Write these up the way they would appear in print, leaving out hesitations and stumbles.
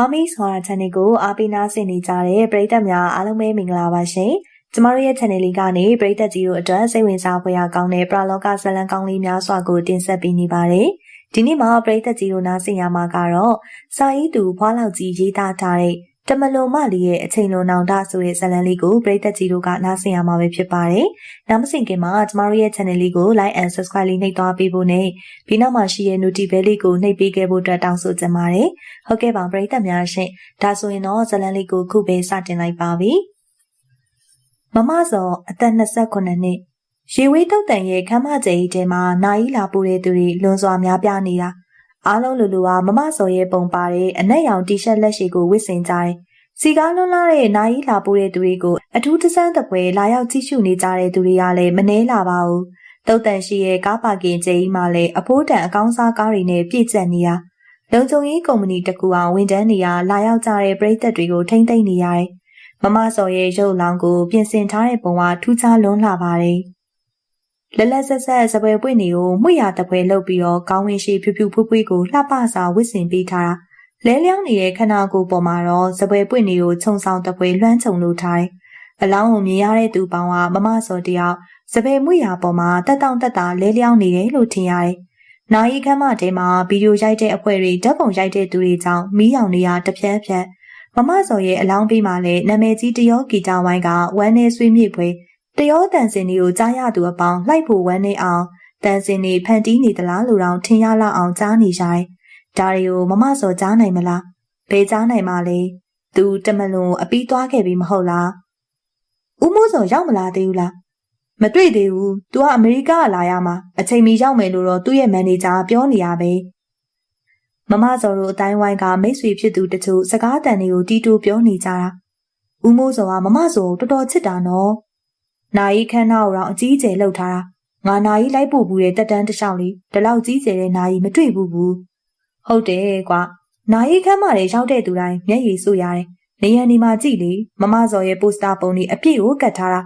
Mommy ဆိုတာ channel ကိုအားပေးနားဆင်နေကြတဲ့ပရိသတ်များအားလုံးပဲမင်္ဂလာပါရှင်။ကျမတို့ရဲ့ channel လေးကနေပရိသတ်ကြီးတို့အတွက်စိတ်ဝင်စားဖွယ်ရာကောင်းတဲ့ပရလောကဇာတ်လမ်းကောင်းလေးများစွာကိုတင်ဆက်ပေးနေပါတယ်။ဒီနေ့မှာပရိသတ်ကြီးတို့နားဆင်ရမှာကတော့စာရေးသူဖွားလောက်ကြီးရေးသားထားတဲ့တမလွန်မလေးရဲ့အချိန်လွန်နောင်တဆိုတဲ့ဇာတ်လမ်းလေးကိုပရိသတ်ကြီးတို့ကနားဆင်ရမှာပဲဖြစ်ပါတယ်။နောက်မဆင်ခင်မှာကျမတို့ရဲ့ channel လေးကို like and subscribe လေးနှိပ်သွားပေးဖို့နဲ့ဒီနောက်မှာရှိတဲ့ notification bell လေးကိုနှိပ်ပေးခဲ့ဖို့အတွက်တောင်းဆိုချင်ပါတယ်။ဟုတ်ကဲ့ပါပရိသတ်များရှင်။ဒါဆိုရင်တော့ဇာတ်လမ်းလေးကိုခုပဲစတင်လိုက်ပါပြီ။မမစောအသက်28နှစ်ရေဝေးတုတ်တန်ရဲ့ခမ်းမကျဲကြီးထဲမှာနိုင်လာပူတဲ့သူတွေလွန်စွာများပြားနေတာအားလုံးလူလူကမမစောရဲ့ပုံပါတဲ့အနက်ရောင်တီရှပ်လက်ရှိကိုဝတ်ဆင်ကြတယ်။စီကားလွန်လာတဲ့နိုင်လာပူတဲ့သူတွေကိုအထူးတဆန်းတပွဲလာရောက်ကြည့်ရှုနေကြတဲ့သူတွေကလည်းမနှဲလာပါဘူး။တုတ်တန်ရှိရဲ့ကားပါကင်ကျဲကြီးမှာလည်းအဖိုးတန်အကောင်းစားကားတွေနဲ့ပြည့်ကျက်နေတာလုံခြုံရေးကုမ္ပဏီတစ်ခုအောင်ဝန်ထမ်းတွေကလာရောက်ကြတဲ့ပရိသတ်တွေကိုထိမ့်သိမ့်နေရတယ်။မမစောရဲ့ရုပ်လောင်းကိုပြင်ဆင်ထားတဲ့ပုံကထူးခြားလွန်းလာပါတယ်။လက်လက်ဆက်ဆက်စပွဲပွင့်နေကိုမှုရတပွဲလုပ်ပြီးတော့ကောင်းဝင်ရှိဖြူဖြူဖွေးဖွေးကိုလှပစာဝစ်ဆင်ပေးထားတာလဲလျောင်းနေတဲ့ခန္ဓာကိုယ်ပေါ်မှာတော့စပွဲပွင့်နေကိုခြုံဆောင်တပွဲလွှမ်းခြုံလို့ထားတယ်။အလောင်းကိုမြင်ရတဲ့သူပေါင်းကမမစောတယောက်စပွဲမှုရပေါ်မှာတက်တောင့်တက်တာလဲလျောင်းနေတယ်လို့ထင်ရတယ်။နာယီခမ်းမထဲမှာဗီဒီယိုရိုက်တဲ့အဖွဲတွေဓာတ်ပုံရိုက်တဲ့သူတွေကြောင့်မီးရောင်နေရတစ်ဖြက်ဖြက်မမစောရဲ့အလောင်းပေးမှာလည်းနာမည်ကြီးတရောဂီတာဝိုင်းကဝမ်းနေဆွေးမြေ့ပွဲတရောတန်စင်တွေကိုကြားရသူအပေါင်းလိုက်ဖို့ဝမ်းနေအောင်တန်စင်တွေဖန်တီးနေသလားလို့တောင်ထင်ရလောက်အောင်ကြားနေကြတယ်။ဒါတွေကိုမမစောကြားနိုင်မလား။ဘယ်ကြားနိုင်မှာလဲ။သူတမလွန်အပီးသွားခဲ့ပြီမဟုတ်လား။ဦးမိုးစောရောက်မလာသေးဘူးလား။မတွေ့သေးဘူး။ तू ကအမေရိကလာရမှာအချိန်မီရောက်မယ်လို့တော့သူ့ရဲ့မန်နေဂျာပြောနေရပဲ။မမစောတို့အတိုင်းဝိုင်းကမိတ်ဆွေဖြစ်သူတချို့စကားတန်တွေကိုတီးတိုးပြောနေကြတာ။ဦးမိုးစောကမမစောကိုတော်တော်ချစ်တာနော်။နာယီခန်းသားကိုတော့အကြီးအကျယ်လှုပ်ထားတာငါနာယီလိုက်ပို့ဘူးတဲ့တက်တန်းတစ်လျှောက်လေးဒီလောက်ကြီးကျယ်တဲ့နာယီမတွေ့ဘူးဘူးဟုတ်တယ်ကွာနာယီခန်းမတွေရောက်တဲ့သူတိုင်းမျက်ရည်စို့ရတယ်နေရန်ဒီမှာကြည့်လေမမစော်ရဲ့ပိုစတာပုံတွေအပြည့်ကိုကတ်ထားတာ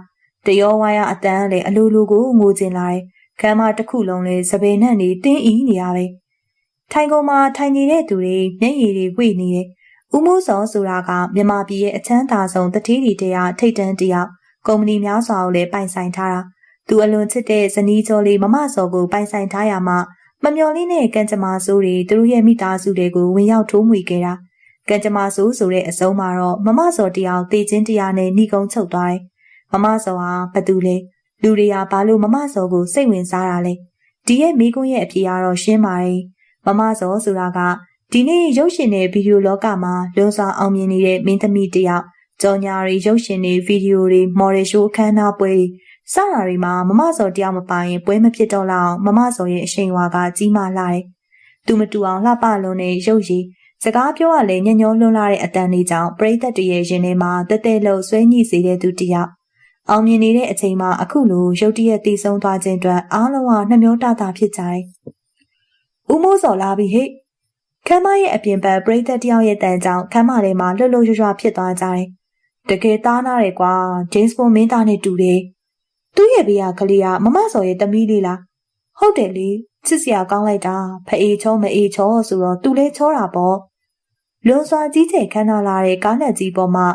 တရောဝါရအတန်းလည်းအလိုလိုကိုငိုကျင်လာတယ်ခန်းမတစ်ခုလုံးလည်းစပယ်နဲ့နေတင်းအီးနေရပဲထိုင်ကုန်မှာထိုင်နေတဲ့သူတွေမျက်ရည်တွေဝေ့နေတယ်ဦးမိုးစောဆိုတာကမြန်မာပြည်ရဲ့အချမ်းသာဆုံးတတိတီတရားထိတ်တန်းတရားကုမ္ပဏီများစွာကိုလည်းပိုင်ဆိုင်ထားတာသူအလွန်ချစ်တဲ့ဇနီးကျော်လေးမမစော်ကိုပိုင်ဆိုင်ထားရမှာမမျော်လင့်တဲ့ကံကြမ္မာဆိုးတွေသူတို့ရဲ့မိသားစုတွေကိုဝင်ရောက်ထိုးမွေခဲ့တာကံကြမ္မာဆိုးဆိုတဲ့အဆုံးမှာတော့မမစော်တယောက်တေချင်းတရားနဲ့နှီးကုန်းချုပ်သွားတယ်မမစော်ဟာဘာတူလဲလူတွေကဘာလို့မမစော်ကိုစိတ်ဝင်စားတာလဲဒီရဲ့မိကွန်းရဲ့အဖြေကတော့ရှင်းပါတယ်မမစော်ဆိုတာကဒီနေ့ရုပ်ရှင်နဲ့ဗီဒီယိုလောကမှာလွန်စွာအောင်မြင်နေတဲ့မင်းသမီးတယောက်ကြော်ညာတွေရုပ်ရှင်တွေဗီဒီယိုတွေမော်ဒယ်ရှိုးအခမ်းအနားပွဲစတာတွေမှာမမစော်တယောက်မပိုင်ပွဲမဖြစ်တော့လောက်မမစော်ရဲ့အရှိန်အဝါကကြီးမားလာတယ်။သူမတူအောင်လှပလုံးနဲ့ရုပ်ရည်စကားပြောရလဲညညောလွန်းလာတဲ့အတန်လေးကြောင့်ပရိသတ်တရဲ့ရင်ထဲမှာတဲတဲလို့ဆွဲညှိစေတဲ့သူတယောက်အောင်မြင်နေတဲ့အချိန်မှာအခုလိုရုတ်တရက်တည်ဆုံးသွားခြင်းအတွက်အားလုံးကနှမျောတတာဖြစ်ကြတယ်။ဦးမိုးစော်လာပြီဟဲ့ခမ်းမရဲ့အပြင်ဘက်ပရိသတ်တယောက်ရဲ့တန်ကြောင့်ခမ်းမထဲမှာလှုပ်လှုပ်ရွရွဖြစ်သွားကြတယ်။တကယ်သားနာတယ်ကွာဂျိမ်းစ်ဘွန်မင်းသားနဲ့တူတယ်သူ့ရဲ့ဘေးကကလေးကမမစော်ရဲ့သမီးလေးလားဟုတ်တယ်လေချစ်စရာကောင်းလိုက်တာဖအေးချောမအေးချောဆိုတော့သူလဲချောတာပေါ့လွန်စွာကြီးကျယ်ခမ်းနားလာတဲ့ကားလက်ကြီးပေါ်မှာ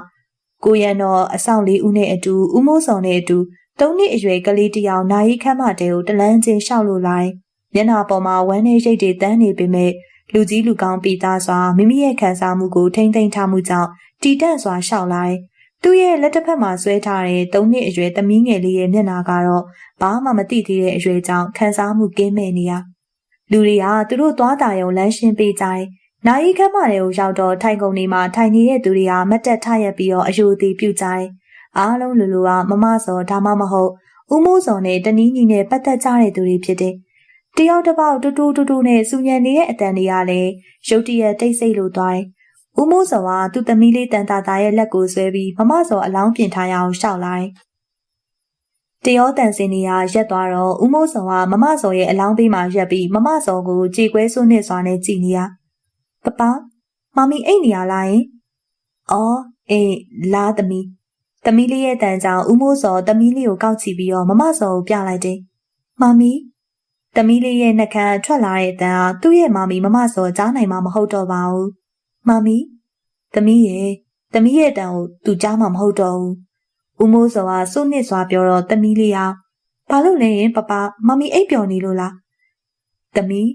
ကိုရန်တော်အဆောင်လေးဦးနဲ့အတူဦးမိုးစော်နဲ့အတူ၃နှစ်အရွယ်ကလေးတစ်ယောက်နာယီခမ်းမတဲကိုတလန်းချင်းရှောက်လို့လာတယ်မျက်နှာပေါ်မှာဝမ်းနဲ့ရိတ်တွေတန်းနေပေမဲ့လူကြီးလူကောင်းပိသားစွာမိမိရဲ့ခံစားမှုကိုထိမ့်သိမ်းထားမှုကြောင့်တီတန့်စွာရှောက်လာတယ်သူ့ရဲ့လက်တစ်ဖက်မှာဆွဲထားတဲ့၃နှစ်အရွယ်သမီးငယ်လေးရဲ့မျက်နှာကတော့ဘာမှမသိသေးတဲ့အရွယ်ကြောင့်ခံစားမှုကင်းမဲ့နေရလူတွေကသူတို့သွားတာရုံလမ်းရှင်းပေးကြတယ်။နာယီခမ်းမတွေကိုရောက်တော့ထိုင်ကုန်တွေမှာထိုင်နေတဲ့သူတွေကမတ်တက်ထရက်ပြီးတော့အယိုသေးပြုတ်ကြတယ်။အားလုံးလူလူကမမစော်ဒါမှမဟုတ်ဦးမိုးစော်နဲ့တနည်းညီနဲ့ပတ်သက်ကြတဲ့သူတွေဖြစ်တယ်။တယောက်တစ်ပေါက်တူတူနဲ့စူညံနေတဲ့အတန်တွေကလည်းရုတ်တရက်တိတ်ဆိတ်လို့သွားတယ်။ဦးမိုးစော်ကသူ့သမီးလေးတန်တာတာရဲ့လက်ကိုဆွဲပြီးမမစော်အလောင်းပြင်ထားရအောင်ရှောက်လိုက်။တရောတန်စင်နေရရက်သွားတော့ဦးမိုးစော်ကမမစော်ရဲ့အလောင်းပေးမှရက်ပြီးမမစော်ကိုကြေကွဲစွနဲ့စွာနဲ့ကြည်နေရ။ပပမမီအိတ်နေရလားယင်။အော်အေးလာသမီးလေးရဲ့တန်ကြောင့်ဦးမိုးစော်သမီးလေးကိုကောက်ချီပြီးတော့မမစော်ကိုပြလိုက်တယ်။မမီသမီးလေးရဲ့နှကန်းထွက်လာတဲ့အတန်ကသူ့ရဲ့မမီမမစော်ကြားနိုင်မှာမဟုတ်တော့ပါဘူး။မမီ သမီးရဲ့တန်ကိုသူကြားမှာမဟုတ်တော့ဘူး။ဦးမိုးစောကစိုးနစ်စွာပြောတော့သမီးလေးဟာဘာလို့လဲရင်ပပမမီအိပ်ပျော်နေလို့လား။သမီး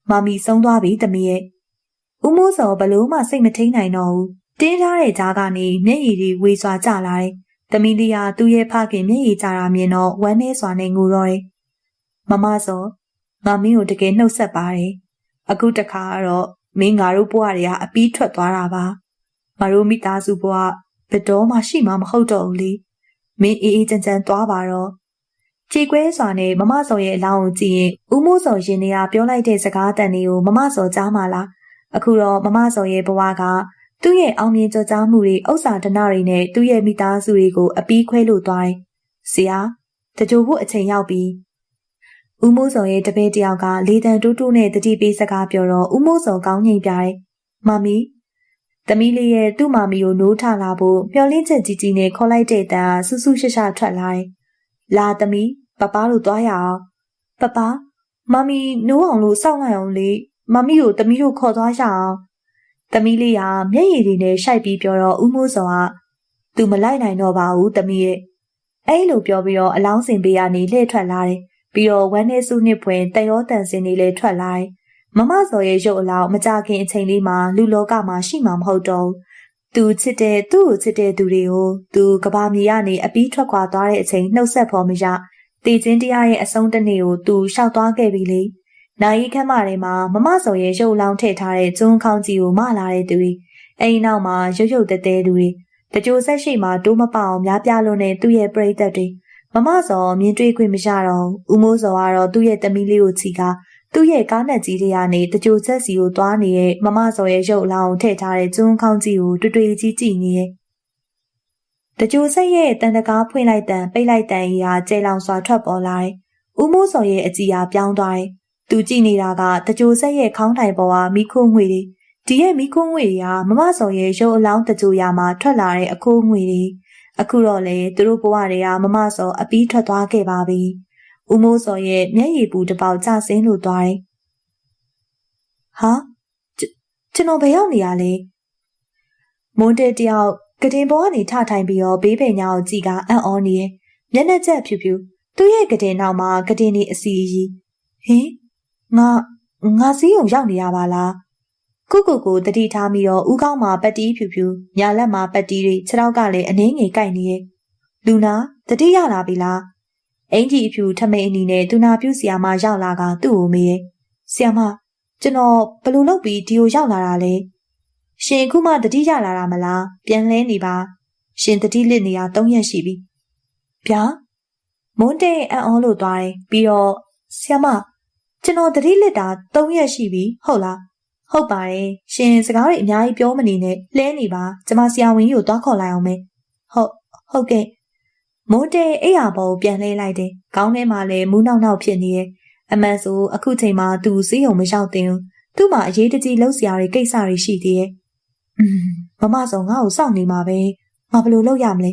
မမီဆုံးသွားပြီသမီးရဲ့။ဦးမိုးစောဘလို့မှစိတ်မထိန်နိုင်တော့ဘူး။တင်းထားတဲ့ကြားကနေမျက်ရည်တွေဝေစွာကျလာတယ်။သမီးလေးဟာသူ့ရဲ့ဖခင်မျက်ရည်ကျတာမြင်တော့ဝမ်းနည်းစွာနဲ့ငိုတော့တယ်။မမစောငါမင်းကိုတကယ်နှုတ်ဆက်ပါတယ်။အခုတခါကတော့မင်းငါတို့ဘဝတွေကအပီးထွက်သွားတာပါ။ငါတို့မိသားစုဘဝဘယ်တော့မှရှိမှာမဟုတ်တော့ဘူးလေ။မင်းအေးအေးချမ်းချမ်းသွားပါတော့။ကြေကွဲစွာနဲ့မမစောရဲ့အလောင်းကိုကြည့်ရင်ဦးမိုးစောရင်ထဲကပြောလိုက်တဲ့စကားတန်တွေကိုမမစောကြားမှလား။အခုတော့မမစောရဲ့ဘဝကသူ့ရဲ့အောင်မြင်ကြွကြားမှုတွေဥစ္စာဒနာတွေနဲ့သူ့ရဲ့မိသားစုတွေကိုအပီးခွဲလို့သွားတယ်။ဆရာတကြိုဖို့အချိန်ရောက်ပြီ။ဦးမိုးစောရဲ့တပည့်တယောက်ကလေတံတူးတူးနဲ့တတိပေးစကားပြောတော့ဦးမိုးစောကောင်းငိမ့်ပြတယ်။မမီသမီးလေးရဲ့သူ့မမီကိုနိုးထလာဖို့မျောလင်းချက်ကြီးကြီးနဲ့ခေါ်လိုက်တဲ့တန်ဆူဆူရှရှာထွက်လာတယ်။လာသမီးပပတို့သွားရအောင်။ပပမမီနိုးအောင်လို့စောင့်လိုက်အောင်လေမမီကိုသမီးတို့ခေါ်သွားရအောင်။သမီးလေးကမျက်ရည်တွေနဲ့ရှိုက်ပြီးပြောတော့ဦးမိုးစောကသူမလိုက်နိုင်တော့ပါဘူးသမီးရဲ့။အဲ့လိုပြောပြီးတော့အလောင်းစင်ပေးကနေလှည့်ထွက်လာတယ်။ပြီးတော့ဝမ်းနဲ့စုနှစ်ဖွယ်တန်ရောတန်စင်တွေလည်းထွက်လာတယ်။မမစော်ရဲ့ရုပ်အလောင်းမကြခင်အချိန်လေးမှာလူလောကမှာရှိမှာမဟုတ်တော့ဘူး။သူ့ကိုချစ်တဲ့သူတွေကိုသူကဘာမြေကနေအပီးထွက်ခွာသွားတဲ့အချိန်နှုတ်ဆက်ဖို့မရတည်ခြင်းတရားရဲ့အဆုံးတနေ့ကိုသူရှောက်သွားခဲ့ပြီလေ။နိုင်ခမ်းမထဲမှာမမစော်ရဲ့ရုပ်အလောင်းထည့်ထားတဲ့ကျွန်းခေါင်းကြီးကိုမလာတဲ့သူတွေအိမ်နောက်မှာရုပ်တဲသူတွေတကြိုဆက်ရှိမှာတိုးမပအောင်များပြလို့နဲ့သူ့ရဲ့ပရိသတ်တွေမမစော်မြင်တွေ့ခွင့်မရတော့ဦးမိုးစော်ကတော့သူ့ရဲ့သမီးလေးကိုချီကားသူ့ရဲ့ကားနက်ကြီးတွေကနေတကြိုဆက်စီကိုသွားနေတဲ့မမစော်ရဲ့ရုပ်အလောင်းကိုထည့်ထားတဲ့ကျွန်းခေါင်းကြီးကိုတွေ့ကြီးကြည့်နေရဲ့တကြိုဆက်ရဲ့တန်တကားဖွင့်လိုက်တန်ပိတ်လိုက်တန်ကြီးဟာကျဲလောင်စွာထွက်ပေါ်လာတယ်ဦးမိုးစော်ရဲ့အကြည်ဟာပြောင်းသွားတယ်သူကြည့်နေတာကတကြိုဆက်ရဲ့ခေါင်းတိုင်ပေါ်ကမိခိုးငွေတွေဒီရဲ့မိခိုးငွေတွေကမမစော်ရဲ့ရုပ်အလောင်းတကြိုရာမှာထွက်လာတဲ့အခိုးငွေတွေအခုတော့လေသူတို့ဘဝတွေကမမစော်အပီးထွက်သွားခဲ့ပါပြီဦးမိုးစော်ရဲ့မျက်ရည်ပူတစ်ပေါက်ကျဆင်းလို့သွားတယ်ဟာကျွန်တော်ဘယ်ရောက်နေရလဲမွန်းတဲတယောက်ကတင်ပေါ်ကနေထထိုင်ပြီးတော့ဘေးပင်ညာကိုကြည့်ကအံ့ဩနေရဲ့မျက်နှာကျက်ဖြူဖြူသူ့ရဲ့ကတင်နောက်မှာကတင်နေအစီအီဟင်ငါစီးုံရောက်နေရပါလားကုကိုတတိထားပြီးတော့ဦးကောင်းမှာပတ်တီးဖြူဖြူညာလက်မှာပတ်တီးတွေခြေထောက်ကလည်းအနှင်းငယ်ကိုက်နေရဲ့လူနာတတိရလာပြီလားအင်ကြီးအဖြူထမိန်အနီနဲ့သူနာပြုဆီယာမရောက်လာကသူ့ကိုမေးရဲ့ဆီယာမကျွန်တော်ဘလို့လုပ်ပြီးဒီကိုရောက်လာတာလဲရှင်အခုမှတတိရလာတာမလားပြန်လဲနေပါရှင်တတိလစ်နေရ3ရက်ရှိပြီဗျာမွန်းတဲ့အံ့ဩလို့သွားတယ်ပြီးတော့ဆီယာမကျွန်တော်တတိလစ်တာ3ရက်ရှိပြီဟုတ်လားဟုတ်ပါတယ်ရှင်စကားတွေအများကြီးပြောမနေနဲ့လဲနေပါကျမဆရာဝန်ကြီးကိုသွားခေါ်လိုက်အောင်မယ်ဟုတ်ကဲ့မွန်းတဲ့အိယာဘောကိုပြန်လဲလိုက်တယ်ခေါင်းထဲမှာလည်းမူးနောက်ဖြစ်နေရဲ့အမှန်ဆိုအခုချိန်မှာသူစီးရုံမရောက်သေးဘူးသူ့မှာအရေးတကြီးလှုပ်ရှားတွေကိစ္စတွေရှိသေးရဲ့မမစောငါ့ကိုစောင့်နေမှာပဲငါဘယ်လိုလုပ်ရမလဲ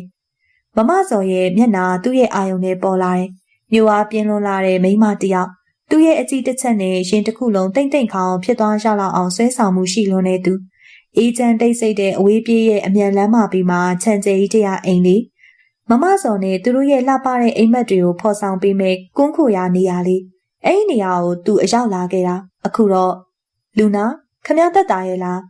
မမစောရဲ့မျက်နှာသူ့ရဲ့အာယုံနဲ့ပေါ်လာတယ်မြို့အားပြင်းလွန်လာတဲ့မိန်းမတစ်ယောက်သူ့ရဲ့အကြည့်တစ်ချက်နဲ့ရင်တစ်ခုလုံးတိတ်ခေါင်ဖြစ်သွားရောက်လောက်အောင်ဆွဲဆောင်မှုရှိလွန်းနေသူအေးချမ်းတိတ်ဆိတ်တဲ့အဝေးပြေးရဲ့အမြန်လမ်းမပြီးမှာခြံကျဲကြီးတရားအိမ်လေးမမစောနဲ့သူတို့ရဲ့လှပတဲ့အိမ်မက်တွေကိုဖော်ဆောင်ပေးမဲ့ကွန်းခိုရာနေရာလေးအဲ့ဒီနေရာကိုသူအရောက်လာခဲ့တာအခုတော့လူနာခမရသက်တာရဲ့လား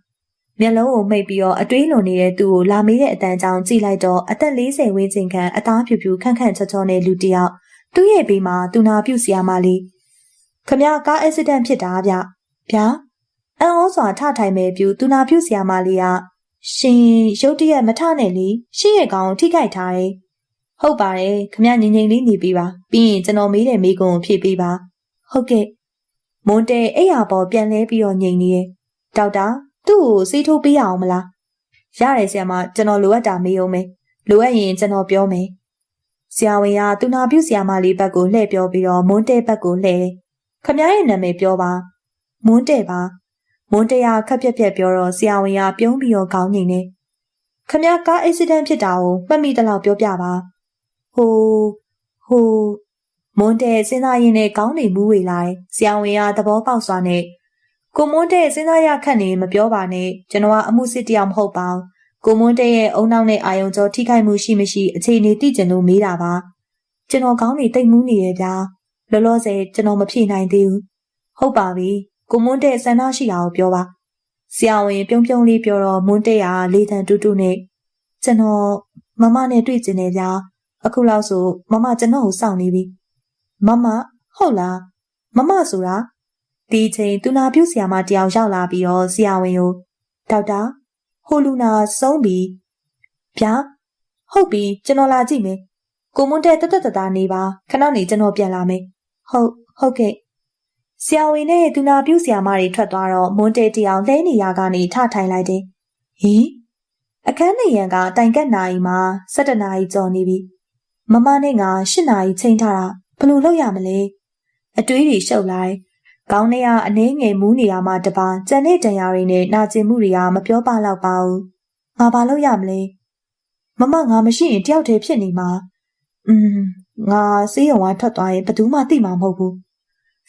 မျက်လုံးကိုမှိတ်ပြီးတော့အတွေးလွန်နေတဲ့သူကိုလာမေးတဲ့အတန်ကြောင်ကြည့်လိုက်တော့အသက်40ဝန်းကျင်ခန့်အသားဖြူဖြူခန့်ခန့်ချောချောနဲ့လူတစ်ယောက်သူ့ရဲ့ဘေးမှာသူနာပြုဆရာမလေးခမရကားအက်ဆီဒန့်ဖြစ်တာဗျအံ့ဩစွာထထိုင်မဲ့ပြူသူနာပြုဆရာမလေးကရှင်ရုတ်တရက်မထနဲ့လေရှင့်ရဲ့ကောင်ထိခိုက်ထားတယ်ဟုတ်ပါတယ်ခမရငြိမ်ငြိမ်လေးနေပြီးပါပြီးရင်ကျွန်တော်မေးတဲ့မေးခွန်းကိုဖြေပေးပါဟုတ်ကဲ့မွန်းတဲအိယာပေါ်ပြန်လဲပြီးတော့ငြိမ်နေရဲ့ဒေါက်တာသူ့ကိုဆေးထိုးပေးရအောင်မလားရတယ်ဆရာမကျွန်တော်လိုအပ်တာမေးအောင်မယ်လိုအပ်ရင်ကျွန်တော်ပြောမယ်ဆရာဝန်ကသူနာပြုဆရာမလေးဘက်ကိုလှည့်ပြောပြီးတော့မွန်းတဲဘက်ကိုလှည့်ခမရရဲ့နာမည်ပြောပါမွန်းတဲပါမွန်းတဲကခက်ပြက်ပြက်ပြောတော့ဆရာဝန်ကပြုံးပြီးတော့ခေါင်းငိမ့်နေခမရကားအက်ဆီဒန့်ဖြစ်တာကိုမှတ်မိသလောက်ပြောပြပါဟိုမွန်းတဲစဉ်းစားရင်းနဲ့ခေါင်းတွေမူးဝေလာတယ်ဆရာဝန်ကသဘောပေါက်စွာနဲ့ ကိုမွန်းတဲ့စဉ်းစားရခက်နေမပြောပါနဲ့ကျွန်တော်ကအမှုစစ်တရားမဟုတ်ပါဘူးကိုမွန်းတဲ့ရဲ့အုံနောက်နဲ့အာယုံကျော်ထိခိုက်မှုရှိမရှိအခြေအနေသိကျင်လို့မေးတာပါကျွန်တော်ကောင်းနေတိတ်မူးနေရဲ့ဗျာလောလောဆယ်ကျွန်တော်မဖြေနိုင်သေးဘူးဟုတ်ပါပြီကိုမွန်းတဲ့ဆန္ဒရှိတာကိုပြောပါဆရာဝန်ပြုံးပြုံးလေးပြောတော့မွန်းတဲ့ကလေသံတူးတူးနဲ့ကျွန်တော်မမနဲ့တွေ့ကျင်နေဗျာအခုလောက်ဆိုမမကျွန်တော်ကိုစောင့်နေပြီမမဟုတ်လားမမဆိုတာဒီချိန်သူနာပြုဆရာမတယောက်ရောက်လာပြီးတော့ဆရာဝန်ကိုဒေါက်တာဟိုလူနာဆုံးပြီဗျာဟုတ်ပြီကျွန်တော်လာကြည့်မယ်ကိုမွန်းတဲ့တတနေပါခဏနေကျွန်တော်ပြန်လာမယ်ဟုတ်ကဲ့ဆရာဝန်နဲ့သူနာပြုဆရာမတွေထွက်သွားတော့မွန်းတဲ့တယောက်လဲနေရကနေထထိုင်လိုက်တယ်ဟင်အခန်းနေရန်ကတိုင်ကက်နာရီမှာ17နာရီကျော်နေပြီမမနဲ့ငါ8နာရီချိန်ထားတာဘယ်လိုလုပ်ရမလဲအတွေးတွေရှုပ်လိုက်ခေါင်းထဲကအနှဲငယ်မူးနေတာမှတပါကြံတဲ့တန်ရာတွေနဲ့နာကျင်မှုတွေကမပြောပလောက်ပါဘူးငါဘာလုပ်ရမလဲမမငါမရှိရင်တယောက်တည်းဖြစ်နေမှာငါစေးရုံကထွက်သွားရင်ဘယ်သူမှသိမှာမဟုတ်ဘူး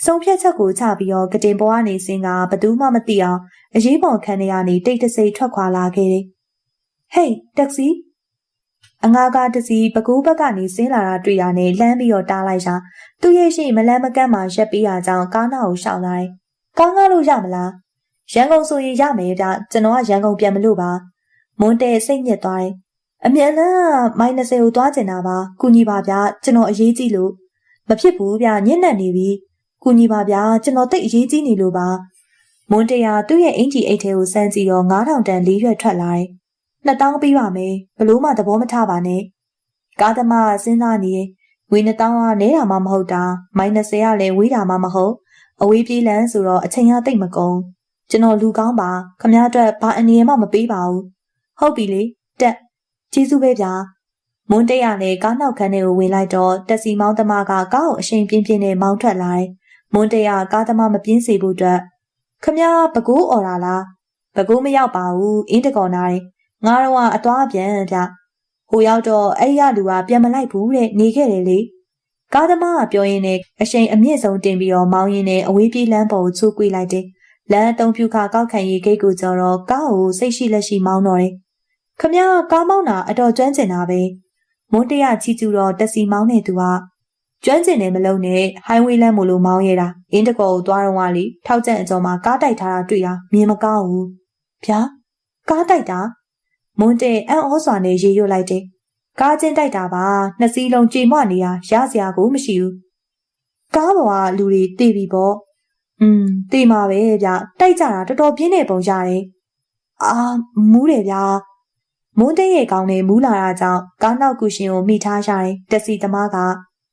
ဆုံးဖြတ်ချက်ကိုချပြီးတော့ကတင်ပေါ်ကနေစင်းကဘယ်သူမှမသိအောင်အရေးပေါ်ခန်းထဲကနေတိတ်တဆိတ်ထွက်ခွာလာခဲ့တယ်ဟေးတက္ကစီအငါကတစီပကူးဘက်ကနေဆင်းလာတာတွေ့ရနဲ့လှမ်းပြီးတော့တားလိုက်တာသူ့ရဲ့ရှိမလန်းမကန့်မှရက်ပေးရကြောင်းကားနာကိုရှောက်လိုက်ကားငါလို့ရမလားရန်ကုန်ဆိုရင်ရမယ်ဗျကျွန်တော်ကရန်ကုန်ပြန်မလို့ပါမွန်းတဲ့စိတ်ညစ်သွားတယ်အမြန်လန်းမိုင်20ကိုသွားကျင်တာပါကူညီပါဗျကျွန်တော်အရေးကြီးလို့မဖြစ်ဘူးဗျညစ်နက်နေပြီကူညီပါဗျကျွန်တော်တိတ်အရေးကြီးနေလို့ပါမွန်းတရားသူ့ရဲ့အင်ဂျီအိတ်ထဲကိုစမ်းကြည့်တော့9000တန်4ရွက်ထွက်လာတယ်2000ပြီးပါမယ်ဘလို့မှသဘောမထားပါနဲ့ကားသမားစဉ်းစားနေငွေ2000ကနဲတာမှမဟုတ်တာမိုင်20ကလည်းဝေးတာမှမဟုတ်အဝေးပြေးလန်းဆိုတော့အချိန်ရသိမ့်မကုန်ကျွန်တော်လူကောင်းပါခမည်းအတွက်ဘာအနေနဲ့မှမပေးပါဘူးဟုတ်ပြီလေတက်ကျေးဇူးပဲဗျာမွန်းတက်ရနဲ့ကားနောက်ခန်းထဲကိုဝင်လိုက်တော့တက်စီမောင်းသမားကကားကိုအရှိန်ပြင်းပြင်းနဲ့မောင်းထွက်လာတယ်မွန်းတက်ရကားသမားမပြင်းစေဖို့အတွက်ခမည်းဘကိုးអော်တာလားဘကိုးမရောက်ပါဘူးအင်းတကော်နာတယ်ငါတော့အသွားပြန်ဗျဟိုရောက်တော့အဲ့ဒီကလူကပြန်မလိုက်ဘူးတဲ့နေခဲ့တယ်လေကားသမားကပြောရင်းနဲ့အရှိန်အမြင့်ဆုံးတင်ပြီးတော့မောင်းရင်းနဲ့အဝေးပြေးလမ်းပေါ်ကိုချိုးကွေးလိုက်တယ်လမ်းအုံဖြူခါကောက်ခံရေးဂိတ်ကိုကျော်တော့ကားကိုစိတ်ရှိလက်ရှိမောင်းတော့တယ်ခမည်းကားမောင်းတာအတော်ကျွမ်းကျင်တာပဲမွန်းတရချီကျူတော့တက်စီမောင်းနေသူကကျွမ်းကျင်တယ်မလုံးနဲ့ဟိုင်းဝေးလမ်းမို့လို့မောင်းရတာအင်းတကော်ကိုသွားတော့ကလေထောက်ကျန်အကျော်မှာကားတိုက်ထားတာတွေ့တာမြင်မကောင်းဘူးဗျာကားတိုက်တာမွန်းတဲ့အံ့ဩစွာနဲ့ရေရွတ်လိုက်တယ်။ကားချင်းတိုက်တာပါနှစ်စီးလုံးကြေမွနေတာရစရာကိုမရှိဘူး။ကားပေါ်ကလူတွေတေးပြီပေါ့။တေးမှာပဲဗျတိုက်ကြတာတော်တော်ပြင်းနေပုံရတယ်။အာမူးတယ်ဗျာ။မွန်းတဲ့ရဲ့ကောင်းနဲ့မူးလာတာကြောင့်ကားနောက်ကူရှင်ကိုမိထားရတယ်။တက်စီသမားက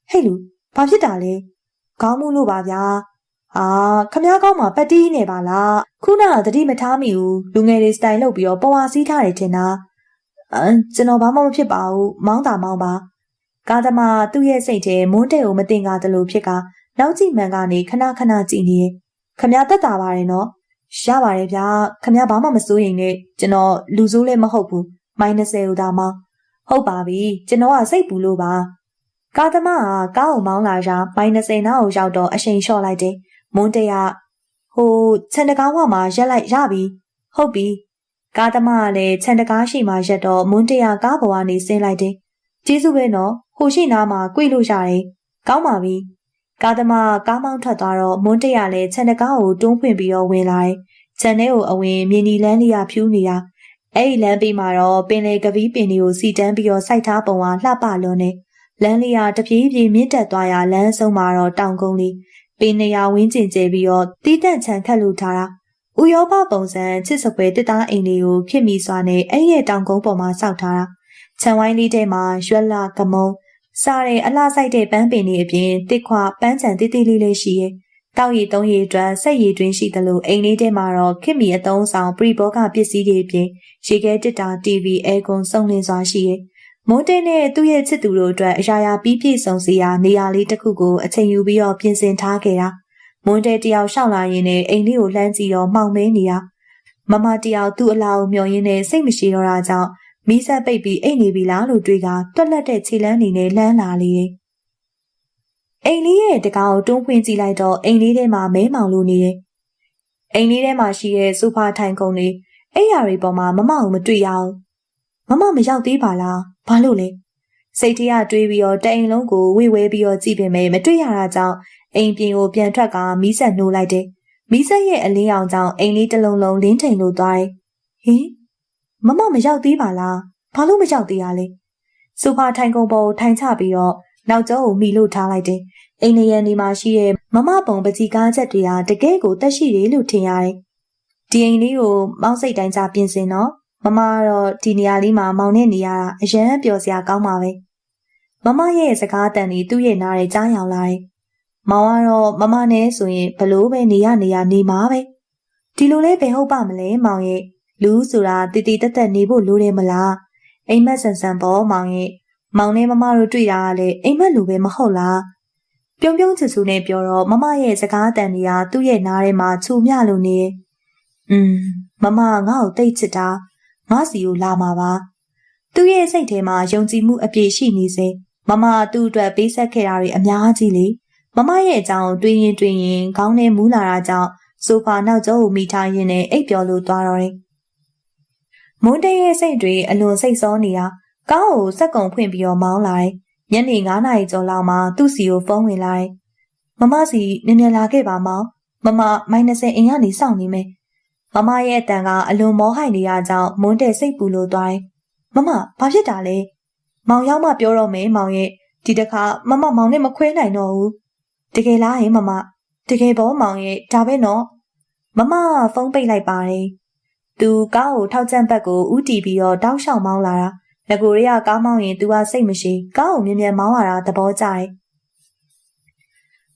ဟဲ့လူဘာဖြစ်တာလဲ။ခေါင်းမူးလို့ပါဗျာ။အာခမည်းကောင်းမှာပတ်တီးနေပါလားခုနကတတိမထားမိဘူးလူငယ်တွေစတိုင်လုပ်ပြီးတော့ပေါ်ဝါစီးထားတယ်ထင်တာကျွန်တော်ဘာမှမဖြစ်ပါဘူးမောင်းတာမောင်းပါကားသမားသူ့ရဲ့စိတ်ထဲမွန်းတဲ့ကိုမတင်ကားသလိုဖြစ်ကနောက်ကြည့်မှန်ကနေခဏခဏကြည့်နေခမည်းတက်တာပါတယ်နော်ရပါတယ်ဗျာခမည်းဘာမှမစိုးရင်နဲ့ကျွန်တော်လူဆိုးလည်းမဟုတ်ဘူးမိုင်20ဦးသားမောင်းဟုတ်ပါပြီကျွန်တော်ကစိတ်ပူလို့ပါကားသမားကကားကိုမောင်းလာရာမိုင်20နားကိုရောက်တော့အရှိန်လျှော့လိုက်တယ်မွန်းတဲ့ကဟိုခြံတကားဝမှာရက်လိုက်ရပြီဟုတ်ပြီကားသမားကလည်းခြံတကားရှိမှရက်တော့မွန်းတရကားပေါ်ကနေဆင်းလိုက်တယ်ကျေးဇူးပဲနော်ဟိုရှိနားမှာကြွေလို့ရတယ်ကောင်းပါပြီကားသမားကားမောင်းထွက်သွားတော့မွန်းတရလည်းခြံတကားကိုတွန်းဖွင့်ပြီးတော့ဝင်လာတယ်ခြံထဲကိုအဝင်မြင်းဒီလန်းလေးကဖြူးနေတာအဲ့ဒီလမ်းပေးမှာတော့ပင်လေကပီးပင်တွေကိုစီတန်းပြီးတော့စိုက်ထားပုံကလှပလွန်းနေလမ်းလေးကတပြေးပြေးမြင့်တက်သွားရလမ်းဆုံးမှာတော့တောင်ကုန်းလေးပင်နေရဝင်းကျင်ကျဲပြီးတော့တီးတန့်ချန်ခတ်လို့ထားတာဥရောပပုံစံချစ်စပွဲတစ်သားအိမ်လေးကိုခင်မီစွာနဲ့အဲ့ရဲ့တောင်ကုန်းပေါ်မှာစောက်ထားတာခြံဝိုင်းလေးထဲမှာရွက်လာကမုံစားတဲ့အလှဆိုင်တဲ့ပန်းပင်တွေအပြင်တစ်ခွပန်းချံတေးသေးလေးလေးရှိရဲ့တောက်ရည်သုံးရည်အတွက်ဆက်ရည်တွင်းရှိသလိုအိမ်လေးထဲမှာတော့ခင်မီအသုံးဆောင်ပရိဘောဂပစ္စည်းတွေအပြင်ရေခဲတစ်တာ TV အဲကွန်စုံလင်စွာရှိရဲ့မွန်းတဲနဲ့သူ့ရဲ့ချစ်သူတို့အတွက်အရာရာပြီးပြည့်စုံစရာနေရာလေးတစ်ခုကိုအချိန်ယူပြီးတော့ပြင်ဆင်ထားခဲ့တာမွန်းတဲတယောက်ရှောက်လာရင်းနဲ့အိမ်လေးကိုလှမ်းကြည့်တော့မှောင်မဲနေတာမမတယောက်သူ့အလားကိုမျှော်ရင်းနဲ့စိတ်မရှိတော့တာကြောင့်မီးဆက်ပိတ်ပြီးအိမ်နေပြီလားလို့တွေးကတွက်လက်တဲ့ခြေလမ်းနေနဲ့လှမ်းလာလေအိမ်လေးရဲ့တကားကိုတွန်းဖွင့်ကြည့်လိုက်တော့အိမ်လေးထဲမှာမဲမောင်လို့နေတယ် အိမ်လေးထဲမှာရှိတဲ့ဆိုဖာထိုင်ခုံတွေအဲ့ယာတွေပေါ်မှာမမကိုမတွေ့ရအောင်မမမရောက်သေးပါလားဘာလို့လဲစိတ်ထဲကတွေးပြီးတော့တအိမ်လုံးကိုဝေဝဲပြီးတော့ကြည့်ပေမဲ့မတွေ့ရတာကြောင့်အိမ်ပြင်ကိုပြန်ထွက်ကမီးဆက်နှိုးလိုက်တယ်မီးဆက်ရဲ့အလင်းရောင်ကြောင့်အိမ်လေးတစ်လုံးလုံးလင်းထိန်လို့သွားတယ်ဟင်မမမရောက်သေးပါလားဘာလို့မရောက်သေးရလဲဆိုဖာထိုင်ခုံပေါ်ထိုင်ချပြီးတော့နောက်ကျောကိုမိလို့ထားလိုက်တယ်အိမ်နေရန်ဒီမှာရှိတဲ့မမပုံပကြီးကားချက်တွေဟာတကယ်ကိုတက်ရှိတယ်လို့ထင်ရတယ်ဒီအိမ်လေးကိုမောင်းစိတ်တိုင်းချပြင်ဆင်တော့မမကတော့ဒီနေရာလေးမှာမောင်နဲ့နေရတာအရန်ပျော်စရာကောင်းပါပဲမမရဲ့စကားတန်တွေသူ့ရဲ့နားထဲကြားရောက်လာတယ်မောင်ကတော့မမနဲ့ဆိုရင်ဘလို့ပဲနေမှာပဲဒီလိုလဲဘယ်ဟုတ်ပါမလဲမောင်ရဲ့လူဆိုတာတည်တည်တက်တက်နေဖို့လိုတယ်မလားအိမ်မက်ဆန်ဆန်ပေါ်မောင်ရဲ့မောင်နဲ့မမတို့တွေ့တာကလည်းအိမ်မက်လိုပဲမဟုတ်လားပြုံးပြုံးချူချူနဲ့ပြောတော့မမရဲ့စကားတန်တွေကသူ့ရဲ့နားထဲမှာခြုံမြလို့နေမမငါ့ကိုတိတ်ချစ်တာငါစီကိုလာမှာပါသူ့ရဲ့စိတ်ထဲမှာယုံကြည်မှုအပြည့်ရှိနေစေမမသူ့အတွက်ပေးဆက်ခဲ့တာတွေအများကြီးလေမမရဲ့အကြောင်းတွေးရင်ခေါင်းထဲမူးလာတာကြောင့်ဆိုဖာနောက်ကျောကိုမိထားရင်းနဲ့အိပ်ပျော်လို့သွားတော့တယ်မွန်းတဲရဲ့စိတ်တွေအလွန်စိတ်ဆောနေတာကားကိုစက်ကုံဖွင့်ပြီးတော့မောင်းလာတယ်ညနေ9 နာရီကျော်လောက်မှသူ့စီကိုဖုန်းဝင်လာတယ်မမစီမြန်လာခဲ့ပါမောင်မမ-20အိမ်ကနေစောင့်နေမယ်မမရဲ့အတန်ကအလွန်မောဟိုက်နေရကြောင်းမွန်းတဲစိတ်ပူလို့သွားတယ်မမဘာဖြစ်တာလဲမောင်ရောက်မှပြောတော့မယ်မောင်ရဲ့ဒီတခါမမမောင်နဲ့မခွဲနိုင်တော့ဘူးတကယ်လားဟင်မမတကယ်ပေါ့မောင်ရဲ့ဒါပဲနော်မမဖုန်းပိတ်လိုက်ပါတယ်သူကားကိုထောက်ကျန့်ဘက်ကိုဥတီပြီးတော့တောက်လျှောက်မောင်းလာတာငကိုရီးယားကားမောင်းရင်သူကစိတ်မရှိကားကိုမြန်မောင်းလာတာသဘောကျတယ်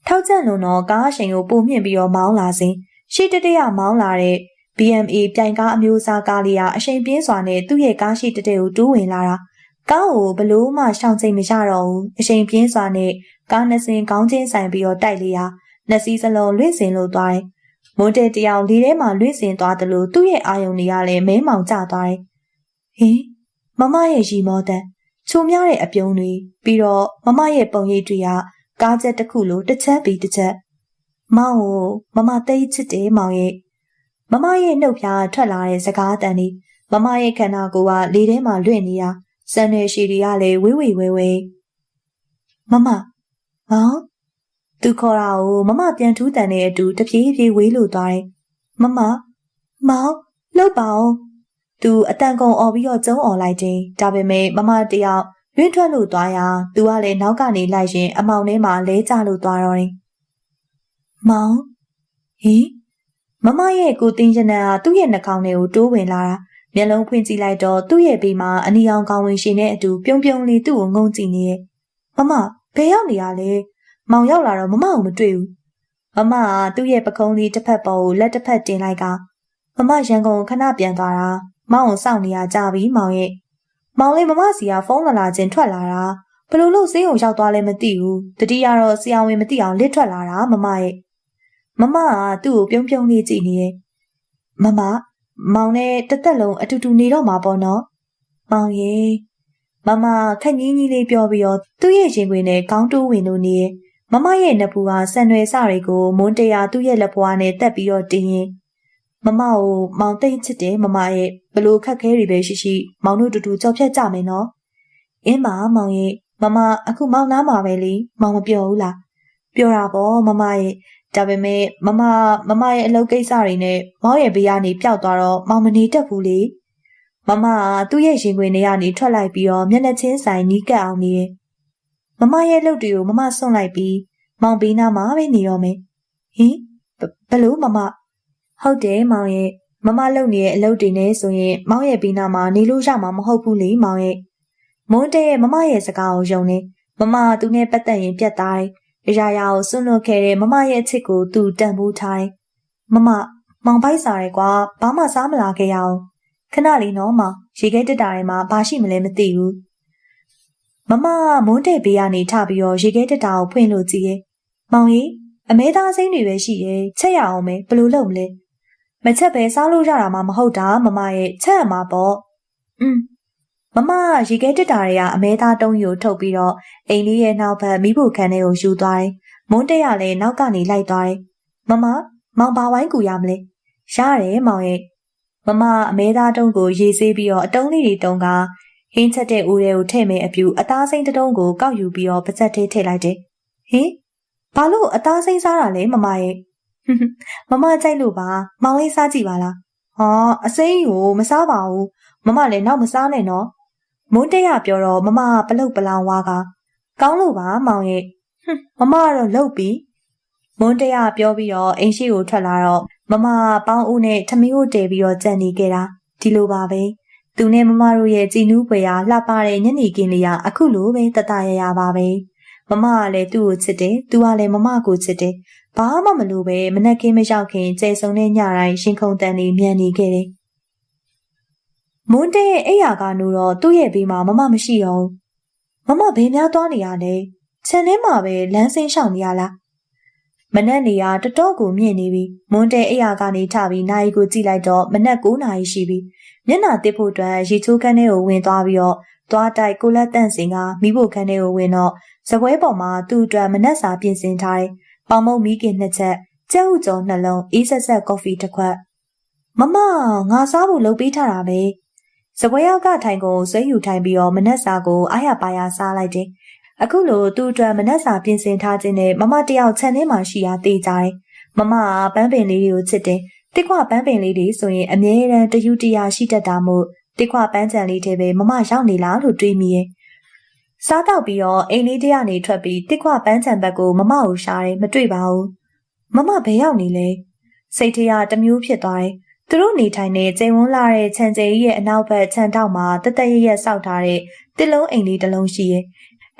ထောက်ကျန့်လုံးတော့ကားအရှိန်ကိုပုံမြင့်ပြီးတော့မောင်းလာစဉ်ရှေ့တတရမောင်းလာတဲ့ BMA ပြိုင်ကားအမျိုးအစားကားလေးဟာအရှိန်ပြင်းစွာနဲ့သူ့ရဲ့ကားရှိတတဲ့ကိုတိုးဝင်လာတာကားကိုဘလို့မှရှောင်ချိန်မရတော့ဘူးအရှိန်ပြင်းစွာနဲ့ကားနှစ်စင်းခေါင်းချင်းဆိုင်ပြီးတော့တိုက်လေရာနှစ်စီးစလုံးလွင့်စင်လို့သွားတယ်မွန်းတဲတယောက်လေးထဲမှာလွင့်စင်သွားတယ်လို့သူ့ရဲ့အာယုံတွေကလည်းမဲမောင်ကျသွားတယ်ဟင်မမရဲ့ရီမောတန်ချုံများတဲ့အပြုံးတွေပြီးတော့မမရဲ့ပုံရိပ်တွေကကားချက်တစ်ခုလိုတစ်ချက်ပြီးတစ်ချက်မောင်ကိုမမသိချစ်တယ်မောင်ရဲ့မမရဲ့နှုတ်ဖြားထွက်လာတဲ့စကားအတန်တွေမမရဲ့ခန္ဓာကိုယ်ကလေထဲမှာလွင့်နေတာစံနယ်ရှည်တွေကလည်းဝေးဝေးမမဟောသူခေါ်တာကိုမမပြန်ထူးတန်တဲ့အတူတပြေးပြေးဝေးလို့သွားတယ်မမမောင်လှုပ်ပါအောင်သူအတန်ကုန်អော်ပြီးတော့ကျုံអော်လိုက်တယ်ဒါပေမဲ့မမတယောက်လွင့်ထွက်လို့သွားရာသူကလည်းနောက်ကနေလိုက်ရင်အမောင်ထဲမှာလဲကျလို့သွားတော့တယ်မောင်ဟင်မမရဲ့ကိုတင်းရနံဟာသူ့ရဲ့နှာခေါင်းထဲကိုတိုးဝင်လာတာမျက်လုံးဖွင့်ကြည့်လိုက်တော့သူ့ရဲ့ဘေးမှာအနီရောင်ကောင်းဝင်ရှင်နဲ့အတူပြုံးလေးသူ့ကိုငုံကြည့်နေရဲ့မမဘယ်ရောက်နေရလဲမောင်ရောက်လာတော့မမကိုမတွေ့ဘူးမမကသူ့ရဲ့ပခုံးလေးတစ်ဖက်ပေါ်ကိုလက်တစ်ဖက်တင်လိုက်ကမမရန်ကုန်ခဏပြန်သွားတာမောင်ကိုစောင့်နေရကြပြီမောင်ရဲ့မောင်လေးမမစီကဖုန်းလာချင်းထွက်လာတာဘလို့လို့ဆေးရုံရောက်သွားလဲမသိဘူးတတိယတော့ဆရာဝန်မသိအောင်လစ်ထွက်လာတာမမရဲ့မမကသူ့ကိုပြုံးလေးကြည့်နေရဲ့မမမောင်နဲ့တသက်လုံးအတူတူနေတော့မှာပေါ့နော်မောင်ရဲ့မမခက်ကြီးကြီးလေးပြောပြီးတော့သူ့ရဲ့ရင်ခွင်နဲ့ခေါင်းတိုးဝင်လို့နေရဲ့မမရဲ့နဖူးဟာဆန်ရွယ်စတွေကိုမွန်းတရားသူ့ရဲ့လက်ဖွားနဲ့တက်ပြီးတော့တင်းရင်မမကိုမောင်သိမ့်ချစ်တယ်မမရဲ့ဘလို့ခက်ခဲတွေပဲရှိမောင်တို့တူတူကြော်ဖြတ်ကြမယ်နော်အင်းပါမောင်ရဲ့မမအခုမောင်နားမှာပဲလေမောင်မပြောဘူးလားပြောတာပေါ့မမရဲ့ဒါပေမဲ့မမရဲ့အလုပ်ကိစ္စတွေနဲ့မောင်ရဲ့ဘေးကနေပျောက်သွားတော့မောင်မနေတတ်ဘူးလေမမကသူ့ရဲ့ရင်ခွင်ထဲကနေထွက်လိုက်ပြီးတော့မျက်နှာချင်းဆိုင်နီးကပ်အောင်နေရဲ့မမရဲ့လှုပ်တွေကိုမမဆွန့်လိုက်ပြီးမောင်ဘေးနားမှာပဲနေတော့မယ်ဟင်ဘလို့မမဟုတ်တယ်မောင်ရဲ့မမလှုပ်နေတဲ့အလုပ်တွေနဲ့ဆိုရင်မောင်ရဲ့ဘေးနားမှာနေလို့ရမှာမဟုတ်ဘူးလေမောင်ရဲ့မွန်းတဲရဲ့မမရဲ့စကားကိုယုံနေမမသူနဲ့ပတ်သက်ရင်ပြတ်သားတယ်အရာရာကိုစွန့်လွတ်ခဲ့တဲ့မမရဲ့အချစ်ကိုသူတန်ဖိုးထားတယ်မမမောင်ပိုက်စားရဲကွာဘာမှစားမလာခဲ့ရအောင်ခဏလေးနော်မောင်ရေခဲတက်တာထဲမှာဘာရှိမလဲမသိဘူးမမမွန်းတဲ့ဘေးကနေထပြီးတော့ရေခဲတက်တာကိုဖွင့်လို့ကြည့်ရဲ့မောင်ကြီးအမဲသားစိမ့်တွေပဲရှိရဲ့ချက်ရအောင်မယ်ဘယ်လိုလုပ်မလဲမချက်ပဲစားလို့ရတာမှမဟုတ်တာမမရဲ့ချက်ရမှာပေါ့မမရေခဲတက်တာတွေကအမဲသားတုံးယူထုတ်ပြီးတော့အိမ်လေးရဲ့နောက်ဘက်မိဖို့ခန်းထဲကိုယူသွားတယ်မွန်းတဲ့ရလည်းနောက်ကနေလိုက်သွားတယ်မမမောင်ဘာဝိုင်းကူရမလဲ ရတယ်မောင်ရဲ့မမအမဲသားတုံးကိုရေဆေးပြီးတော့အတုံးလေးတွေတုံးကဟင်းချက်တဲ့ဦးတွေကိုထည့်မယ်အပြူအသားစိမ်းတုံးကိုကောက်ယူပြီးတော့ပါဇက်သေးထည့်လိုက်တယ်ဟင်ဘာလို့အသားစိမ်းစားတာလဲမမရဲ့မမကြိုက်လို့ပါမောင်လေးစားကြည့်ပါလားဟာအစိမ်းကိုမစားပါဘူးမမလည်းနောက်မစားနဲ့နော်မွန်းတရပြောတော့မမပလုတ်ပလောင်ဝါကကောင်းလို့ပါမောင်ရဲ့မမကတော့လှုပ်ပြီးမွန်းတရပြောပြီးတော့အိမ်ရှိကိုထွက်လာတော့မမပေါင်းဦးနဲ့ထမင်းကိုတည်ပြီးတော့ကြံနေခဲ့တာဒီလိုပါပဲသူနဲ့မမတို့ရဲ့ကြည်နူးပွေရာလှပတဲ့ညနေခင်းလေးကအခုလိုပဲတတရရပါပဲမမကလည်းသူ့ကိုချစ်တယ်သူကလည်းမမကိုချစ်တယ်ဘာမှမလိုပဲမနက်ခင်းမရောက်ခင်ကျဲဆုံတဲ့ညတိုင်းရှင်ခုန်တန်နေမြန်နေခဲ့တယ်မွန်းတဲ့အိယာကနိုးတော့သူ့ရဲ့ဘေးမှာမမမရှိတော့မမဘယ်များသွားနေရလဲခြံထဲမှာပဲလမ်းဆင်းရှောင်နေရလားမနက်နေရတတော်ကိုမြင့်နေပြီမွန်းတဲ့အိယာကနေထပြီးနိုင်ကိုကြည့်လိုက်တော့မနက်9 နာရီရှိပြီမျက်နှာတစ်ဖို့အတွက်ရေချိုးခန်းထဲကိုဝင်သွားပြီးတော့သွားတိုက်ကိုလက်တန့်စင်ကမိဖို့ခန်းထဲကိုဝင်တော့စပွဲပေါ်မှာသူ့အတွက်မနက်စာပြင်ဆင်ထားတယ်ပေါင်မုံမီးကင်2ချက်ကြက်ဥကျော်2လုံးအေးဆက်ဆက်ကော်ဖီတစ်ခွက်မမငါစားဖို့လုပ်ပေးထားတာပဲစပွဲရောက်ကထိုင်ကိုဆွဲယူထိုင်ပြီးတော့မနက်စာကိုအားရပါရစားလိုက်တယ်အခုလိုသူ့အတွက်မနက်စာပြင်ဆင်ထားခြင်းနဲ့မမတယောက်ခြံထဲမှာရှိရာတေးကြတယ်မမကပန်းပင်လေးတွေကိုချစ်တယ်တစ်ခွပန်းပင်လေးတွေဆိုရင်အမြဲတမ်းတယူတရာရှိတတ်တာမို့တစ်ခွပန်းချံလေးတွေပဲမမရောက်နေလားလို့တွေးမိရဲ့စားတော့ပြီးတော့အိမ်လေးတရနေထွက်ပြီးတစ်ခွပန်းချံဘက်ကိုမမကိုရှာတယ်မတွေ့ပါဘူးမမဘယ်ရောက်နေလဲစိတ်ထရတမျိုးဖြစ်သွားတယ်သူတို့နေထိုင်တဲ့ကျိန်ဝန်းလာတဲ့ခြံကျဲကြီးရဲ့အနောက်ဘက်ခြံထောက်မှာတသက်ရရက်စောက်ထားတဲ့တစ်လုံးအိမ်လေးတစ်လုံးရှိရဲ့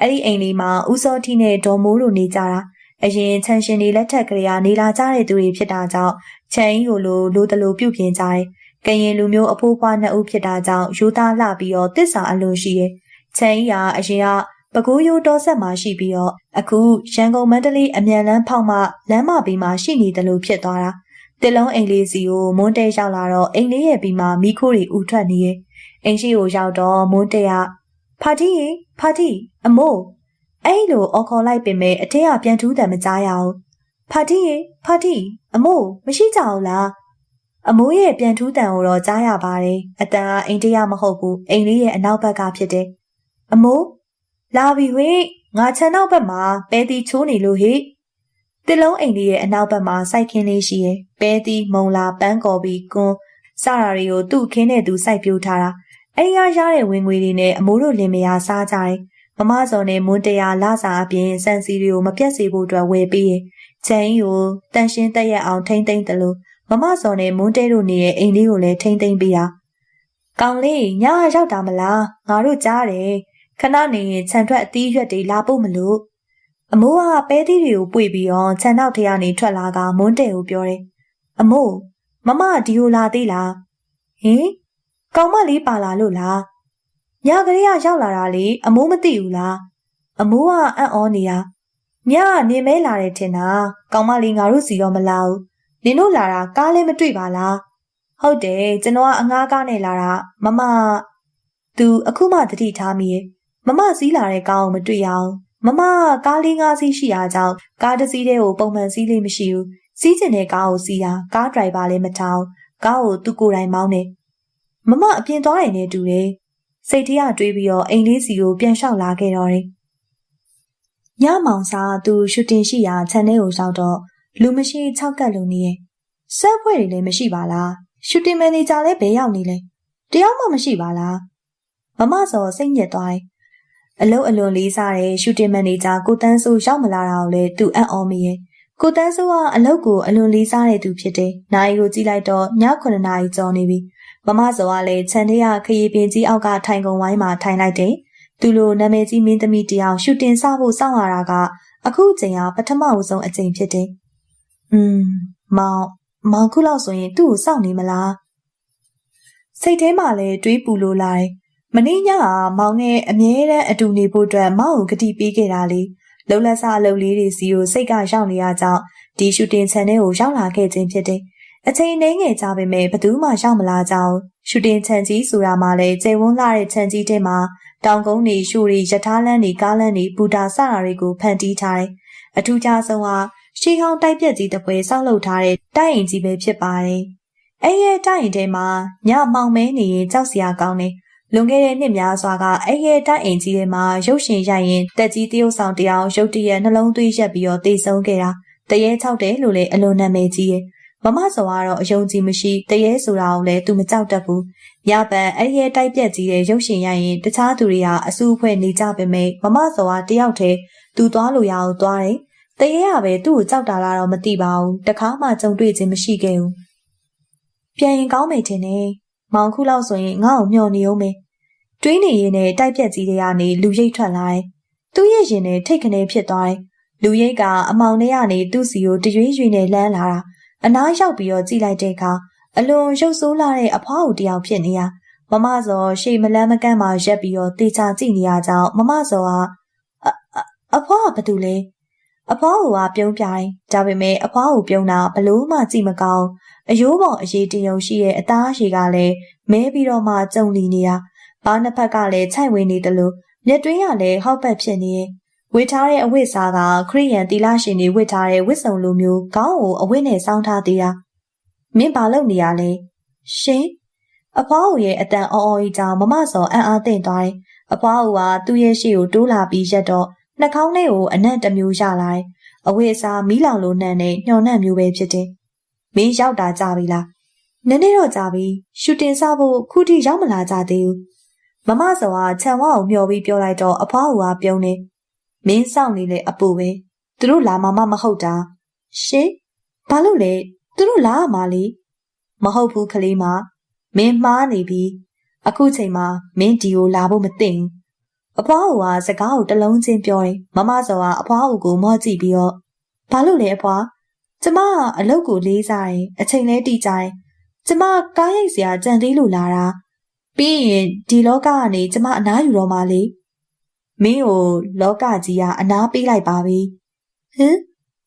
အဲ့ဒီအိမ်လေးမှာဦးစောထီနဲ့ဒေါ်မိုးတို့နေကြတာအရင်ခြံရှင်တွေလက်ထက်ကလေးကနေလာကြတဲ့သူတွေဖြစ်တာကြောင့်ခြံကြီးကိုလိုတလိုပြုတ်ပြင်ကြတယ်ကရင်လူမျိုးအဖိုးဖွား2 ဦးဖြစ်တာကြောင့်ရိုးသားလှပြီးတော့တစ္ဆာအလွန်ရှိရဲ့ခြံကြီးကအရင်ကပဲခူးရိုးတော်ဆက်မှာရှိပြီးတော့အခုရန်ကုန်မန္တလေးအမြန်လမ်းဖောက်မှလမ်းမဘေးမှာရှိနေတယ်လို့ဖြစ်သွားတာတစ်လုံးအိမ်လေးစီကိုမွန်းတဲရောက်လာတော့အိမ်လေးရဲ့ပြီးမှမိခိုးတွေဥထွက်နေရဲ့အိမ်ရှိကိုရောက်တော့မွန်းတဲကဖာတီအမိုးအဲ့လိုအော်ခေါ်လိုက်ပင်မဲ့အထက်ကပြန်ထူးတယ်မကြားရအောင်ဖာတီအမိုးမရှိကြဘူးလားအမိုးရဲ့ပြန်ထူးတန်ကိုတော့ကြားရပါတယ်အတန်ကအိမ်တရမဟုတ်ဘူးအိမ်လေးရဲ့အနောက်ဘက်ကဖြစ်တယ်အမိုးလာပြီဟေ့ငါခြံနောက်ဘက်မှာပဲတီချိုးနေလို့ဟေ့တစ်လုံးအိမ်လေးရဲ့အနောက်ဘက်မှာစိုက်ခင်းလေးရှိရဲ့ပဲတီမုံလာပန်းကော်ပြီးကွန်းစတာတွေကိုသူ့ခင်းနဲ့သူစိုက်ပြိုးထားတာအဲ့ရရတဲ့ဝင်ငွေတွေနဲ့အမိုးတို့လင်မယားစားကြတယ်မမစော်နဲ့မွန်းတရာလာစာအပြင်စံစီတွေကိုမပြတ်စေဖို့အတွက်ဝယ်ပေးရဲ့ခြံကြီးကိုတန်ရှင်းတက်ရက်အောင်ထိမ့်သိမ့်တယ်လို့မမစော်နဲ့မွန်းတဲတို့နေရဲ့အိမ်လေးကိုလည်းထိမ့်သိမ့်ပေးတာကောင်းလေးညရောက်တာမလားငါတို့ကြားတယ်ခဏနေရင်ခြံထွက်အသီးရွက်တွေလာဖို့မလို့အမိုးကပဲသီးတွေကိုပွေပြီးတော့ခြံနောက်ထရကနေထွက်လာကမွန်းတဲကိုပြောတယ်အမိုးမမဒီကိုလာသေးလားဟင်ကောင်မလေးပါလာလို့လားညကလေးကရောက်လာတာလေအမိုးမသိဘူးလားအမိုးကအံ့ဩနေတာညနေမဲလာတယ်ထင်တာကောင်မလေးငါတို့စီတော့မလာဘူးနင်တို့လာတာကားလည်းမတွေ့ပါလားဟုတ်တယ်ကျွန်တော်ကအငားကားနဲ့လာတာမမသူအခုမှတတိထားမိရဲ့မမစီးလာတဲ့ကားကိုမတွေ့ရအောင်မမကားလေး5 စီးရှိတာကြောင့်ကားတစ်စီးတည်းကိုပုံမှန်စီးလေးမရှိဘူးစီးကျင်တဲ့ကားကိုစီးတာကားဒရိုင်ဘာလည်းမထောင်ကားကိုသူကိုယ်တိုင်မောင်းတယ်မမအပြင်သွားရင်လည်းတူတယ်စိတ်ထရတွေးပြီးတော့အိမ်လေးစီကိုပြန်လျှောက်လာခဲ့တော့တယ်ညမောင်စာသူရှူတင်ရှိရာခြံထဲကိုရောက်တော့လူမရှိ6 ကပ်လုံးနေရဲ့ဆက်ဖွဲ့တွေလည်းမရှိပါလားရှူတင်မန်နေဂျာလည်းဘယ်ရောက်နေလဲတယောက်မှမရှိပါလားမမစောစိတ်ညစ်သွားတယ်အလုံးအလွန်လေးစားတဲ့ရှူတင်မန်နေဂျာကိုတန်းစိုးရောက်မလာတာကိုလည်းသူအံ့ဩမိရဲ့ကိုတန်းစိုးကအလုပ်ကိုအလွန်လေးစားတဲ့သူဖြစ်တယ်နိုင်ကိုကြည့်လိုက်တော့ည9 နာရီကျော်နေပြီမမစောကလည်းခြံထဲကခရီးပင်ကြီးအောက်ကထိုင်ကုန်ဝိုင်းမှာထိုင်လိုက်တယ်သူလိုနာမည်ကြီးမင်းသမီးတယောက်ရှူတင်စဖို့စောင့်ရတာကအခုအချိန်ဟာပထမဆုံးအချိန်ဖြစ်တယ်မောင်ခုလောက်ဆိုရင်သူ့ကိုစောင့်နေမလားစိတ်ထဲမှာလည်းတွေးပူလို့လာတယ်မင်းညကမောင်နဲ့အမြဲတမ်းအတူနေဖို့အတွက်မောင်ကိုဂတိပေးခဲ့တာလေလုံလက်စားအလုပ်လေးတွေစီကိုစိတ်ကရောက်နေရကြောင်းဒီရှူတင်ခြံထဲကိုရောက်လာခဲ့ခြင်းဖြစ်တယ်အချိန်နှင်းငယ်ကြပေမဲ့ဘယ်သူမှရောက်မလာကြောင်းရှူတင်ခြံကြီးဆိုတာမှလည်းကျယ်ဝန်းလာတဲ့ခြံကြီးထဲမှာတောင်ကုန်းတွေရှူတွေရထားလမ်းတွေကားလမ်းတွေဘူတာစတာတွေကိုဖန်တီးထားတယ်အထူးခြားဆုံးကရှေးဟောင်းတိုက်ပြက်ကြီးတစ်ပွဲဆောက်လုပ်ထားတဲ့တိုက်အိမ်ကြီးပဲဖြစ်ပါတယ် အဲ့ရဲ့တိုက်အိမ်ထဲမှာညမောင်မဲနေရင်ကြောက်စရာကောင်းနေလွန်ခဲ့တဲ့နှစ်များစွာကအဲ့ရဲ့တိုက်အိမ်ကြီးထဲမှာရုပ်ရှင်ရိုက်ရင်တက်ကြီးတရုတ်ဆောင်တယောက်ရုတ်တရက်နှလုံးသွေးရက်ပြီးတော့တေဆုံးခဲ့တာတရေချောက်တယ်လို့လည်းအလွန်နာမည်ကြီးရဲ့မမစောကတော့အယုံကြည်မရှိတရေဆိုတာကိုလည်းသူမကြောက်တတ်ဘူးညပန်အဲ့ရဲ့တိုက်ပြက်ကြီးတဲ့ရုပ်ရှင်ရိုက်ရင်တခြားသူတွေဟာအဆူအဖွဲ့နေကြပေမဲ့မမစောကတယောက်တည်းသူသွားလို့ရအောင်သွားတယ်တရေကပဲသူ့ကိုကြောက်တာလားတော့မသိပါဘူးတခါမှကြုံတွေ့ခြင်းမရှိခဲ့ဘူးပြန်ရင်ကောင်းမယ်ထင်တယ်မောင်ခုလောက်ဆိုရင်ငါ့ကိုမျှော်နေအောင်မယ်တွေးနေရင်နဲ့တိုက်ပြက်ကြီးတွေကနေလူရိတ်ထွက်လာတယ်သူ့ရဲ့ရင်နဲ့ထိတ်ခနဲဖြစ်သွားတယ်လူရိတ်ကအမောင်ထဲကနေသူ့စီကိုတရွေ့ရွေ့နဲ့လမ်းလာတာအနားရောက်ပြီးတော့ကြည့်လိုက်တဲ့အခါအလွန်ရုပ်ဆိုးလာတဲ့အဖွားကိုတယောက်ဖြစ်နေရမမစောရှေ့မလန်းမကန့်မှရက်ပြီးတော့တေချာကြည့်နေရကြောင်းမမစောကအဖွားကဘာတူလဲအဖွားကပြုံးပြိုင်ဒါပေမဲ့အဖွားကိုပြုံးတာဘလို့မှကြည့်မကောင်းအယိုးပေါ်အရေးတယုံရှိရဲ့အသားအရှည်ကလည်းမဲပြီးတော့မှကြုံလီနေတာဘားနှစ်ဖက်ကလည်းခြိုက်ဝေနေတယ်လို့မျက်တွင်းကလည်းဟောက်ပတ်ဖြစ်နေရဲ့ဝစ်ထားတဲ့အဝတ်စားကခရိယန်တီလာရှင်တွေဝတ်ထားတဲ့ဝတ်စုံလိုမျိုးခေါင်းကိုအဝတ်နဲ့စောင်းထားသေးတာမင်းဘာလုပ်နေရလဲရှင်အဖွားရဲ့အတန်အော်အော်ကြီးကြောင့်မမစောအံ့အားသင့်သွားတယ်အဖွားကသူ့ရဲ့ရှေ့ကိုတိုးလာပြီးရက်တော့နှာခေါင်းထဲကိုအနံ့တစ်မျိုးရလာတယ်အဝတ်အစားမီးလောင်လိုနှံ့နဲ့ညှော်နှံ့မျိုးပဲဖြစ်တယ်မင်းရောက်တာကြပြီလားနည်းနည်းတော့ကြပြီရှူတင်စဖို့ခုထိရောက်မလာကြသေးဘူးမမစောကခြံဝါကိုမျှော်ပြီးပြောလိုက်တော့အဖွားကပြုံးနေမင်းစောင့်နေလေအပူပဲသူတို့လာမှမဟုတ်တာရှင်ဘာလို့လဲသူတို့လာမှာလေမဟုတ်ဘူးကလေးမမင်းမှားနေပြီအခုချိန်မှာမင်းဒီကိုလာဖို့မသင့်ဘူးအဖွားကစကားကိုတလုံးချင်းပြောတယ်မမစောကအဖွားကိုမော့ကြည့်ပြီးတော့ဘာလို့လဲအဖွားကျမကအလုပ်ကိုလေးစားတယ်အချိန်လဲတိကျတယ်ကျမကားရိတ်စရာကြံသေးလို့လာတာပြီးရင်ဒီလောကကနေကျမအနားယူတော့မှလေမင်းကိုလောကကြီးကအနားပေးလိုက်ပါပြီဟင်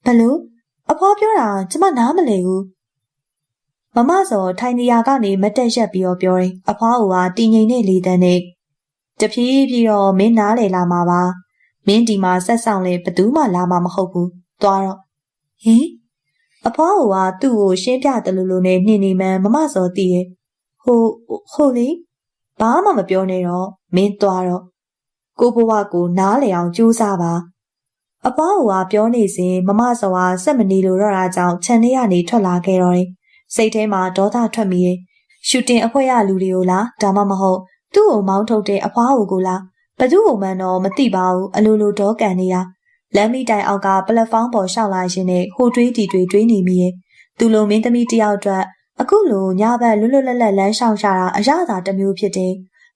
ဘလို့အဖွားပြောတာကျမနားမလည်ဘူးမမစောထိုင်နေရာကနေမတက်ရက်ပြီးတော့ပြောတယ်အဖွားကတည်ငြိမ်တဲ့လေတန်းနဲ့တဖြည်းဖြည်းတော့မင်းနားလေလာမှာပါမင်းဒီမှာဆက်ဆောင်လေဘသူမှလာမှာမဟုတ်ဘူးသွားတော့ဟင်အဖွားကသူ့ကိုရှင်းပြတယ်လို့နဲ့နှင်းနေမှန်မမစောတည်ရဲ့ဟိုလေဘာမှမပြောနဲ့တော့မင်းသွားတော့ကိုဘဝကိုနားလေအောင်ကြိုးစားပါအဖွားကပြောနေစဉ်မမစောကစက်မနေလို့တော့တာကြောင့်ခြံထဲကနေထွက်လာခဲ့တော့တယ်စိတ်ထဲမှာဒေါသထွက်မိရဲ့ရှူတင်အဖွဲ့ရလူတွေကိုလားဒါမှမဟုတ်သူ့ကိုမောင်းထုတ်တဲ့အဖွားကိုလားဘသူ့ကိုမှန်းတော့မသိပါဘူးအလိုလိုဒေါကန်နေရလမ်းမီတိုင်အောက်ကပလက်ဖောင်းပေါ်ရှောက်လာရင်နဲ့ဟိုတွေးတီတွေးနေမိရဲ့သူလိုမင်းသမီးတယောက်အတွက်အခုလိုညဘက်လွတ်လွတ်လပ်လပ်လမ်းလျှောက်ရတာအရသာတစ်မျိုးဖြစ်တယ်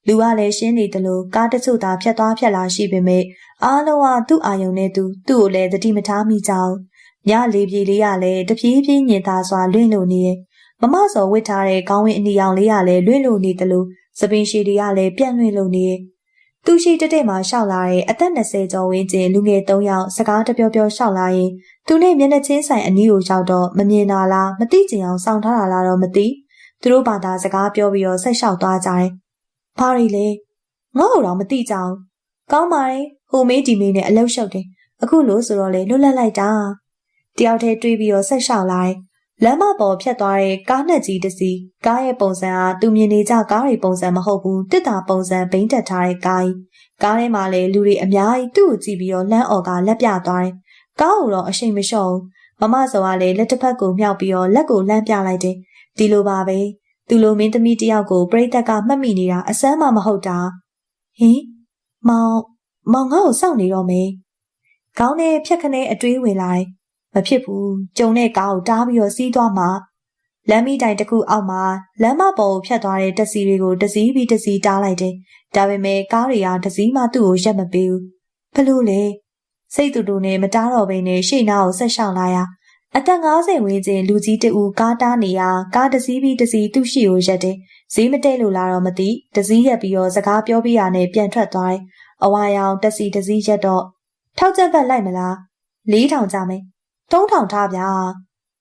လူကလည်းရှင်းနေတယ်လို့ကားတချို့သာဖြတ်သွားဖြတ်လာရှိပေမဲ့အားလုံးကသူ့အာယုံနဲ့သူ့ကိုလည်းသတိမထားမိကြဘူးညလေးပြေးလေးရလည်းတပြေးပြေးညင်သာစွာလွင့်လို့နေရဲ့မမစောဝစ်ထားတဲ့ခေါင်းဝင်းအနီရောင်လေးရလည်းလွင့်လို့နေတယ်လို့စပင်ရှည်တွေကလည်းပြန့်လွင့်လို့နေရဲ့သူရှိတက်မှာရှောက်လာတဲ့အသက်20ကျော်ဝန်းကျင်လူငယ်3ယောက်စကားတပြောပြောရှောက်လာရင်သူနဲ့မျက်နှာချင်းဆိုင်အနီးကိုရောက်တော့မမြင်တာလားမသိချင်အောင်စောင့်ထားတာလားတော့မသိသူတို့ဘာသာစကားပြောပြီးတော့ဆက်လျှောက်သွားကြတယ်။ဘာရီလဲငါ့ကိုတော့မသိကြအောင်ကောင်းပါရဲ့ဟိုမေးဒီမေးနဲ့အလောက်လျှောက်တယ်အခုလို့ဆိုတော့လေလွတ်လပ်လိုက်တာတယောက်တည်းတွေးပြီးတော့ဆက်လျှောက်လာတယ်လမ်းမပေါ်ဖြတ်သွားတဲ့ကားနှစ်ကြီးတစ်စီးကားရဲ့ပုံစံဟာသူမြင်နေကြကားတွေပုံစံမဟုတ်ဘူးတစ်တာပုံစံဘိန်းတက်ထားတဲ့ကားထဲမှာလည်းလူတွေအများကြီးသူ့ကိုကြည့်ပြီးတော့လှမ်းအော်ကလက်ပြသွားတယ်ကားကိုတော့အရှိန်မလျှော့ဘူးမမစောကလည်းလက်တစ်ဖက်ကိုမြှောက်ပြီးတော့လက်ကိုလှမ်းပြလိုက်တယ်ဒီလိုပါပဲသူလိုမင်းသမီးတယောက်ကိုပရိသတ်ကမှတ်မိနေတာအစမ်းမှမဟုတ်တာဟင်မောင်ငါ့ကိုစောင့်နေတော့မယ်ခေါင်းနဲ့ဖြက်ခနဲအတွေးဝင်လာတယ်မဖြစ်ဘူးကျုံတဲ့ကားကိုတားပြီးတော့စီးသွားမှာလမ်းမီတိုင်တစ်ခုအောက်မှာလမ်းမပေါ်ကိုဖြတ်သွားတဲ့တက်စီတွေကိုတစီးပြီးတစီးတားလိုက်တယ်ဒါပေမဲ့ကားတွေကတစီးမှသူ့ကိုရက်မပေးဘူးဘလို့လဲစိတ်တူတူနဲ့မတားတော့ဘဲနဲ့ရှေ့နားကိုဆက်ရှောင်လာရအသက်50ဝန်းကျင်လူကြီးတဦးကားတားနေရကားတစီးပြီးတစီးသူ့ရှိကိုရက်တယ်ဈေးမတဲလို့လာတော့မသိတစီးရက်ပြီးတော့စကားပြောပြရနဲ့ပြန်ထွက်သွားတယ်အဝါရောင်တက်စီတစီးရက်တော့ထောက်ချက်ဘက်လိုက်မလား4000ကြမယ်3000ထားဗျာ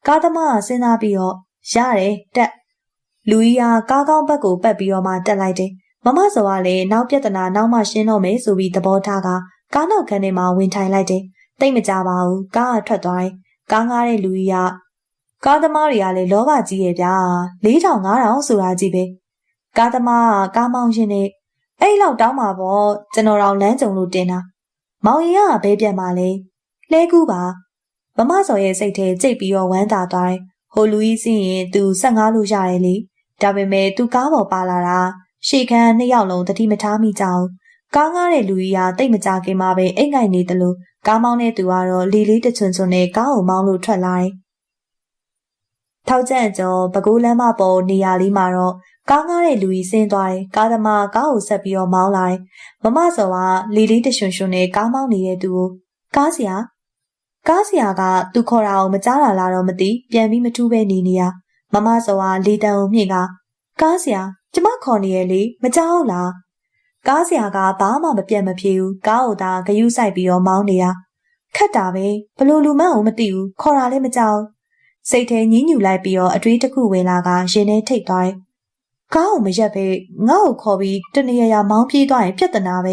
ကားသမားကစဉ်းစားပြီးတော့ရတယ်တက်လူကြီးကကားကောင်းဘက်ကိုပတ်ပြီးတော့မှတက်လိုက်တယ်မမစောကလည်းနောက်ပြဿနာနောက်မှရှင်းတော့မယ်ဆိုပြီးသဘောထားကကားနောက်ခန်းထဲမှာဝင်ထိုင်လိုက်တယ်တိတ်မကြပါဘူးကားကထွက်သွားတယ်ကားငားတဲ့လူကြီးက ကားသမားတွေကလည်းလောဘကြီးရဲ့ဗျာ4000 5000ဆိုတာကြီးပဲကားသမားကကားမောင်းရှင်နဲ့အဲ့လောက်တောင်းမှာပေါ့ကျွန်တော်တို့လမ်းကြုံလို့တင်တာမောင်ရင်ကဘဲပြတ်မှလဲလဲကူးပါမမစော်ရဲ့စိတ်ထဲကြိတ်ပြီးတော့ဝမ်းသာသွားတယ်ဟိုလူကြီးစင်းရင်သူ15လို့ရတယ်လေဒါပေမဲ့သူကားပေါ်ပါလာတာရှေ့ခန်း2ယောက်လုံးတတိမထားမိကြအောင်ကားငားတဲ့လူကြီးကတိတ်မကြခင်မှာပဲအိတ်ငိုက်နေတယ်လို့ကားမောင်းတဲ့သူကတော့လီလေးတချွန်ချွန်နဲ့ကားကိုမောင်းလို့ထွက်လာတယ်ထောက်ကျန့်ကျော်ပဲခူးလမ်းမပေါ်နေရာလေးမှာတော့ကားငားတဲ့လူကြီးဆင်းသွားတယ်ကားသမားကားကိုဆက်ပြီးတော့မောင်းလာတယ်မမစော်ကလီလေးတချွန်ချွန်နဲ့ကားမောင်းနေတဲ့သူကိုကားဆရာကသူခေါ်တာကိုမကြားလာလားတော့မသိပြန်ပြီးမထူးပဲနေရမမစော်ကလေတံကိုမြင့်ကားဆရာကျမခေါ်နေရဲ့လေမကြောက်လားကားဆရာကဘာမှမပြတ်မဖြေဘူးကားကိုသာဂယုစိုက်ပြီးတော့မောင်းနေတာခက်တာပဲဘလို့လူမန်းကိုမသိဘူးခေါ်တာလည်းမကြောက်စိတ်ထဲညှဉ်းညူလိုက်ပြီးတော့အတွေးတစ်ခုဝင်လာကရင်ထဲထိတ်သွားတယ်ကားကိုမရက်ပဲငါ့ကိုခေါ်ပြီးတနေရာမောင်းပြေးသွားရင်ပြဿနာပ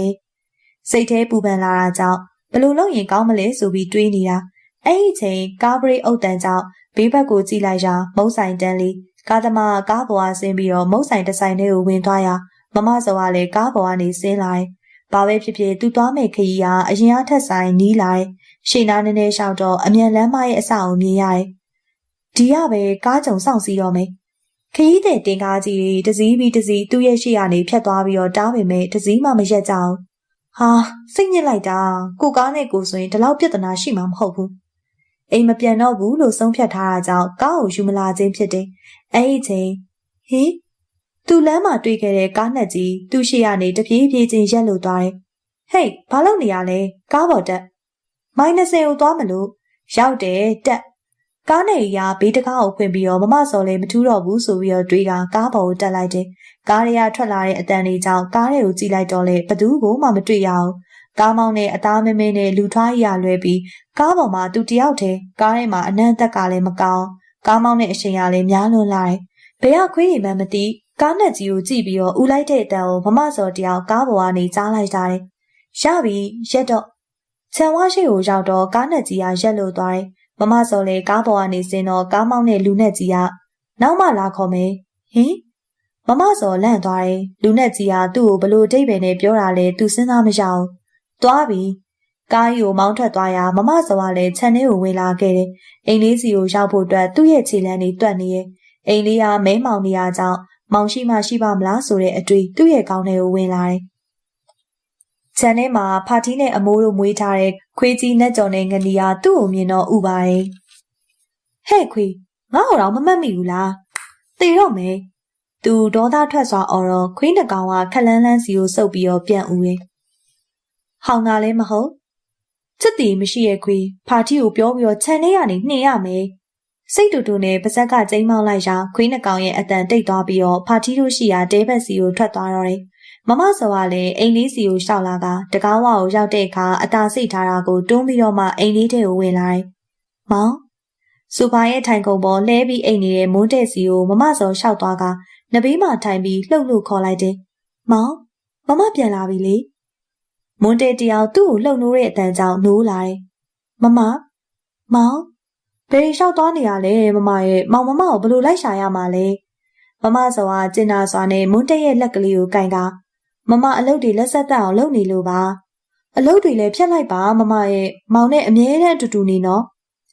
ဲစိတ်ထဲပူပန်လာတာကြောင့်ဘလို့လုပ်ရင်ကောင်းမလဲဆိုပြီးတွေးနေတာအဲ့ဒီချိန်ကားဘရိတ်အုပ်တန်းကြောင့်ဘေးဘက်ကိုကြည့်လိုက်ရာမုတ်ဆိုင်တန်းလေးကားသမားကားပေါ်ကဆင်းပြီးတော့မုတ်ဆိုင်တစ်ဆိုင်ထဲကိုဝင်သွားရာမမစောကလည်းကားပေါ်ကနေဆင်းလာတယ်။ဘာပဲဖြစ်ဖြစ်သူသွားမဲ့ခရီးကအရင်အထက်ဆိုင်နီးလာတယ်။ရှေ့နားနည်းနည်းလျှောက်တော့အမြန်လမ်းမရဲ့အစအုံမြင်ရတယ်။ဒီကပဲကားကြုံစောင့်စီတော့မယ်။ခရီးတဲ့တင်ကားကြီးတစည်းပြီးတစည်းသူ့ရဲ့ရှေ့ကနေဖြတ်သွားပြီးတော့တားပေမဲ့တစည်းမှမရက်ကြအောင်။ဟာစိတ်ညစ်လိုက်တာကိုကားနဲ့ကိုဆိုရင်ဒီလောက်ပြဿနာရှိမှာမဟုတ်ဘူး။အိမ်မပြန်တော့ဘူးလို့ဆုံးဖြတ်ထားတာကြောင့်ကားကိုယူမလာခြင်းဖြစ်တယ်။အဲ့ဒီချိန်ဟင်သူလမ်းမှာတွေ့ခဲ့တဲ့ကားနှက်ကြီးသူ့ရှေ့ကနေတပြေးပြေးချင်းရက်လို့သွားတယ်။ဟေးဘာလုပ်နေရလဲကားပေါ်တက်မိုင်း20ကိုသွားမလို့ရောက်တယ်တက်ကားနဲ့ရာဘေးတကားကိုဖွင့်ပြီးတော့မမစော်လည်းမထူးတော့ဘူးဆိုပြီးတော့တွေးကကားပေါ်ကိုတက်လိုက်တယ်။ကားတွေကထွက်လာတဲ့အတန်လေးကြောင့်ကားတွေကိုကြည့်လိုက်တော့လေဘသူကိုမှမတွေ့ရအောင်ကားမောင်းနဲ့အသားမဲမဲနဲ့လူထွားကြီးရလွဲပြီးကားပေါ်မှာသူတယောက်တည်းကားထဲမှာအနံ့သက်ကလည်းမကောင်းကားမောင်းတဲ့အချိန်ကလည်းများလွန်းလာတယ်။ဘယ်ကခွေးတွေမှမသိကားနဲ့ကြီးကိုကြည့်ပြီးတော့ဦးလိုက်တဲ့အတန်ကိုမမစော်တယောက်ကားပေါ်ကနေကြားလိုက်ကြတယ်။ရပြီရက်တော့ခြံဝါရှိကိုရောက်တော့ကားနဲ့ကြီးကရက်လို့သွားတယ်။မမစော်လည်းကားပေါ်ကနေဆင်းတော့ကားမောင်းတဲ့လူနဲ့ကြီးကနောက်မှလာခေါ်မယ်။ဟင်မမစော်လန့်သွားတယ်။လူနဲ့ကြီးကသူ့ကိုဘလို့အတိတ်ပဲနဲ့ပြောတာလဲသူစဉ်းစားမရအောင်။သွားပြီ။ကားကြီးကိုမောင်းထွက်သွားရာမမစော်ကလည်းခြံထဲကိုဝင်လာခဲ့တယ်။အိမ်လေးစီကိုရောက်ဖို့အတွက်သူ့ရဲ့ခြေလမ်းတွေတွက်နေရဲ့။အိမ်လေးကမဲမောင်နေရကြောင်းမောင်ရှိမှရှိပါမလားဆိုတဲ့အတွေ့သူ့ရဲ့ခေါင်းထဲကိုဝင်လာတယ်။ခြံထဲမှာဖာတီးနဲ့အမိုးတို့မွေးထားတဲ့ခွေးကြီးနဲ့ကြော်နဲ့ငနီယာသူ့ကိုမြင်တော့ဥပါတယ်။ဟဲ့ခွေးငါ့ကိုတော့မမှတ်မိဘူးလား။သေတော့မယ်။သူဒေါသထွက်စွာအော်တော့ခွေးနှကောင်ကခက်လန်းလန်းစီကိုစုပ်ပြီးတော့ပြန်ဦးတယ်။ဟောင်းတာလည်းမဟုတ်။ချစ်တီမရှိရဲ့ခွေးဖာတီကိုပြောပြီးတော့ခြံထဲကနေနှင်ရမယ်။စိတ်တူတူနဲ့ပါဇက်ကကျိမ်းမောင်းလိုက်ရာခွေးနှကောင်ရဲ့အတန်တိတ်သွားပြီးတော့ဖာတီတို့ရှိရာတဲဘက်စီကိုထွက်သွားတော့တယ်။မမစောကလည်းအိမ်လေးစီကိုရှောက်လာကတကားဝါကိုရောက်တဲ့အခါအသာစိတ်ထားတာကိုတွန်းပြီးတော့မှအိမ်လေးထဲကိုဝင်လာတယ်။မောင်စူပါရဲ့ထိုင်ကုန်ပေါ်လှဲပြီးအိမ်နေတဲ့မွန်းတဲ့စီကိုမမစောရှောက်သွားကနဘေးမှာထိုင်ပြီးလှုပ်လှုပ်ခေါ်လိုက်တယ်။မောင်မမပြန်လာပြီလေ။မွန်းတဲ့တယောက်သူ့ကိုလှုပ်နိုးတဲ့အတန်ကြောင့်နိုးလာတယ်။မောင်ဘယ်လျှောက်သွားနေရလဲမမရဲ့မောင်မမကိုဘယ်လိုလိုက်ရှာရမှာလဲမမစောကကျင်နာစွာနဲ့မွန်းတက်ရဲ့လက်ကလေးကိုကင်ကမမအလုပ်တွေလက်ဆက်တက်အောင်လုပ်နေလို့ပါအလုပ်တွေလည်းဖြတ်လိုက်ပါမမရဲ့မောင်နဲ့အမြဲတမ်းအတူတူနေနော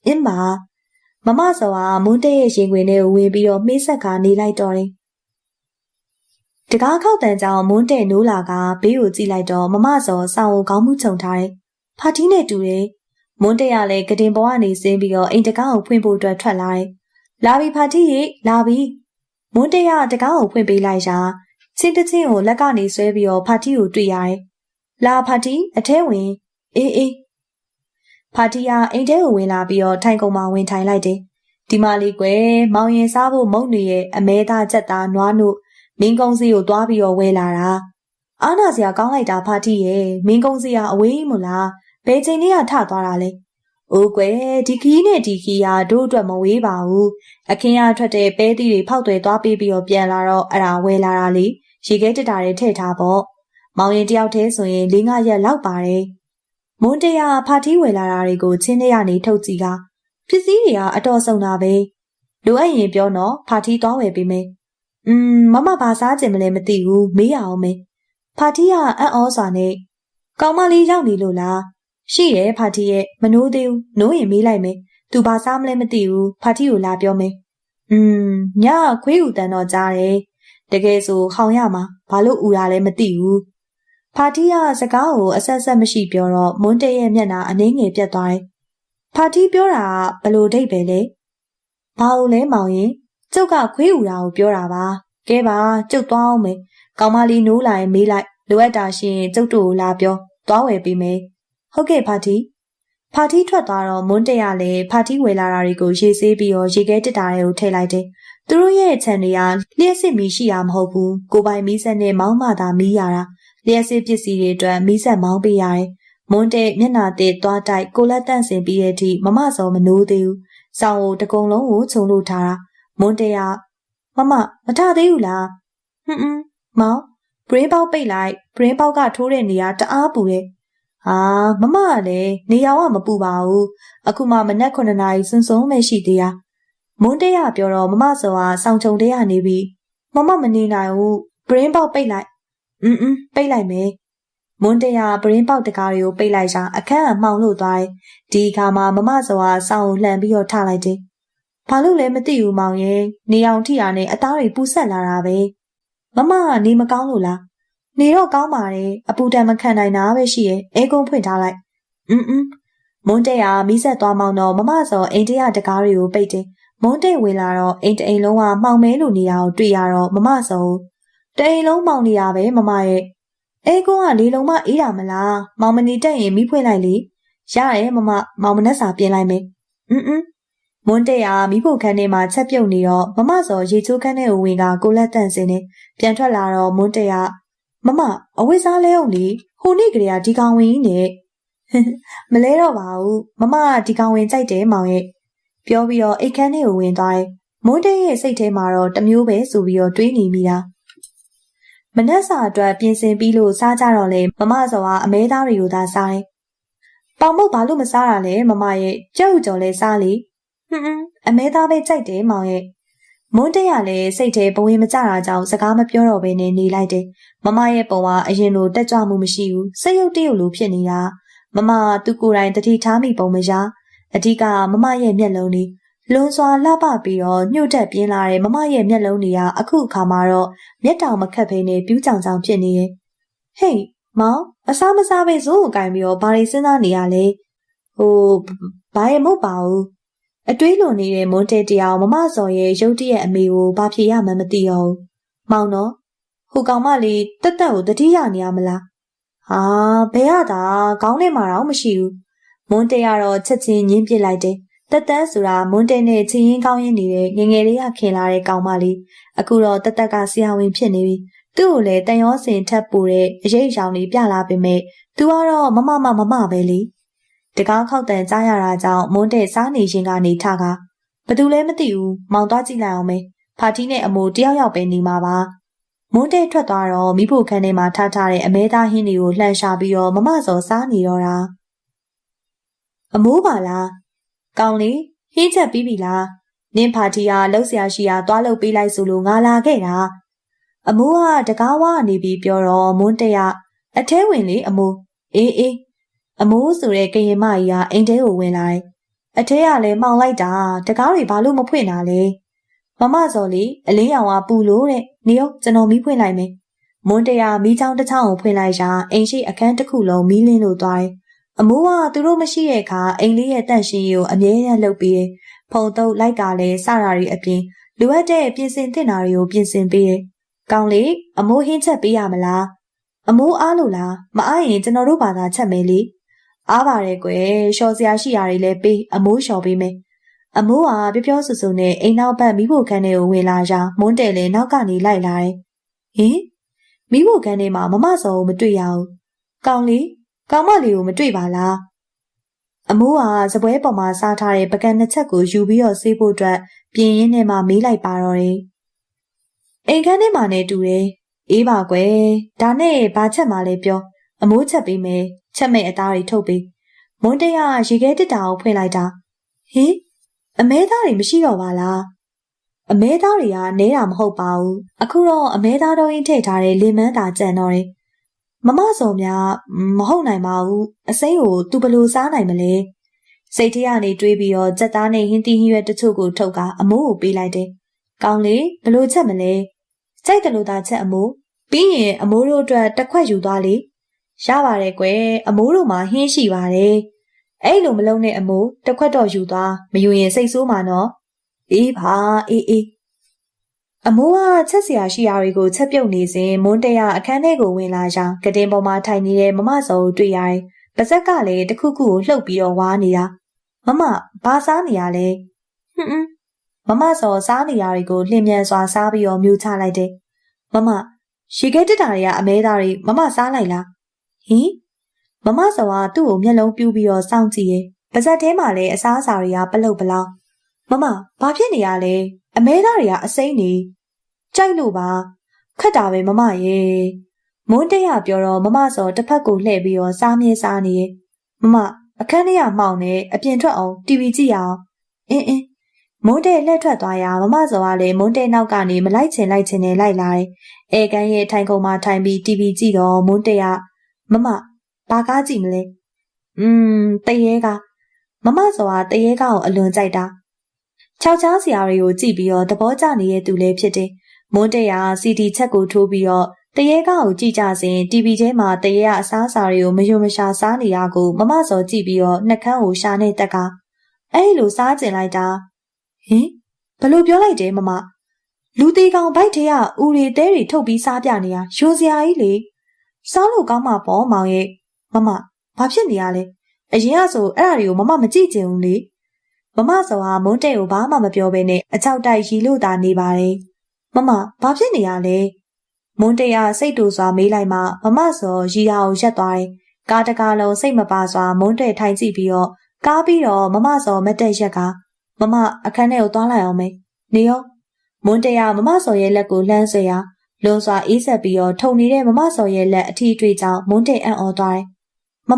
်အင်းပါမမစောကမွန်းတက်ရဲ့ရင်ခွင်ထဲကိုဝင်ပြီးတော့မှေးဆက်ကနေလိုက်တော့တယ်တကားခောက်တန်ကြောင်မွန်းတက်နိုးလာကဘေးကိုကြည့်လိုက်တော့မမစောစောင်းကိုခေါင်းမှုခြုံထားတယ်ဖာတီးနဲ့တူတယ်မွန်းတက်ရလဲကတင်ပေါ်ကနေဆင်းပြီးတော့အိမ်တကားကိုဖွင့်ဖို့အတွက်ထွက်လာတယ်။လာပြီဖာတီးရေလာပြီ။မွန်းတက်ရတကားကိုဖွင့်ပေးလိုက်ရာချင်းတချင်းကိုလက်ကနေဆွဲပြီးတော့ဖာတီးကိုတွေ့ရတယ်။လာဖာတီးအထဲဝင်အေးဖာတီးကအိမ်ထဲကိုဝင်လာပြီးတော့ထိုင်ကုန်မှာဝင်ထိုင်လိုက်တယ်။ဒီမလေးကွယ်မောင်ရင်စားဖို့မုန့်တွေရဲ့အမဲသားချက်သားနွားနို့မင်းကုန်းစီကိုတွားပြီးတော့ဝဲလာတာ။အားနာစရာကောင်းလိုက်တာဖာတီးရဲ့မင်းကုန်းစီကအဝေးမို့လားဘယ်ချိန်လေးကထသွားတာလဲ။အိုးကွယ်ဒီခီးနဲ့ဒီခီးကတို့အတွက်မဝေးပါဘူး။အခင်းရထွက်တဲ့ပဲသီးတွေဖောက်သွဲသွားပြီးတော့ပြန်လာတော့အဲ့ဒါဝယ်လာတာလေ။ရေခဲတက်တာတွေထည့်ထားပေါ့။မောင်ရင်တယောက်တည်းဆိုရင်4-5ရက်လောက်ပါတယ်။မွန်းတရဖာတီးဝယ်လာတာတွေကိုချင်းထဲကနေထုတ်ကြည့်ကပစ္စည်းတွေကအတော်ဆုံးတာပဲ လိုအပ်ရင်ပြောနော်ဖာတီသွားဝယ်ပေးမယ်မမဘာစားခြင်းမလဲမသိဘူးမေးရအောင်မေဖာတီကအံ့ဩစွာနဲ့ကောင်မလေးရောက်နေလို့လားရှိရဲ့ဖာတီရဲ့မနိုးသေးဘူးနိုးရင်မေးလိုက်မယ်သူဘာစားမလဲမသိဘူးဖာတီကိုလာပြောမယ်ညခွေးဥတန်တော့ကြားတယ်တကယ်ဆိုဟောင်ရမှာဘာလို့ဥတာလဲမသိဘူးဖာတီကစကားကိုအဆက်ဆက်မရှိပြောတော့မွန်းတဲရဲ့မျက်နှာအနှင်းငယ်ပြတ်သွားတယ်ဖာတီပြောတာကဘလို့ဒိတ်ပဲလဲဘာလို့လဲမောင်ရင်ကျုပ်ကခွေးဥတာကိုပြောတာပါကဲပါကျုပ်သွားအောင်မယ်ကောင်မလေးနိုးလာရင်မေးလိုက်လိုအပ်တာရှင်ကျုပ်တို့ကိုလာပြောသွားဝယ်ပေးမယ်ဟုတ်ကဲ့ဖာတီထွက်သွားတော့မွန်းတဲရလည်းဖာတီဝယ်လာတာတွေကိုရေဆေးပြီးတော့ရေခဲတစ်တာတွေကိုထည့်လိုက်တယ်သူတို့ရဲ့ခြံတွေကလျှက်စစ်မီးရှိတာမဟုတ်ဘူးကိုပိုင်မီးစက်နဲ့မောင်းမှသာမီးရတာလျှက်စစ်ပစ္စည်းတွေအတွက်မီးစက်မောင်းပေးရတယ်မွန်းတဲမျက်နှာသေးသွားတိုက်ကိုလက်တန့်စင်ပြီးတဲ့အထိမမစောမနိုးသေးဘူးစောင်းကိုတကုံလုံးကိုခြုံလို့ထားတာမွန်းတဲကမမထသေးဘူးလားမောင်ဘရင်းပေါက်ပိတ်လိုက်ဘရင်းပေါက်ကထိုးတဲ့နေရာတအားပူတယ်မမကလည်းနေရာကမပူပါဘူးအခုမှမနက်9နာရီစွန်းစွန်းပဲရှိသေးတာမွန်းတဲရပြောတော့မမစောကစောင်းချုံတဲရနေပြီမမမနေနိုင်ဘူးဘရင်းပေါက်ပိတ်လိုက်ပိတ်လိုက်မယ်မွန်းတဲရဘရင်းပေါက်တကားတွေကိုပိတ်လိုက်စားအခန်းကမှောင်လို့သွားတယ်ဒီအခါမှာမမစောကစောင်းကိုလှန်ပြီးတော့ထလိုက်တယ်ဘာလို့လဲမသိဘူးမောင်ရဲ့နေအောင်ထိရနဲ့အသားတွေပူဆက်လာတာပဲမမကနေမကောင်းလို့လားနေတော့ကောင်းပါတယ်အပူတံမခံနိုင်တာပဲရှိရဲ့အဲကုန်းဖွင့်ထားလိုက်မွန်းတဲကမီးဆက်သွားမောင်းတော့မမစောအိမ်တရတကားတွေကိုပိတ်တယ်မွန်းတဲဝင်လာတော့အိမ်တအိမ်လုံးကမှောင်မဲလို့နေရအောင်တွေ့ရတော့မမစောတအိမ်လုံးမှောင်နေရပဲမမရဲ့အဲကုန်းကလေလုံးမအေးတာမလားမောင်မနေတတ်ရင်မီးဖွင့်လိုက်လေရရဲ့မမောင်မနှက်စာပြင်လိုက်မယ်မွန်းတဲကမီးဖို့ခန်းထဲမှာချက်ပြုတ်နေတော့မမစောရေချိုးခန်းထဲကိုဝင်ကကိုလက်တန့်စင်နေပြန်ထွက်လာတော့မွန်းတဲကမမအဝိစားလဲအောင်လေဟိုနေ့ကလေးကဒီကောင်ဝင်ကြီးနဲ့မလဲတော့ပါဘူးမမကဒီကောင်ဝင်ကြိုက်တယ်မောင်ရဲ့ပြောပြီးတော့အိတ်ခမ်းထဲကိုဝင်သွားတယ်မွန်းတဲရဲ့စိတ်ထဲမှာတော့တမျိုးပဲဆိုပြီးတော့တွေးနေမိတာမနက်စာအတွက်ပြင်ဆင်ပြီးလို့စားကြတော့လေမမစောကအမဲသားတွေကိုသာစားတယ်ပေါင်မုတ်ဘာလို့မစားတာလဲမမရဲ့ကြောက်ကြော်လဲစားလေအမဲသားပဲကြိုက်တယ်မောင်ရဲ့မွန်းတဲရလည်းစိတ်ထဲဘဝင်မကြတာကြောင့်စကားမပြောတော့ဘဲနဲ့နေလိုက်တယ်မမရဲ့ပုံကအရင်လိုတက်ကြွမှုမရှိဘူးစိတ်ရုပ်တရုပ်လိုဖြစ်နေတာမမသူကိုယ်တိုင်တတိထားမိပုံမရအဓိကမမရဲ့မျက်လုံးတွေလွန်စွာလှပပြီးတော့ညှို့တက်ပြင်းလာတဲ့မမရဲ့မျက်လုံးတွေကအခုအခါမှာတော့မျက်တောင်မခတ်ဘဲနဲ့ပြူးကြောင်ကြောင်ဖြစ်နေရဲ့ဟေးမောင်အစားမစားပဲဇိုးကိုကင်ပြီးတော့ဘာတွေစဉ်းစားနေရလဲဘာရဲ့မဟုတ်ပါဘူးအတွေးလွန်နေတဲ့မွန်းတဲတရားမမစော်ရဲ့ရုတ်တရက်အမေကိုဘာဖြေရမှန်းမသိတော့ဘူးမောင်နော်ဟိုကောင်မလေးတက်တက်ကိုတတိယနေရမလားဘယ်ရတာခေါင်းထဲမှာတော့မရှိဘူးမွန်းတဲကတော့ချက်ချင်းညင်းပစ်လိုက်တယ်တက်တက်ဆိုတာမွန်းတဲနဲ့ချင်းရင်ကောင်းရင်းနေတဲ့ငငယ်လေးကခင်လာတဲ့ကောင်မလေးအခုတော့တက်တက်ကဆရာဝန်ဖြစ်နေပြီသူ့ကိုလည်းတန်ရောစင်ထပ်ပူတဲ့အရေးရောင်လေးပြလာပေမဲ့သူကတော့မမပဲလေတကားခောက်တန်ကြားရတာကြောင့်မွန်းတဲစားနေခြင်းကနေထကဘသူလဲမသိဘူးမောင်သွားကြည့်လိုက်အောင်မေဖာတီနဲ့အမိုးတယောက်ယောက်ပဲနေမှာပါမွန်းတဲထွက်သွားတော့မိဖို့ခန်းထဲမှာထားထားတဲ့အမဲသားဟင်းတွေကိုလှန်ရှာပြီးတော့မမစောစားနေတော့တာအမိုးပါလားကောင်းလေဟင်းချက်ပြီးပြီလားနင်းဖာတီကလှုပ်ရှားရှိရာသွားလှုပ်ပေးလိုက်ဆိုလို့ငါလာခဲ့တာအမိုးကတကားဝါနေပြီးပြောတော့မွန်းတဲကအထဲဝင်လေအမိုးအေးအမိုးဆိုတဲ့ကရင်မကြီးကအိမ်ထဲကိုဝင်လာတယ်။အထဲကလည်းမှောင်လိုက်တာတကားတွေဘာလို့မဖွင့်တာလဲ။မမစော်လေးအလင်းရောင်ကပူလို့တဲ့။နေရောကျွန်တော်မီးဖွင့်လိုက်မယ်။မွန်းတဲကမီးချောင်းတစ်ချောင်းကိုဖွင့်လိုက်ရာအိမ်ရှိအခန်းတစ်ခုလုံးမီးလင်းလို့သွားတယ်။အမိုးကသူတို့မရှိတဲ့အခါအိမ်လေးရဲ့တန့်ရှင်းရေးကိုအမြဲတမ်းလုပ်ပြီးတယ်။ဖုံတုပ်လိုက်ကလည်းစတာတွေအပြင်လိုအပ်တဲ့ပြင်ဆင်သင့်တာတွေကိုပြင်ဆင်ပေးတယ်။ကောင်းလေအမိုးဟင်းချက်ပေးရမလား။အမိုးအားလို့လားမအားရင်ကျွန်တော်တို့ဘာသာချက်မယ်လေ။အားပါတယ်ကွယ်ရှော်စရာရှိရာတွေလည်းပေးအမိုးလျှော်ပေးမယ်အမိုးကပြောဆူဆူနဲ့အိမ်နောက်ဘက်မိဖို့ခန်းထဲကိုဝင်လာရာမွန်းတယ်လည်းနောက်ကနေလိုက်လာတယ်ဟင်မိဖို့ခန်းထဲမှာမမစော်ကိုမတွေ့ရဘူးကောင်းမလေးကိုမတွေ့ပါလားအမိုးကစပွဲပေါ်မှာစားထားတဲ့ပကံနှစ်ချက်ကိုယူပြီးတော့ဆေးဖို့အတွက်ပြင်ရင်းထဲမှာမေးလိုက်ပါတော့တယ်အိမ်ခန်းထဲမှာနေတူတယ်အေးပါကွယ်ဒါနဲ့ဘာချက်မှလဲပြောအမိုးချက်ပေးမယ်ချက်မဲ့အသားတွေထုတ်ပေးမွန်းတရရေခဲတစ်တာကိုဖွင့်လိုက်တာဟင်အမဲသားတွေမရှိတော့ပါလား အမဲသားတွေကနဲတာမဟုတ်ပါဘူးအခုတော့အမဲသားတော်ရင်ထည့်ထားတဲ့လင်မန်းသာကြံတော့တယ်မမစော်များမဟုတ်နိုင်ပါဘူးအစိမ်းကိုသူဘလို့စားနိုင်မလဲစိတ်ထဲကနေတွေးပြီးတော့ကြက်သားနဲ့ဟင်းသီးဟင်းရွက်တချို့ကိုထုတ်ကအမိုးကိုပေးလိုက်တယ်ကောင်းလေဘလို့ချက်မလဲကြိုက်တယ်လို့သာချက်အမိုးပြီးရင်အမိုးတို့အတွက်တစ်ခွက်ယူသွားလေရပါတယ်ကွယ်အမိုးတို့မှာဟင်းရှိပါတယ်အဲ့လိုမလုံးနဲ့အမိုးတစ်ခွက်တော့ယူသွားမယူရင်စိတ်ဆိုးမှာနော်အေးပါအေးအမိုးကချက်စရာရှိရာတွေကိုချက်ပြုတ်နေစဉ်မွန်းတရအခန်းထဲကိုဝင်လာရာကတင်ပေါ်မှာထိုင်နေတဲ့မမစောကိုတွေ့ရတယ်ပါဇက်ကလည်းတခုခုကိုလှုပ်ပြီးတော့ဝါနေတာမမဘာစားနေရလဲမမစောစားနေရာတွေကိုလျင်မြန်စွာစားပြီးတော့မြူချလိုက်တယ်မမရေခဲတက်တာတွေကအမဲသားတွေမမစားလိုက်လားဟင်မမစောကသူ့ကိုမျက်လုံးပြူးပြီးတော့စောင့်ကြည့်ရဲ့ပါဇက်ထဲမှာလည်းအစားအစာတွေကပလုတ်ပလောင်မမဘာဖြစ်နေရလဲအမဲသားတွေကအစိမ့်နေကြိုက်လို့ပါခက်တာပဲမမရဲ့မွန်းတရပြောတော့မမစောတစ်ဖက်ကိုလှည့်ပြီးတော့စားမြဲစားနေရဲ့မမအခန်းထဲကမှောင်နေအပြင်ထွက်အောင် TV ကြည့်ရအောင်အင်းမွန်းတဲလှည့်ထွက်သွားရမမစောကလည်းမွန်းတဲနောက်ကနေမလိုက်ချင်နဲ့လိုက်လာတယ်အဲကန်းရဲ့ထိုင်ခုံမှာထိုင်ပြီး TV ကြည့်တော့မွန်းတဲကမမဘာကားကြည့်မလဲတရေကမမစောကတရေကကိုအလွန်ကြိုက်တာခြောက်ချားစရာတွေကိုကြည့်ပြီးတော့သဘောကျနေတဲ့သူလည်းဖြစ်တယ်မွန်းတဲက CD ချက်ကိုထိုးပြီးတော့တရေကကိုကြည့်ကြစဉ် TV ထဲမှာတရေကအစားအစာတွေကိုမယုံမရှာစားနေရကိုမမစောကြည့်ပြီးတော့နှက်ခမ်းကိုရှာနေတက်ကအဲ့လိုစားကျင်လိုက်တာဟင်ဘလို့ပြောလိုက်တယ်မမလူသေးကောင်ဘိုက်ထဲကဦးတွေတဲတွေထုတ်ပြီးစားပြနေရရိုစရာကြီးလေစားလို့ကောင်းမှာပေါ့မောင်ရဲ့မမဘာဖြစ်နေရလဲအရင်ကဆိုအဲ့ဒါတွေကိုမမမကြည့်ချင်ဘူးလေမမစောဟာမွန်းတဲကိုဘာမှမပြောဘဲနဲ့အချောက်တိုက်ရီလို့သာနေပါတယ်မမဘာဖြစ်နေရလဲမွန်းတဲကစိတ်တူစွာမေးလိုက်မှမမစောရီဟာကိုရက်သွားတယ်ကားတကားလုံးစိတ်မပါစွာမွန်းတဲထိုင်ကြည့်ပြီးတော့ကားပြီးတော့မမစောမတ်တက်ရက်ကမမအခန်းထဲကိုသွားလိုက်အောင်မေနေရောမွန်းတဲကမမစောရဲ့လက်ကိုလှမ်းဆွဲရာလွန်စွာအေးဆက်ပြီးတော့ထုံနေတဲ့မမစောရဲ့လက်အထီးတွေးကြောင့်မွန်းတဲအံ့ဩသွားတယ်မ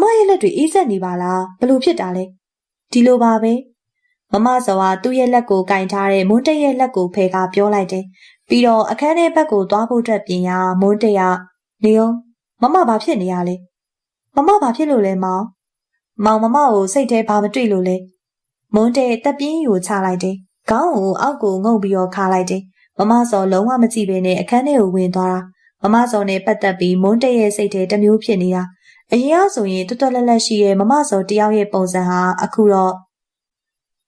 မရဲ့လက်တွေအေးဆက်နေပါလားဘလို့ဖြစ်တာလဲဒီလိုပါပဲမမစောကသူ့ရဲ့လက်ကိုကင်ထားတဲ့မွန်းတဲရဲ့လက်ကိုဖယ်ကပြောလိုက်တယ်ပြီးတော့အခန်းထဲဘက်ကိုသွားဖို့အတွက်ပြင်ရာမွန်းတဲကနေရောမမဘာဖြစ်နေရလဲမမဘာဖြစ်လို့လဲမောင်မမကိုစိတ်ထဲဘာမတွေ့လို့လဲမွန်းတဲတက်ပြင်းယူချလိုက်တယ်ခေါင်းကိုအောက်ကိုငုံပြီးတော့ခါလိုက်တယ်မမစောလုံးဝမကြည့်ဘဲနဲ့အခန်းထဲကိုဝင်သွားတာမမစောနဲ့ပတ်သက်ပြီးမွန်းတဲရဲ့စိတ်ထဲတစ်မျိုးဖြစ်နေတာအရင်ကဆိုရင်တွတ်တွတ်လက်လက်ရှိရဲ့မမစောတယောက်ရဲ့ပုံစံဟာအခုတော့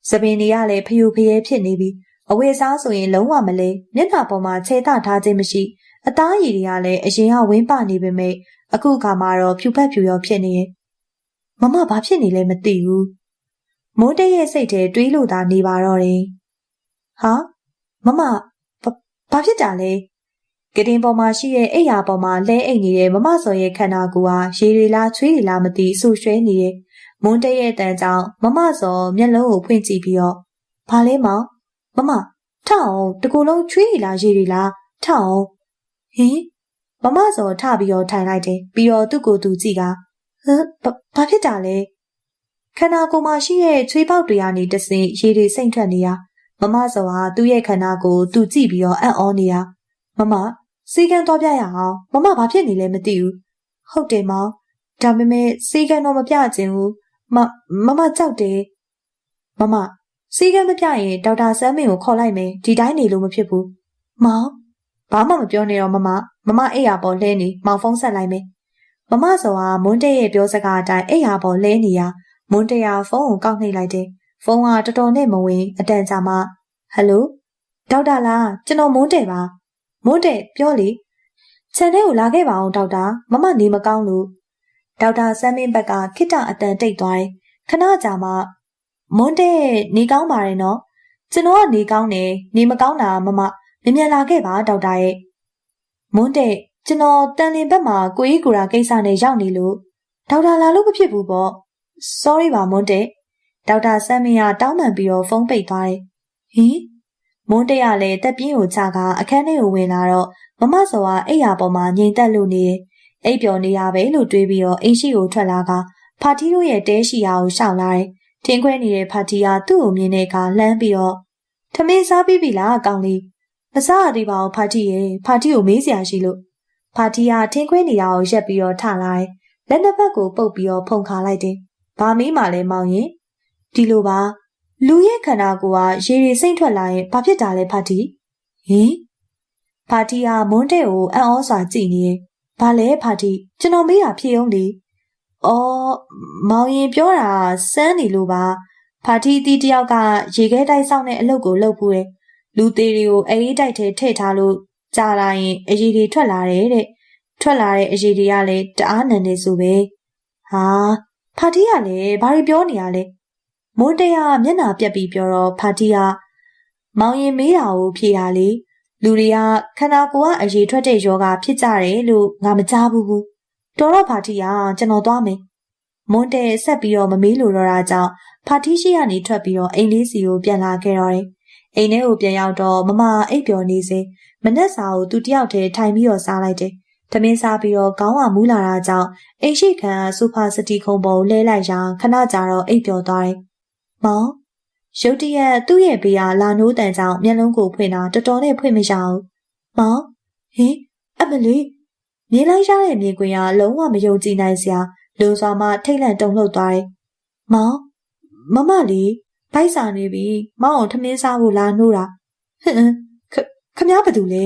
စပင်တွေကလည်းဖျူဖျဲဖြစ်နေပြီအဝတ်စားဆိုရင်လုံးဝမလဲမျက်နှာပေါ်မှာခြေတထားခြင်းမရှိအသားရည်တွေကလည်းအရင်ကဝင်းပနေပေမဲ့အခုအခါမှာတော့ဖြူဖက်ဖြူရောဖြစ်နေရဲ့မမဘာဖြစ်နေလဲမသိဘူးမွန်းတဲရဲ့စိတ်ထဲတွေးလို့သာနေပါတော့တယ်ဟာမမဘာဖြစ်တာလဲကတင်ပေါ်မှာရှိတဲ့အိယာပေါ်မှာလဲအိတ်နေတဲ့မမစော်ရဲ့ခန္ဓာကိုယ်ဟာရေတွေလားချွေးတွေလားမသိဆူရွှဲနေရဲ့မွန်းတဲရဲ့တန်ကြောင့်မမစော်မျက်လုံးကိုဖွင့်ကြည့်ပြီးတော့ဘာလဲမောင်မထအောင်တကူလုံးချွေးတွေလားရေတွေလားထအောင်ဟင်မမစော်ထပြီးတော့ထိုင်လိုက်တယ်ပြီးတော့သူ့ကိုယ်သူကြည့်ကဘာဖြစ်တာလဲခန္ဓာကိုယ်မှာရှိတဲ့ချွေးပေါက်တွေကနေတဆင့်ရေတွေစိမ့်ထွက်နေရမမစော်ဟာသူ့ရဲ့ခန္ဓာကိုယ်သူကြည့်ပြီးတော့အံ့ဩနေရမစေကန်းသွားပြရအောင်မမဘာဖြစ်နေလဲမသိဘူးဟုတ်တယ်မောင်ဒါပေမဲ့စေကန်းတော့မပြချင်ဘူးမကြောက်တယ်မစေကန်းမပြရင်ဒေါက်တာဆန်းမင်းကိုခေါ်လိုက်မယ်ဒီတိုင်းနေလို့မဖြစ်ဘူးမောင်ဘာမှမပြောနေတော့မအိပ်ရာပေါ်လဲနေမောင်ဖုန်းဆက်လိုက်မယ်မမစောဟာမွန်းတဲရဲ့ပြောစကားအတိုင်းအိပ်ရာပေါ်လဲနေရမွန်းတဲကဖုန်းကိုကောက်နှိပ်လိုက်တယ်ဖုန်းကတော်တော်နဲ့မဝင်အတန်ကြာမှဟယ်လိုဒေါက်တာလားကျွန်တော်မွန်းတဲပါမွန်းတဲပြောလေခြံထဲကိုလာခဲ့ပါအောင်ဒေါက်တာမနေမကောင်းလို့ဒေါက်တာဆန်းမင်းဘက်ကခိတအတန်တိတ်သွားတယ်ခဏကြာမှမွန်းတဲနေကောင်းပါတယ်နော်ကျွန်တော်ကနေကောင်းတယ်နေမကောင်းတာမမြန်လာခဲ့ပါဒေါက်တာရဲ့မွန်းတဲကျွန်တော်တန်လင်ဘက်မှာကိုကြီးကိုရာကိစ္စနဲ့ရောက်နေလို့ဒေါက်တာလာလို့မဖြစ်ဘူးပေါ့ sorry ပါမွန်းတဲဒေါက်တာဆန်းမင်းကတောင်းပန်ပြီးတော့ဖုန်းပိတ်သွားတယ်ဟင်မွန်းတဲကလည်းတက်ပြင်းကိုချကအခန်းထဲကိုဝင်လာတော့မမစောကအိယာပေါ်မှာငြိမ်သက်လို့နေအိပ်ပျော်နေရပဲလို့တွေးပြီးတော့အိမ်ရှိကိုထွက်လာကဖာတီတို့ရဲ့တဲရှိရာကိုရှောက်လာတယ်ထင်းခွဲနေတဲ့ဖာတီကသူ့ကိုမြင်တဲ့အခါလှမ်းပြီးတော့ ထမင်းစားပြီးပြီလားအကောင်လေးမစားရသေးပါဘူးဖာတီရဲ့ဖာတီကိုမေးစရာရှိလို့ဖာတီကထင်းခွဲနေတာကိုရက်ပြီးတော့ထလာတယ်လက်နှစ်ဖက်ကိုပုတ်ပြီးတော့ဖုန်ခါလိုက်တယ်ဘာမေးမှလဲမောင်ရင်ဒီလိုပါလူရဲ့ခန္ဓာကိုယ်ကရေတွေစိမ့်ထွက်လာရင်ဘာဖြစ်တာလဲဖာတီဟင်ဖာတီကမွန်းတဲ့ကိုအံ့ဩစွာကြည့်နေဘာလဲဖာတီကျွန်တော်မေးတာဖြေအောင်လေအော်မောင်ရင်ပြောတာစမ်းနေလို့ပါဖာတီတီတယောက်ကရေခဲတိုက်ဆောင်တဲ့အလုပ်ကိုလုပ်ဖို့လူသေးတွေကိုအေးတိုက်ထဲထည့်ထားလို့ကြာလာရင်အရည်တွေထွက်လာတယ်တဲ့ထွက်လာတဲ့အရည်တွေကလည်းတအားနံနေဆိုပဲဟာဖာတီကလည်းဘာတွေပြောနေရလဲမွန်းတဲ့ကမျက်နှာပြက်ပြီးပြောတော့ဖာတီကမောင်ရင်မေးတာကိုဖြေတာလေလူတွေကခန္ဓာကိုယ်ကအရည်ထွက်တဲ့ယောဂဖြစ်ကြတယ်လို့ငါမကြားဘူးတော်တော့ဖာတီကကျွန်တော်သွားမယ်မွန်းတဲ့ဆက်ပြီးတော့မမေးလို့တော့တာကြောင့်ဖာတီရှိကနေထွက်ပြီးတော့အိမ်လေးစီကိုပြန်လာခဲ့တော့တယ်အိမ်ထဲကိုပြန်ရောက်တော့မမအိပ်ပျော်နေစဉ်မနက်စာကိုသူတယောက်တည်းထိုင်ပြီးတော့စားလိုက်တယ်။သမင်းစားပြီးတော့ခေါင်းကမူးလာတာကြောင့်အိမ်ရှိခံဆိုဖာစတီခုံပေါ်လဲလိုက်ရာခဏကြာတော့အိပ်ပျော်သွားတယ်။မောင်ရုတ်တရက်သူ့ရဲ့ဘေးကလာနိုးတန်ကြောင့်မျက်လုံးကိုဖွင့်တာတော်တော်နဲ့ဖွင့်မရဘူး။မောင်ဟင်အမလေးမြင်လိုက်ရတဲ့မြင်ကွင်းကလုံးဝမယုံကြည်နိုင်စရာလွန်စွာမှထိတ်လန့်တုန်လှုပ်သွားတယ်။မောင်မမလေးဘိုက်စာနေပြီမောင်ကိုထမင်းစားဖို့လာနှိုးတာဟင်ခမဘာတူလဲ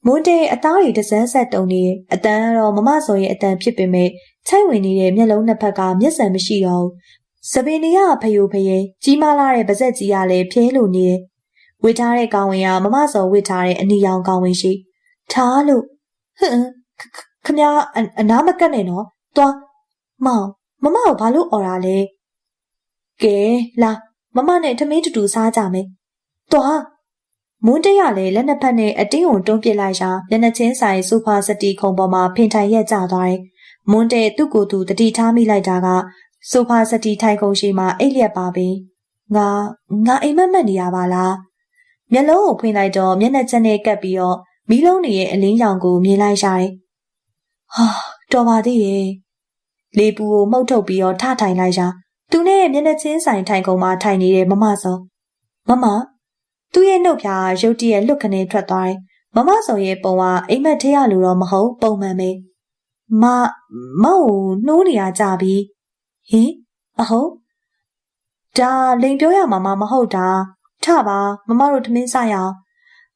မွန်းတဲ့အသားတွေတစမ်းဆက်တုံနေအတန်းကတော့မမစော်ရဲ့အတန်းဖြစ်ပေမဲ့ချိုက်ဝင်နေတဲ့မျက်လုံးနှစ်ဖက်ကမျက်စံမရှိတော့စပင်တွေကဖယိုဖယဲကြီးမားလာတဲ့ပါဇက်ကြီးကလည်းဖြဲလို့နေတယ်ဝစ်ထားတဲ့ကောင်ဝင်ကမမစော်ဝစ်ထားတဲ့အနီရောင်ကောင်ဝင်ရှိထားလို့ဟင်ခမအနားမကတ်နဲ့နော်သွားမောင်မမကိုဘာလို့អော်တာလဲကဲလာမမနဲ့ထမင်းတူတူစားကြမယ်သွားမွန်းတရလည်းလက်နှစ်ဖက်နဲ့အတင်းကိုတွန်းပစ်လိုက်ရာမျက်နှာချင်းဆိုင်ဆိုဖာစတီခုံပေါ်မှာဖင်ထိုင်ရက်ကျသွားတယ်မွန်းတဲ့သူ့ကိုယ်သူတတိထားမိလိုက်တာကဆိုဖာစတီထိုင်ခုံရှိမှအိတ်လျက်ပါပဲငါအိမ်မက်မက်နေရပါလားမျက်လုံးကိုဖွင့်လိုက်တော့မျက်နှာချက်နဲ့ကပ်ပြီးတော့မီးလုံးတွေရဲ့အလင်းရောင်ကိုမြင်လိုက်ရတယ်ဟာတော်ပါသေးရဲ့လေပူကိုမှုတ်ထုတ်ပြီးတော့ထထိုင်လိုက်ရာသူနဲ့မျက်နှာချင်းဆိုင်ထိုင်ကုန်မှာထိုင်နေတဲ့မမစောမမသူ့ရဲ့နှုတ်ဖြာရုတ်တရက်လွတ်ခနဲ့ထွက်သွားတယ်မမစောရဲ့ပုံကအိမ်မက်ထဲရလို့တော့မဟုတ်ပုံမှန်ပဲမောင်ကိုနှိုးနေရကြပြီဟင်အဟုတ်ဒါလိန်ပြောရမှာမဟုတ်တာထပါမမတို့ထမင်းစားရအောင်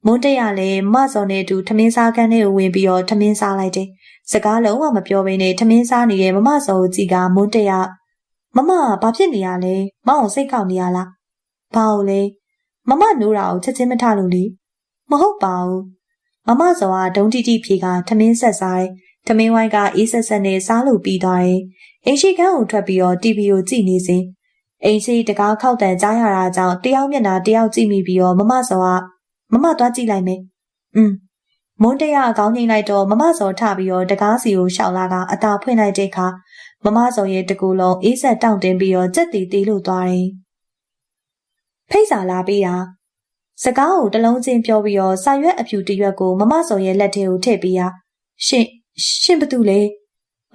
မွန်းတရလည်းမစောနဲ့အတူထမင်းစားခန်းထဲကိုဝင်ပြီးတော့ထမင်းစားလိုက်တယ်စကားလုံးဝမပြောဘဲနဲ့ထမင်းစားနေတဲ့မမစောကိုကြည့်ကမွန်းတရမမဘာဖြစ်နေရလဲမောင်ကိုစိတ်ကောက်နေရလားဘာလို့လဲမမနိုးတာကိုချက်ချင်းမထလို့လေမဟုတ်ပါဘူးမမစောကဒုံတိတိဖြေကထမင်းဆက်စားတယ်ထမင်းဝိုင်းကအေးဆက်ဆက်နဲ့စားလို့ပြီးသွားတယ်အိမ်ရှိခန်းကိုထွက်ပြီးတော့ TV ကိုကြည့်နေစဉ်အိမ်ရှိတကားခောက်တန်ကြားရတာကြောင့်တယောက်မျက်နှာတယောက်ကြည့်မိပြီးတော့မမစောကမမသွားကြည့်လိုက်မယ်မွန်းတရအကောင်းငိမ့်လိုက်တော့မမစောထပြီးတော့တကားစီကိုရှောက်လာကအသာဖွင့်လိုက်တဲ့အခါမမစောရဲ့တကူလုံးအေးဆက်တောင့်တင်းပြီးတော့ကြက်တီတီလို့သွားတယ်ဖိတ်စာလာပေးတာစကားကိုတလုံးချင်းပြောပြီးတော့စာရွက်အဖြူတရွက်ကိုမမစောရဲ့လက်ထဲကိုထည့်ပေးရရှင်ဘာတူလဲ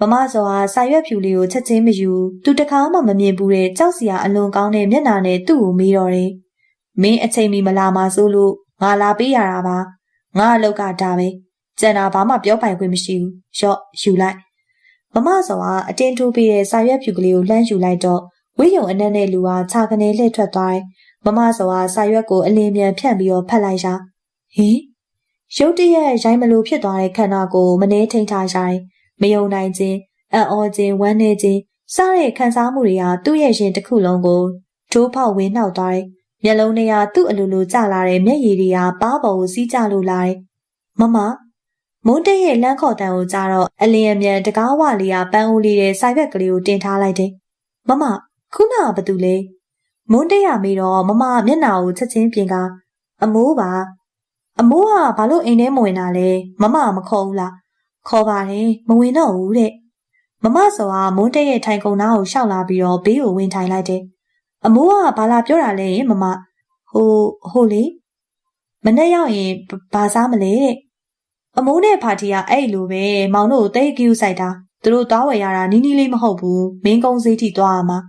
မမစောဟာစာရွက်ဖြူလေးကိုချက်ချင်းမယူသူတခါမှမမြင်ဘူးတဲ့ကြောက်စရာအလွန်ကောင်းတဲ့မျက်နှာနဲ့သူ့ကိုမေးတော့တယ်မင်းအချိန်မီမလာမှဆိုလို့ငါလာပေးရတာပါငါအလောက်ကဒါပဲကျန်တာဘာမှပြောပိုင်ခွင့်မရှိဘူးရော့ယူလိုက်မမစောကအတင်းထိုးပေးတဲ့စာရွက်ဖြူကလေးကိုလှမ်းယူလိုက်တော့ဝိယုံအနက်နဲ့လူဟာခြာကနေလှည့်ထွက်သွားတယ်မမစောကစာရွက်ကိုအလင်းမြန်ဖြန့်ပြီးတော့ဖတ်လိုက်ရာဟင်ရုတ်တရက်ရိုင်းမလို့ဖြစ်သွားတဲ့ခန္ဓာကိုမနှဲထိန်ထားရတယ်မယုံနိုင်ခြင်းအံ့ဩခြင်းဝမ်းနည်းခြင်းစတဲ့ခံစားမှုတွေဟာသူ့ရဲ့ရင်တစ်ခုလုံးကိုထိုးဖောက်ဝင်နှောက်သွားတယ်မျက်လုံးထဲကသူ့အလိုလိုကျလာတဲ့မျက်ရည်တွေဟာပါးပေါ်ကိုစီးကျလို့လာတယ်မမမွန်းတဲ့ရဲ့လမ်းခေါ်တန်ကိုကြားတော့အလင်းအမြန်တကားဝလေးကပန်းဦးလေးတဲ့စာရွက်ကလေးကိုတင်ထားလိုက်တယ်မမခုနကဘာတူလဲမွန်းတရမေးတော့မမမျက်နှာကိုချက်ချင်းပြင်ကအမိုးပါအမိုးကဘာလို့အိမ်ထဲမဝင်တာလဲမမမခေါ်ဘူးလားခေါ်ပါတယ်မဝင်တော့ဘူးတဲ့မမစောကမွန်းတရဲ့ထိုင်ကုန်နားကိုရှောက်လာပြီးတော့ဘေးကိုဝင်ထိုင်လိုက်တယ်အမိုးကဘာလာပြောတာလဲမမဟိုလေမနေ့ရောက်ရင်ဘာစားမလဲတဲ့အမိုးနဲ့ဖာတီကအဲ့လိုပဲမောင်တို့တိတ်ကူးဆိုင်တာသူတို့သွားဝယ်ရတာနီးနီးလေးမဟုတ်ဘူးမင်းကုန်းဈေးထိသွားရမှာ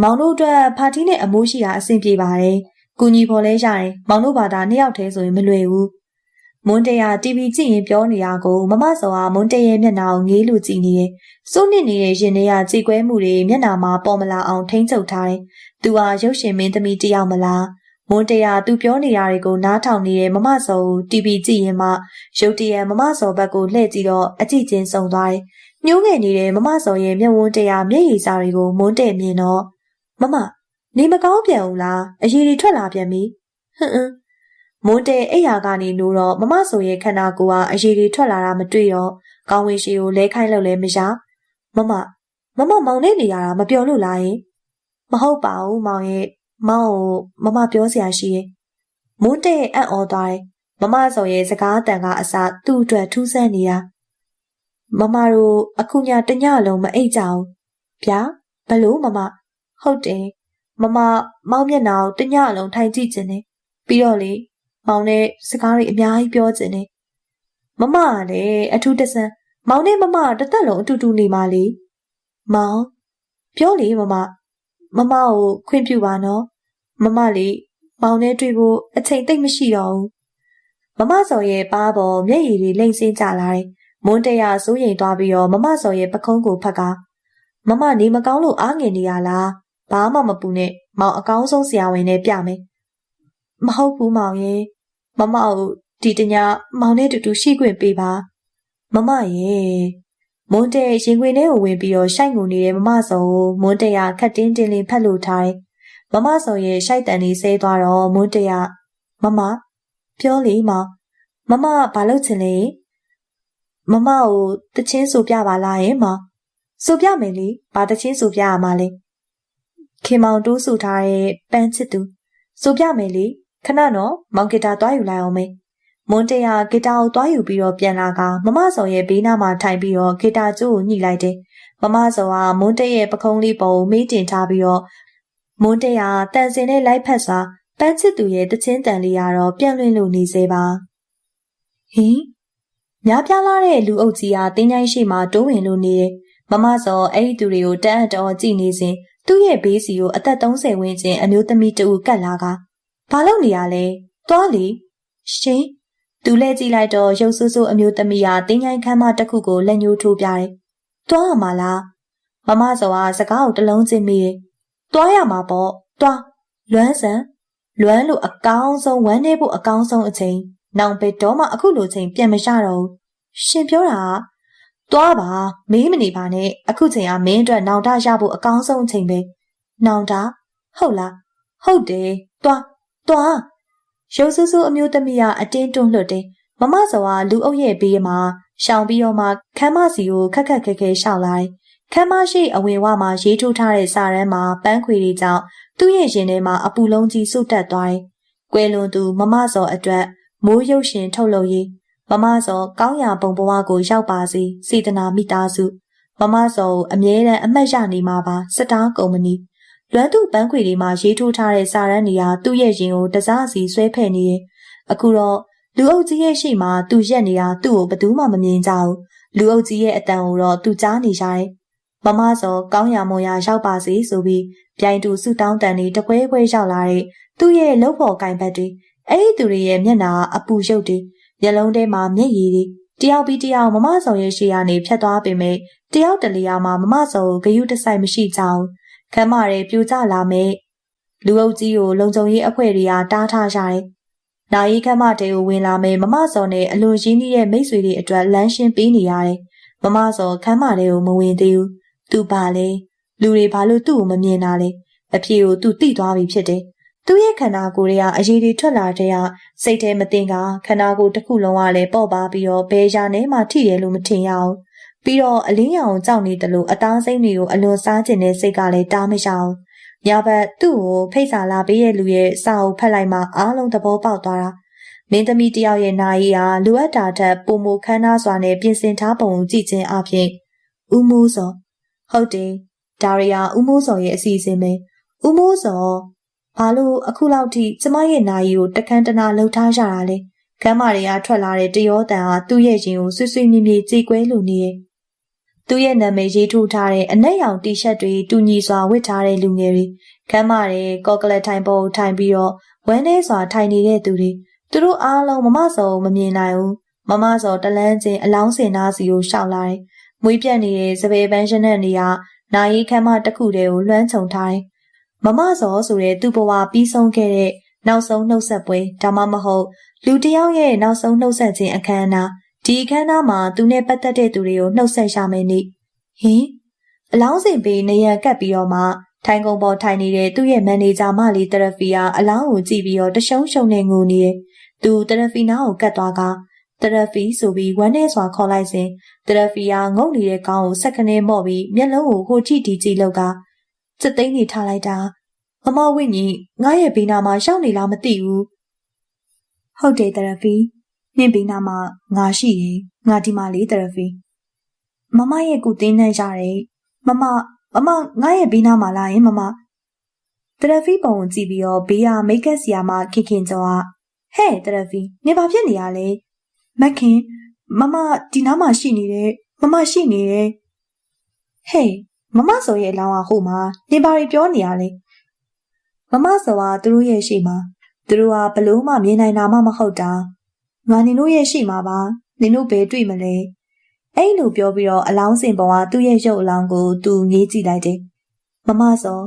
မောင်တို့အတွက်ဖာတီးနဲ့အမိုးရှိတာအဆင်ပြေပါတယ်။ကူညီဖို့လဲရတယ်။မောင်တို့ဘာသာနှစ်ယောက်တည်းဆိုရင်မလွယ်ဘူး။မွန်းတရ TV ကြည့်ရင်ပြောနေတာကိုမမစောကမွန်းတရဲ့မျက်နှာကိုငေးလို့ကြည့်နေတယ်။စိုးနစ်နေတဲ့ရင်ထဲကကြေကွဲမှုတွေမျက်နှာမှာပေါ်မလာအောင်ထိန်းချုပ်ထားတယ်။သူဟာရုပ်ရှင်မင်းသမီးတယောက်မလား။မွန်းတရသူပြောနေတာတွေကိုနားထောင်နေတဲ့မမစောကို TV ကြည့်ရင်မှရုတ်တရက်မမစောဘက်ကိုလှည့်ကြည့်တော့အကြည့်ချင်းစုံသွားတယ်။ညှိုးငယ်နေတဲ့မမစောရဲ့မျက်ဝန်းတရမျက်ရည်စာတွေကိုမွန်းတဲ့မြင်တော့မမနေမကောင်းပြန်ဘူးလားအရည်တွေထွက်လာပြန်ပြီဟွန်းမွန်းတဲ့အိယာကနေနိုးတော့မမဆိုရဲ့ခန္ဓာကိုယ်ကအရည်တွေထွက်လာတာမတွေ့တော့ကောင်းဝေးရှိကိုလဲခိုင်းလို့လဲမရမမမောင်နဲ့နေရတာမပြောလို့လားယင်မဟုတ်ပါဘူးမောင်ရဲ့မောင်ကိုမမပြောစရာရှိရဲ့မွန်းတဲ့အံ့ဩသွားတယ်မမဆိုရဲ့စကားတန်ကအစသူ့အတွက်ထူးဆန်းနေတာမမတို့အခုညတညလုံးမအိပ်ကြဘူးဗျာဘလို့မမဟုတ်တယ်မမမောင်မျက်နှာကိုတညအလုံးထိုင်ကြည့်ခြင်းနဲ့ပြီးတော့လေမောင်နဲ့စကားတွေအများကြီးပြောခြင်းနဲ့မမကလည်းအထူးတဆန်းမောင်နဲ့မမတစ်သက်လုံးအတူတူနေမှလေမောင်ပြောလေမမကိုခွင့်ပြုပါနော်မမလေမောင်နဲ့တွေ့ဖို့အချိန်သိပ်မရှိတော့ဘူးမမစော်ရဲ့ပါးပေါ်မျက်ရည်တွေလိမ့်ဆင်းကြလာတယ်မွန်းတရစိုးရိမ်သွားပြီးတော့မမစော်ရဲ့ပခုံးကိုဖက်ကမမနေမကောင်းလို့အားငယ်နေရလားဘာမှမပူနဲ့မောင်အကောင်းဆုံးဆရာဝန်နဲ့ပြမယ်မဟုတ်ဘူးမောင်ရဲ့မမကိုဒီတညမောင်နဲ့တူတူရှိခွင့်ပေးပါမမရဲ့မွန်းတဲ့ရင်ခွင်ထဲကိုဝင်ပြီးတော့ရှိုက်ငိုနေတဲ့မမစော်ကိုမွန်းတရခတ်တင်းတင်းလေးဖက်လို့ထားတယ်မမစော်ရဲ့ရှိုက်တန်လေးဆဲသွားတော့မွန်းတရမမပြောလေမောင်မမဘာလုပ်ချင်လဲမမကိုတချင်းဆိုပြပါလားယင်မောင်ဆိုပြမယ်လေဘာတချင်းဆိုပြရမှာလဲခင်မောင်တိုးဆူထားတဲ့ပန်းချစ်သူဆိုပြမယ်လေခဏနော်မောင်ဂီတာတွားယူလိုက်အောင်မေမွန်းတရဂီတာကိုတွားယူပြီးတော့ပြန်လာကမမစော်ရဲ့ဘေးနားမှာထိုင်ပြီးတော့ဂီတာကျိုးကိုညှိလိုက်တယ်မမစော်ကမွန်းတရဲ့ပခုံးလေးပေါ်ကိုမေးတင်ထားပြီးတော့မွန်းတရတန်စင်နဲ့လိုက်ဖက်စွာပန်းချစ်သူရဲ့တချင်းတန်လေးကတော့ပြန့်လွင့်လို့နေစေပါဟင်များပြားလာတဲ့လူအုပ်ကြီးဟာတင်းချိုင်းရှိမှတိုးဝင်လို့နေတယ်မမစော်အဲ့ဒီသူတွေကိုတန်းအတော်ကြည့်နေစဉ်သူ့ရဲ့ဘေးစီကိုအသက်30ဝန်းကျင်အမျိုးသမီးတဦးကတ်လာကဘာလုပ်နေရလဲသွားလေရှင်သူလဲကြည့်လိုက်တော့ရုပ်ဆူဆူအမျိုးသမီးဟာတင်းချိုင်းခမ်းမတစ်ခုကိုလက်ညှိုးထိုးပြတယ်သွားရမှာလားမမစော်ကစကားကိုတလုံးချင်းမိတယ်သွားရမှာပေါ့သွားလွမ်းလို့အကောင်းဆုံးဝမ်းနေဖို့အကောင်းဆုံးအချိန်နောင်ဘယ်တော့မှအခုလိုချိန်ပြန်မရတော့ဘူးရှင်ပြောတာသွားပါမေးမနေပါနဲ့အခုချိန်ကမင်းအတွက်နောင်တရဖို့အကောင်းဆုံးအချိန်ပဲနောင်တဟုတ်လားဟုတ်တယ်သွားရုပ်ဆူဆူအမျိုးသမီးကအတင်းတွန်းလွတ်တယ်မမစောကလူအုပ်ရဲ့ဘေးမှာရှောင်ပြီးတော့မှခမ်းမစီကိုခက်ခက်ခဲခဲရှောက်လိုက်ခမ်းမရှိအဝင်ဝမှာရေးထိုးထားတဲ့စာရမ်းမှာပန်းခွေတွေကြောင့်သူ့ရဲ့ရင်ထဲမှာအပူလုံးကြီးစုတက်သွားတယ်ကွယ်လွန်သူမမစောအတွက်မိုးရုပ်ရှင်ထုတ်လုပ်ရေးမမစောကောင်းရာပုံဘဝကိုရောက်ပါစေစေတနာမိသားစုမမစောကိုအမြဲတမ်းအမှတ်ရနေမှာပါစတားကုမ္ပဏီလွမ်းသူပန်းခွေတွေမှာရေးထိုးထားတဲ့စာရမ်းတွေဟာသူ့ရဲ့ရင်ကိုတစားစီဆွဲဖက်နေတယ်အခုတော့လူအုပ်ကြီးရဲ့ရှိမှသူရက်နေတာသူ့ကိုဘယ်သူမှမမြင်ကြဘူးလူအုပ်ကြီးရဲ့အတန်ကိုတော့သူကြားနေရတယ်မမစောကောင်းရာမွန်ရာရောက်ပါစေဆိုပြီးပြိုင်တူဆုတောင်းတန်တွေတပွဲပွဲရောက်လာတဲ့သူ့ရဲ့လှုပ်ဖော်ကင်ဘတ်တွေအဲ့ဒီသူတွေရဲ့မျက်နှာအပူရုပ်တွေမျက်လုံးထဲမှာမျက်ရည်တွေတယောက်ပြီးတယောက်မမစောရဲ့ရှေ့ကနေဖြတ်သွားပေမဲ့တယောက်တလေယာမှာမမစောကိုဂယုတစိုက်မရှိကြဘူးခမ်းမရဲပြိုကျလာမဲ့လူအုပ်ကြီးကိုလုံခြုံရေးအဖွဲ့တွေကတားထားကြတယ်။နာယီခမ်းမတဲကိုဝင်လာမဲ့မမစောနဲ့အလွန်ရင်းနှီးတဲ့မိတ်ဆွေတွေအတွက်လမ်းရှင်းပေးနေရတယ်။မမစောခမ်းမတဲကိုမဝင်သေးဘူး။သူပါလေလူတွေဘာလို့သူ့ကိုမမြင်တာလဲ။အဖြစ်ကိုသူသိသွားပြီဖြစ်တယ်။သူ့ရဲ့ခန္ဓာကိုယ်တွေကအရေးတွေထွက်လာတဲ့စိတ်ထဲမသိကခန္ဓာကိုယ်တစ်ခုလုံးကလည်းပေါ့ပါပြီးတော့ဘယ်ရာနဲ့မှထိတယ်လို့မထင်ရအောင်။ပြီးတော့အလင်းရောင်ကြောက်နေတယ်လို့အသားစိမ့်တွေကိုအလွန်စားကျင်တဲ့စိတ်ကလည်းတားမရအောင်ညဘက်သူ့ကိုဖိတ်စာလာပေးရဲ့လူရဲ့စာအုပ်ဖတ်လိုက်မှအားလုံးသဘောပေါက်သွားတာမင်းသမီးတယောက်ရဲ့နာရီဟာလိုအပ်တာထက်ပုံမခမ်းနားစွာနဲ့ပြင်ဆင်ထားပုံကိုကြည့်ခြင်းအပြင်ဦးမိုးစောဟုတ်တယ်ဒါရီယာဦးမိုးစောရဲ့အစီအစဉ်ပဲဦးမိုးစောဘာလို့အခုလောက်ထိကျမရဲ့နာရီကိုတခန်းတနာလှုပ်ထားကြတာလဲခမ်းမတွေကထွက်လာတဲ့တရောတန်ဟာသူ့ရဲ့ရင်ကိုဆွဆွမြည်မြည်ကြေကွဲလို့နေရဲ့ သူ့ရဲ့နာမည်ရေးထိုးထားတဲ့အနက်ရောင်တီရှပ်တွေတူညီစွာဝတ်ထားတဲ့လူငယ်တွေခမ်းမတဲ့ကော့ကလတ်ထိုင်ပေါ်ထိုင်ပြီးတော့ဝမ်းထဲစွာထိုင်နေတဲ့သူတွေသူတို့အားလုံးမမစောမမြင်နိုင်ဘူးမမစောတလန်းချင်းအလောင်းစင်သားစီကိုရှောက်လာတယ်မွေးပြတ်နေတဲ့စပယ်ပန်းရှင်တဲ့နေရာနာရီခမ်းမတစ်ခုတည်းကိုလွှမ်းခြုံထားတယ်မမစောဆိုတဲ့သူ့ဘဝပြီးဆုံးခဲ့တဲ့နောက်ဆုံးနှုတ်ဆက်ပွဲဒါမှမဟုတ်လူတစ်ယောက်ရဲ့နောက်ဆုံးနှုတ်ဆက်ခြင်းအခမ်းအနားဒီအခမ်းအနားမှာသူနဲ့ပတ်သက်တဲ့သူတွေကိုနှုတ်ဆက်ရမယ်နိဟင်အလောင်းစင်ပေးနေရကပ်ပြီးတော့မှထိုင်ကုန်ပေါ်ထိုင်နေတဲ့သူ့ရဲ့မန်နေဂျာမလီတရဖီယာအလောင်းကိုကြည့်ပြီးတော့တရှုံးရှုံနဲ့ငိုနေတယ်သူတရဖီနာကိုကတ်သွားကတရဖီဆိုပြီးဝမ်းထဲစွာခေါ်လိုက်စဉ်တရဖီယာငုံနေတဲ့ခေါင်းကိုဆက်ကနေမော့ပြီးမျက်လုံးကိုဟိုကြည့်ဒီကြည့်လောက်ကစက်သိန်းနေထားလိုက်တာမမဝိညာဉ်ငါရဲ့ဘေးနာမှာရှောက်နေလားမသိဘူးဟုတ်တယ်တရဖီနင့်ဘေးနာမှာငါရှိရင်ငါဒီမှာလေးတရဖီမမရဲ့ကုတင်းနှံ့ရတယ်မမငါရဲ့ဘေးနာမှာလာရင်မမတရဖီပုံကိုကြည့်ပြီးတော့ဘေးကမိတ်ကက်စီယာမခင်ကျော်ကဟဲ့တရဖီနေဘာဖြစ်နေရလဲမခင်မမဒီနားမှာရှိနေတယ်မမရှိနေတယ်ဟဲ့မမဆိုရဲ့အလောင်းကဟိုမှာနေဘာတွေပြောနေရလဲမမဆိုတာသူတို့ရဲ့ရှိမှာသူတို့ကဘလို့မှမြင်နိုင်တာမှမဟုတ်တာငါနင်တို့ရဲ့ရှိမှာပါနင်တို့ဘယ်တွေ့မလဲအဲ့လိုပြောပြီးတော့အလောင်းစင်ပေါ်ကသူ့ရဲ့ရုပ်အလောင်းကိုသူငေးကြည့်လိုက်တယ်မမဆို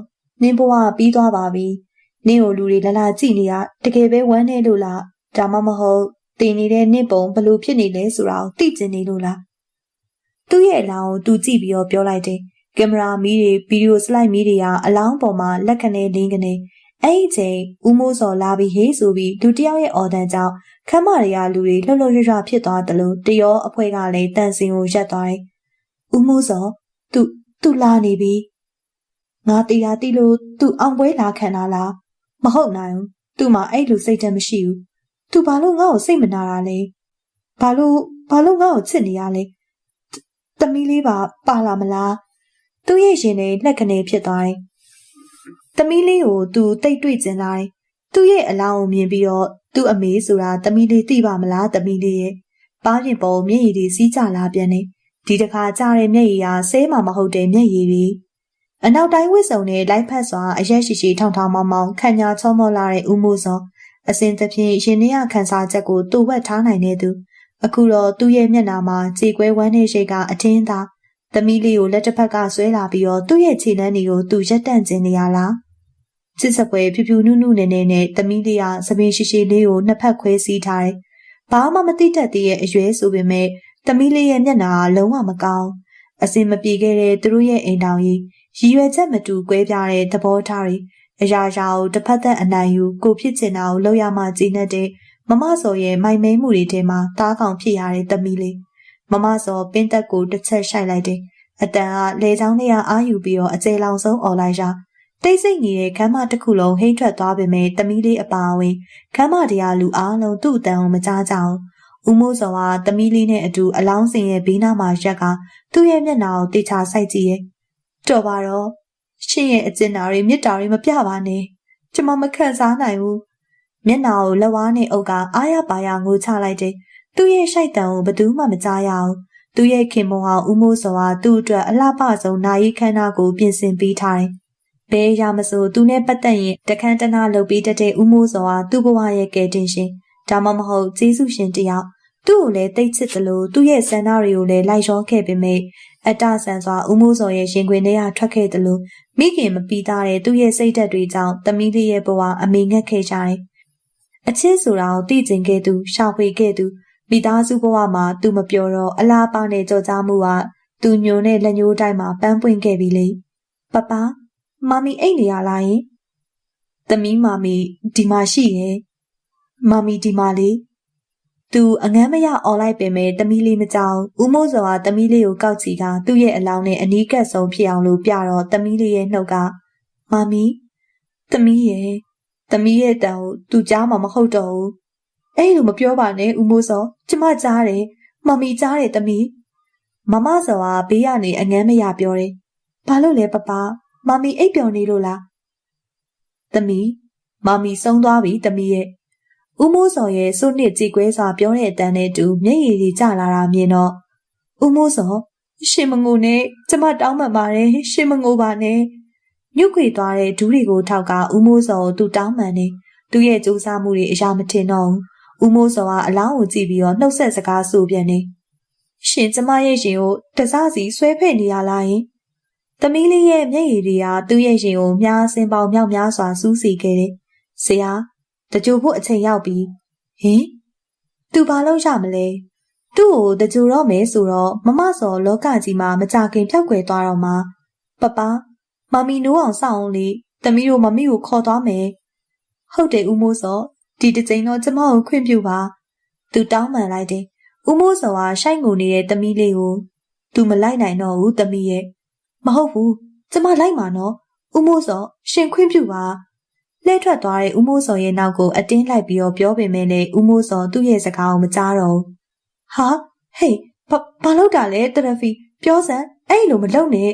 နင်ဘဝပြီးသွားပါပြီနင့်ကိုလူတွေလာကြည့်နေတာတကယ်ပဲဝမ်းနေလို့လားဒါမှမဟုတ်တင်နေတဲ့နင့်ပုံဘလို့ဖြစ်နေလဲဆိုတာကိုသိကျင်နေလို့လားသူ့ရဲ့အလောင်းကိုသူကြည့်ပြီးတော့ပြောလိုက်တယ်ကင်မရာမီးတွေဗီဒီယိုစလိုက်မီးတွေကအလောင်းပေါ်မှာလက်ခနဲ့လင်းကနေအဲ့ဒီချိန်ဦးမိုးစော်လာပြီးဟေးဆိုပြီးလူတယောက်ရဲ့အော်တန်ကြောင့်ခမ်းမတွေကလူတွေလှုပ်လှုပ်ရွရွဖြစ်သွားတယ်လို့တရောအဖွဲကလည်းတန်စင်ကိုရက်သွားတယ်ဦးမိုးစော်သူလာနေပြီငါတရားတိလို့သူအောင်ပွဲလာခံတာလားမဟုတ်နိုင်ဘူးသူ့မှာအဲ့လိုစိတ်ဓာတ်မရှိဘူးသူဘာလို့ငါ့ကိုစိတ်မနာတာလဲဘာလို့ငါ့ကိုချစ်နေရလဲသမီးလေးပါလာမလားသူ့ရဲ့ရင်ထဲလက်ကနေဖြစ်သွားတယ်သမီးလေးကိုသူတိတ်တွေ့ကျင်လာတယ်သူ့ရဲ့အလောင်းကိုမြင်ပြီးတော့သူ့အမေဆိုတာသမီးလေးသိပါမလားသမီးလေးရဲ့ပါးပြင်ပေါ်မျက်ရည်တွေစီးကျလာပြန်တယ်ဒီတခါကြားတဲ့မျက်ရည်ဟာဆဲမှမဟုတ်တဲ့မျက်ရည်တွေအနောက်တိုင်းဝစ်စုံနဲ့လိုက်ဖက်စွာအရက်ရှိရှိထောင်ထောင်မောင်းမောင်းခံညာချောမောလာတဲ့ဦးမိုးစောအစဉ်သဖြင့်ရင်ထဲကခန်းစားချက်ကိုတူဝက်ထားနိုင်တဲ့သူအခုတော့သူ့ရဲ့မျက်နှာမှာကြေကွဲဝမ်းနဲ့ရှိကအထင်းသားသမီးလေးကိုလက်တစ်ဖက်ကဆွဲလာပြီးတော့သူ့ရဲ့ခြေလမ်းတွေကိုသူရက်တန့်ကျင်နေရလားချစ်စပွဲဖြူဖြူနုနုနဲ့သမီးလေးကသပင်ရှိရှိလေးကိုနှစ်ဖက်ခွဲစီးထားတယ်ဘာမှမသိတတ်သေးရဲ့အရွယ်ဆိုပေမဲ့သမီးလေးရဲ့မျက်နှာကလုံးဝမကောင်းအစင်မပြေခဲ့တဲ့သူတို့ရဲ့အိမ်တောင်ကြီးရည်ရွယ်ချက်မတူကွဲပြားတဲ့သဘောထားတွေအရာရာကိုတစ်ဖက်သက်အနိုင်ယူကိုဖြစ်ချင်တာကိုလောက်ရမှကြည်နဲ့မမစော်ရဲ့မိုင်မဲမှုတွေထဲမှာတားကောင်ဖြစ်ရတဲ့သမီးလေးမမစော်ပင်းသက်ကိုတစ်ချက်ရှိုက်လိုက်တယ်အတန်ကလေချောင်းလေးကအာယူပြီးတော့အကျယ်လောင်ဆုံးអော်လိုက်ရာတိတ်ဆိတ်နေတဲ့ခမ်းမတစ်ခုလုံးဟိမ့်ထွက်သွားပေမဲ့သမီးလေးအပါအဝင်ခမ်းမတရားလူအားလုံးသူ့အတန်ကိုမကြားကြအောင်ဦးမိုးစော်ကသမီးလေးနဲ့အတူအလောင်းစင်ရဲ့ဘေးနားမှာရက်ကသူ့ရဲ့မျက်နှာကိုတေချာစိုက်ကြည့်ရဲ့တော်ပါတော့ရှင်ရဲ့အကျဉ်းဓာတွေမြစ်တာတွေမပြပါနဲ့ကျမမခံစားနိုင်ဘူးမျက်နှာကိုလက်ဝါးနဲ့အုပ်ကအားရပါရငိုချလိုက်တယ်သူ့ရဲ့ရှိုက်တံကိုဘယ်သူမှမကြားရအောင်သူ့ရဲ့ခင်မုံဟာဦးမိုးစော်ဟာသူ့အတွက်အလှပဆုံးနာရီခန္ဓာကိုပြင်ဆင်ပေးထားတယ်ဘယ်ရမဆိုသူနဲ့ပတ်သက်ရင်တခန်းတနာလုပ်ပေးတတ်တဲ့ဦးမိုးစော်ဟာသူ့ဘဝရဲ့ကယ်တင်ရှင်ဒါမှမဟုတ်ကျေးဇူးရှင်တယောက်သူ့ကိုလည်းတိတ်ချစ်တယ်လို့သူ့ရဲ့ဆန္ဒတွေကိုလည်းလိုက်လျောခဲ့ပေမဲ့အတဆန်စွာဦးမိုးစော်ရဲ့ရင်ခွင်ထဲကထွက်ခဲ့တယ်လို့မိခင်မပီးသားတဲ့သူ့ရဲ့စိတ်ဓာတ်တွေကြောင့်သမီးလေးရဲ့ဘဝအမေငတ်ခဲ့ကြတယ်အချစ်ဆိုတာကိုသိကျင်ခဲ့သူရှာဖွေခဲ့သူမိသားစုဘဝမှာသူမပြောတော့အလားပါနဲ့ကြော်ကြားမှုကသူညိုနဲ့လက်ညှိုးတိုင်းမှာပန်းပွင့်ခဲ့ပြီလေပပမမီအိတ်နေရလားယင်သမီးမမီဒီမှာရှိရဲ့မမီဒီမှာလေသူအငမ်းမရអော်လိုက်ပေမဲ့သမီးလေးမကြောက်ဦးမိုးစော်ကသမီးလေးကိုကောက်ချီကသူ့ရဲ့အလောင်းနဲ့အနီးကပ်ဆုံးဖြစ်အောင်လို့ပြတော့သမီးလေးရဲ့နှုတ်ကမမီသမီးရဲ့တန်ကိုသူကြားမှာမဟုတ်တော့ဘူးအဲ့လိုမပြောပါနဲ့ဦးမိုးစောကျမကြားတယ်မမီကြားတယ်သမီးမမစော်ကဘေးကနေအငမ်းမရပြောတယ်ဘာလို့လဲပပမမီအိပ်ပျော်နေလို့လားသမီးမမီဆုံးသွားပြီသမီးရဲ့ဦးမိုးစော်ရဲ့စိုးနစ်ကြေကွဲစွာပြောတဲ့အတန်နဲ့တူမျက်ရည်တွေကျလာတာမြင်တော့ဦးမိုးစော် ရှင်မငိုနဲ့ကျမတောင်းပန်ပါတယ်ရှင်မငိုပါနဲ့ညှုပ်ခွေသွားတဲ့ဒူးတွေကိုထောက်ကဦးမိုးစောသူတောင်းပန်နေသူ့ရဲ့ကြိုးစားမှုတွေအရာမထင်တော့ဦးမိုးစောကအလောင်းကိုကြည့်ပြီးတော့နှုတ်ဆက်စကားဆိုပြန်နေရှင်ကျမရဲ့ရင်ကိုတစစီဆွဲဖက်နေရလားယင်သမီးလေးရဲ့မျက်ရည်တွေကသူ့ရဲ့ရင်ကိုမြားစင်ပေါင်မြောက်များစွာစူးစီခဲ့တယ်ဆရာတကြိုဖို့အချိန်ရောက်ပြီဟင်သူဘာလို့ရမလဲသူ့ကိုတကြိုတော့မယ်ဆိုတော့မမစောလောကကြီးမှာမကြခင်ဖြောက်ကွယ်သွားတော့မှပပမမီနိုးအောင်စောင့်အောင်လေသမီးတို့မမီကိုခေါ်သွားမယ်ဟုတ်တယ်ဦးမိုးစောဒီတစ်ချိန်တော့ကျမကိုခွင့်ပြုပါသူတောင်းပန်လိုက်တယ်ဦးမိုးစောကရှိုက်ငိုနေတဲ့သမီးလေးကိုသူမလိုက်နိုင်တော့ဘူးသမီးရဲ့မဟုတ်ဘူးကျမလိုက်မှာနော်ဦးမိုးစောရှင်ခွင့်ပြုပါလှည့်ထွက်သွားတဲ့ဦးမိုးစောရဲ့နောက်ကိုအတင်းလိုက်ပြီးတော့ပြောပေမဲ့လည်းဦးမိုးစောသူ့ရဲ့စကားကိုမကြားတော့ဘူးဟာဟေးဘာလုပ်တာလဲတရဖီပြောစမ်းအဲ့လိုမလုပ်နဲ့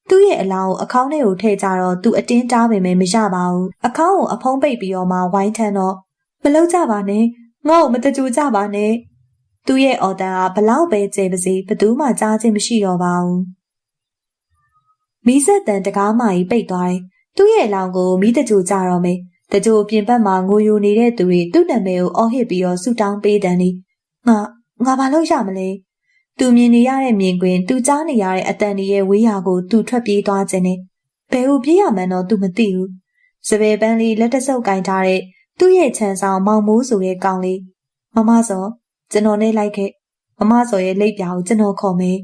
သူ့ရဲ့အလောင်းကိုအခေါင်းထဲကိုထည့်ကြတော့သူအတင်းတားပေမဲ့မရပါဘူးအခေါင်းကိုအဖုံးပိတ်ပြီးတော့မှဝိုင်းထမ်းတော့မလုပ်ကြပါနဲ့ငါ့ကိုမတကြူကြပါနဲ့သူ့ရဲ့အော်တန်ကဘလောက်ပဲကျဲပါစေဘသူမှကြားခြင်းမရှိတော့ပါဘူးမီးဆက်တန်တကားမကြီးပိတ်သွားတယ်သူ့ရဲ့အလောင်းကိုမီးတကြူကြတော့မယ်တကြူပြင်ပမှာငိုယိုနေတဲ့သူတွေသူ့နာမည်ကိုအော်ဟစ်ပြီးတော့ဆူတောင်းပေးတယ်ငါဘာလို့ရမလဲသူမြင်နေရတဲ့မြင်ကွင်းသူကြားနေရတဲ့အတန်တွေရဲ့ဝေးရာကိုသူထွက်ပြေးသွားခြင်းနဲ့ဘယ်ကိုပြေးရမှန်းတော့သူမသိဘူးစပယ်ပန်းလေးလက်တဆုပ်ကင်ထားတဲ့သူ့ရဲ့ခြံဆောင်မောင်မိုးဆိုတဲ့ကောင်လေးမမစောကျွန်တော်နဲ့လိုက်ခဲ့မမစောရဲ့လက်ပြာကိုကျွန်တော်ခေါ်မယ်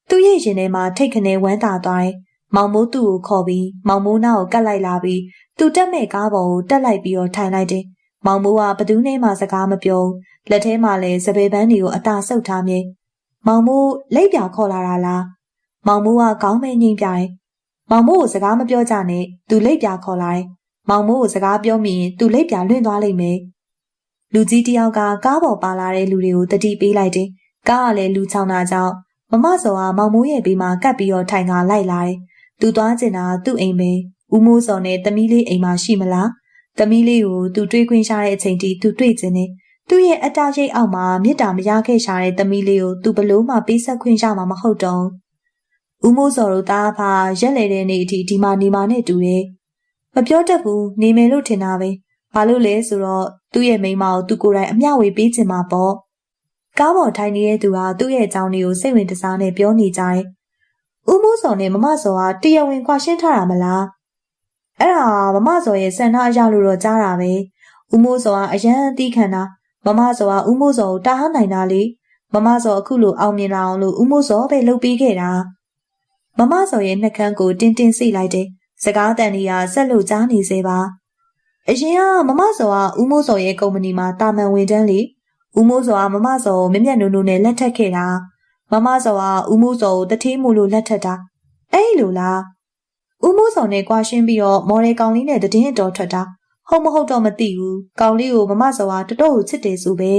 သူ့ရဲ့ရင်ထဲမှာထိတ်ခနဲဝမ်းသာသွားတယ်မောင်မိုးသူ့ကိုခေါ်ပြီးမောင်မိုးနားကိုကပ်လိုက်လာပြီးသူတက်မဲ့ကားပေါ်ကိုတက်လိုက်ပြီးတော့ထိုင်လိုက်တယ်မောင်မိုးကဘသူနဲ့မှစကားမပြောလက်ထဲမှာလည်းစပယ်ပန်းတွေကိုအတာဆုပ်ထားမြဲမောင်မိုးလက်ပြခေါ်လာတာလားမောင်မိုးကခေါင်းမဲငိမ့်ပြတယ်မောင်မိုးကိုစကားမပြောကြနဲ့သူလက်ပြခေါ်လာတယ်မောင်မိုးကိုစကားပြောမိရင်သူလက်ပြလွင့်သွားလိမ့်မယ်လူကြီးတယောက်ကကားပေါ်ပါလာတဲ့လူတွေကိုတတိပေးလိုက်တယ်ကားကလည်းလူချောင်းတာကြောင့်မမစောကမောင်မိုးရဲ့ဘေးမှာကပ်ပြီးတော့ထိုင်ကလိုက်လာတယ်သူသွားကျင်တာသူ့အိမ်ပဲဦးမိုးစောနဲ့သမီးလေးအိမ်မှာရှိမလားသမီးလေးကိုသူတွေးခွင့်ရှာတဲ့အချိန်ထိသူတွေ့ကျင်တယ်သူ့ရဲ့အတားရိတ်အောက်မှာမြစ်တာမရခဲ့ရှာတဲ့သမီးလေးကိုသူဘလို့မှပေးဆက်ခွင့်ရမှာမဟုတ်တော့ဦးမိုးစောတို့သားဖာရက်လေတဲ့နေ့အထိဒီမှာနေမှာနဲ့တူတယ်မပြောတတ်ဘူးနေမယ်လို့ထင်တာပဲဘာလို့လဲဆိုတော့သူ့ရဲ့မိန်းမကိုသူကိုယ်တိုင်အမျှဝေပေးချင်မှာပေါ့ကားပေါ်ထိုင်နေတဲ့သူကသူ့ရဲ့အကြောင်းတွေကိုစိတ်ဝင်တစားနဲ့ပြောနေကြတယ်ဦးမိုးစောနဲ့မမစောကတရားဝင်ခွာရှင်းထားတာမလားအဲ့ဒါမမစောရဲ့စံနာအရာလို့တော့ကြားတာပဲဦးမိုးစောကအရန်အသီးခံတာမမစောကဦးမိုးစောကိုတားဟနိုင်တာလေမမစောအခုလိုအောင်မြင်လာအောင်လို့ဦးမိုးစောပဲလုပ်ပေးခဲ့တာမမစောရဲ့နှက်ခမ်းကိုတင်းတင်းစိတ်လိုက်တယ်စကားတန်တွေကဆက်လို့ကြားနေစေပါအရင်ကမမစောကဦးမိုးစောရဲ့ကုမ္ပဏီမှာတာမန်ဝင်တန်းလေဦးမိုးစောကမမစောကိုမြက်နုံနုံနဲ့လက်ထပ်ခဲ့တာမမစောကဦးမိုးစောကိုတထေးမှုလို့လက်ထပ်တာအဲ့လိုလားဦးမိုးစောနဲ့ကြွားရှင်းပြီးတော့မော်ဒယ်ကောင်လေးနဲ့တည်င်းတော်ထွက်တာဟုတ်မဟုတ်တော့မသိဘူးကောင်လေးကိုမမစောကတော်တော်ချစ်တယ်ဆိုပဲ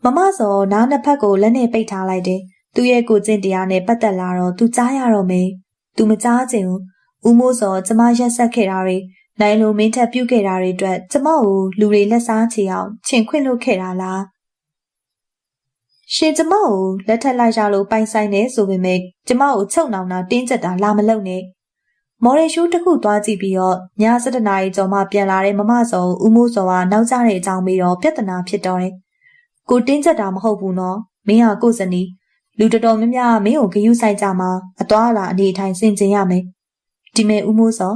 မမစောနားနှစ်ဖက်ကိုလက်နဲ့ပိတ်ထားလိုက်တယ်သူ့ရဲ့ကိုကျင့်တရားနဲ့ပတ်သက်လာတော့သူကြားရတော့မယ်သူမကြားချင်ဘူးဦးမိုးစောကျမရက်ဆက်ခဲ့တာတွေနိုင်လိုမင်းထက်ပြုတ်ခဲ့တာတွေအတွက်ကျမကိုလူတွေလက်စားချေအောင်ချင်ခွင့်လုပ်ခဲ့တာလားရှင်ကျမကိုလက်ထက်လိုက်ရလို့ပိုင်ဆိုင်နေဆိုပေမဲ့ကျမကိုချုပ်နှောင်တာတင်းကျပ်တာလာမလုပ်နဲ့မော်ဒယ်ရှိုးတစ်ခုသွားကြည့်ပြီးတော့ည7 နာရီကျော်မှပြန်လာတဲ့မမစောဦးမိုးစောကနောက်ကျတဲ့အကြောင်းပြီးတော့ပြဿနာဖြစ်တော့တယ်ကိုတင်းကျပ်တာမဟုတ်ဘူးနော်မင်းဟာကိုစနီလူတော်တော်များများမင်းကိုဂယုဆိုင်ကြမှာအသွားအလာအနေအထိုင်ဆင်ခြင်ရမယ်ဒီမဲ့ဦးမိုးစော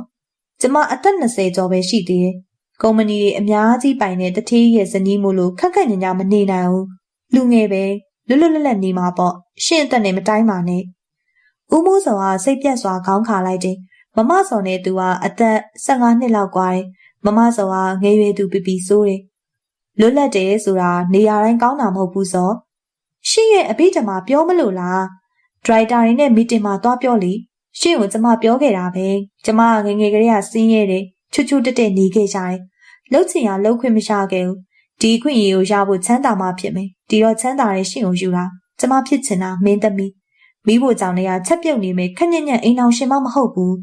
ကျမအသက်20ကျော်ပဲရှိသေးတယ်ကုမ္ပဏီတွေအများကြီးပိုင်တဲ့တထေးရဲ့ဇနီးမို့လို့ခက်ခက်ညံ့ညံ့မနေနိုင်ဘူးလူငယ်ပဲလွတ်လွတ်လပ်လပ်နေမှာပေါ့ရှင့်အသက်နဲ့မတိုင်းပါနဲ့ဦးမိုးစောကစိတ်ပြတ်စွာခေါင်းခါလိုက်တယ်မမစောနဲ့သူကအသက်15နှစ်လောက်ကွာတယ်မမစောကငယ်ရွယ်သူပြပြဆိုးတယ်လွတ်လပ်တယ်ဆိုတာနေရာတိုင်းကောင်းတာမဟုတ်ဘူးစောရှင့်ရဲ့အဘိဓမ္မာပြောမလို့လားဒရိုက်တာတွေနဲ့မီတင်မှာသွားပြောလေရှင့်ကိုကျမပြောခဲ့တာပဲကျမငယ်ငယ်ကလေးကစင်းရဲတယ်ချွတ်ချွတ်တက်တက်နေခဲ့ကြတယ်လှုပ်ချင်ရလှုပ်ခွင့်မရခဲ့ဘူးဒီခွင့်ရကိုရဖို့ချမ်းသာမှဖြစ်မယ်ဒီတော့ချမ်းသာတဲ့ရှင့်ကိုယူတာကျမဖြစ်ချင်တာမင်းသမီးမိဖို့ကြောင့်လည်းချက်ပြုတ်နေမယ်ခက်ညံ့ညံ့အိမ်အောင်ရှင်မမဟုတ်ဘူး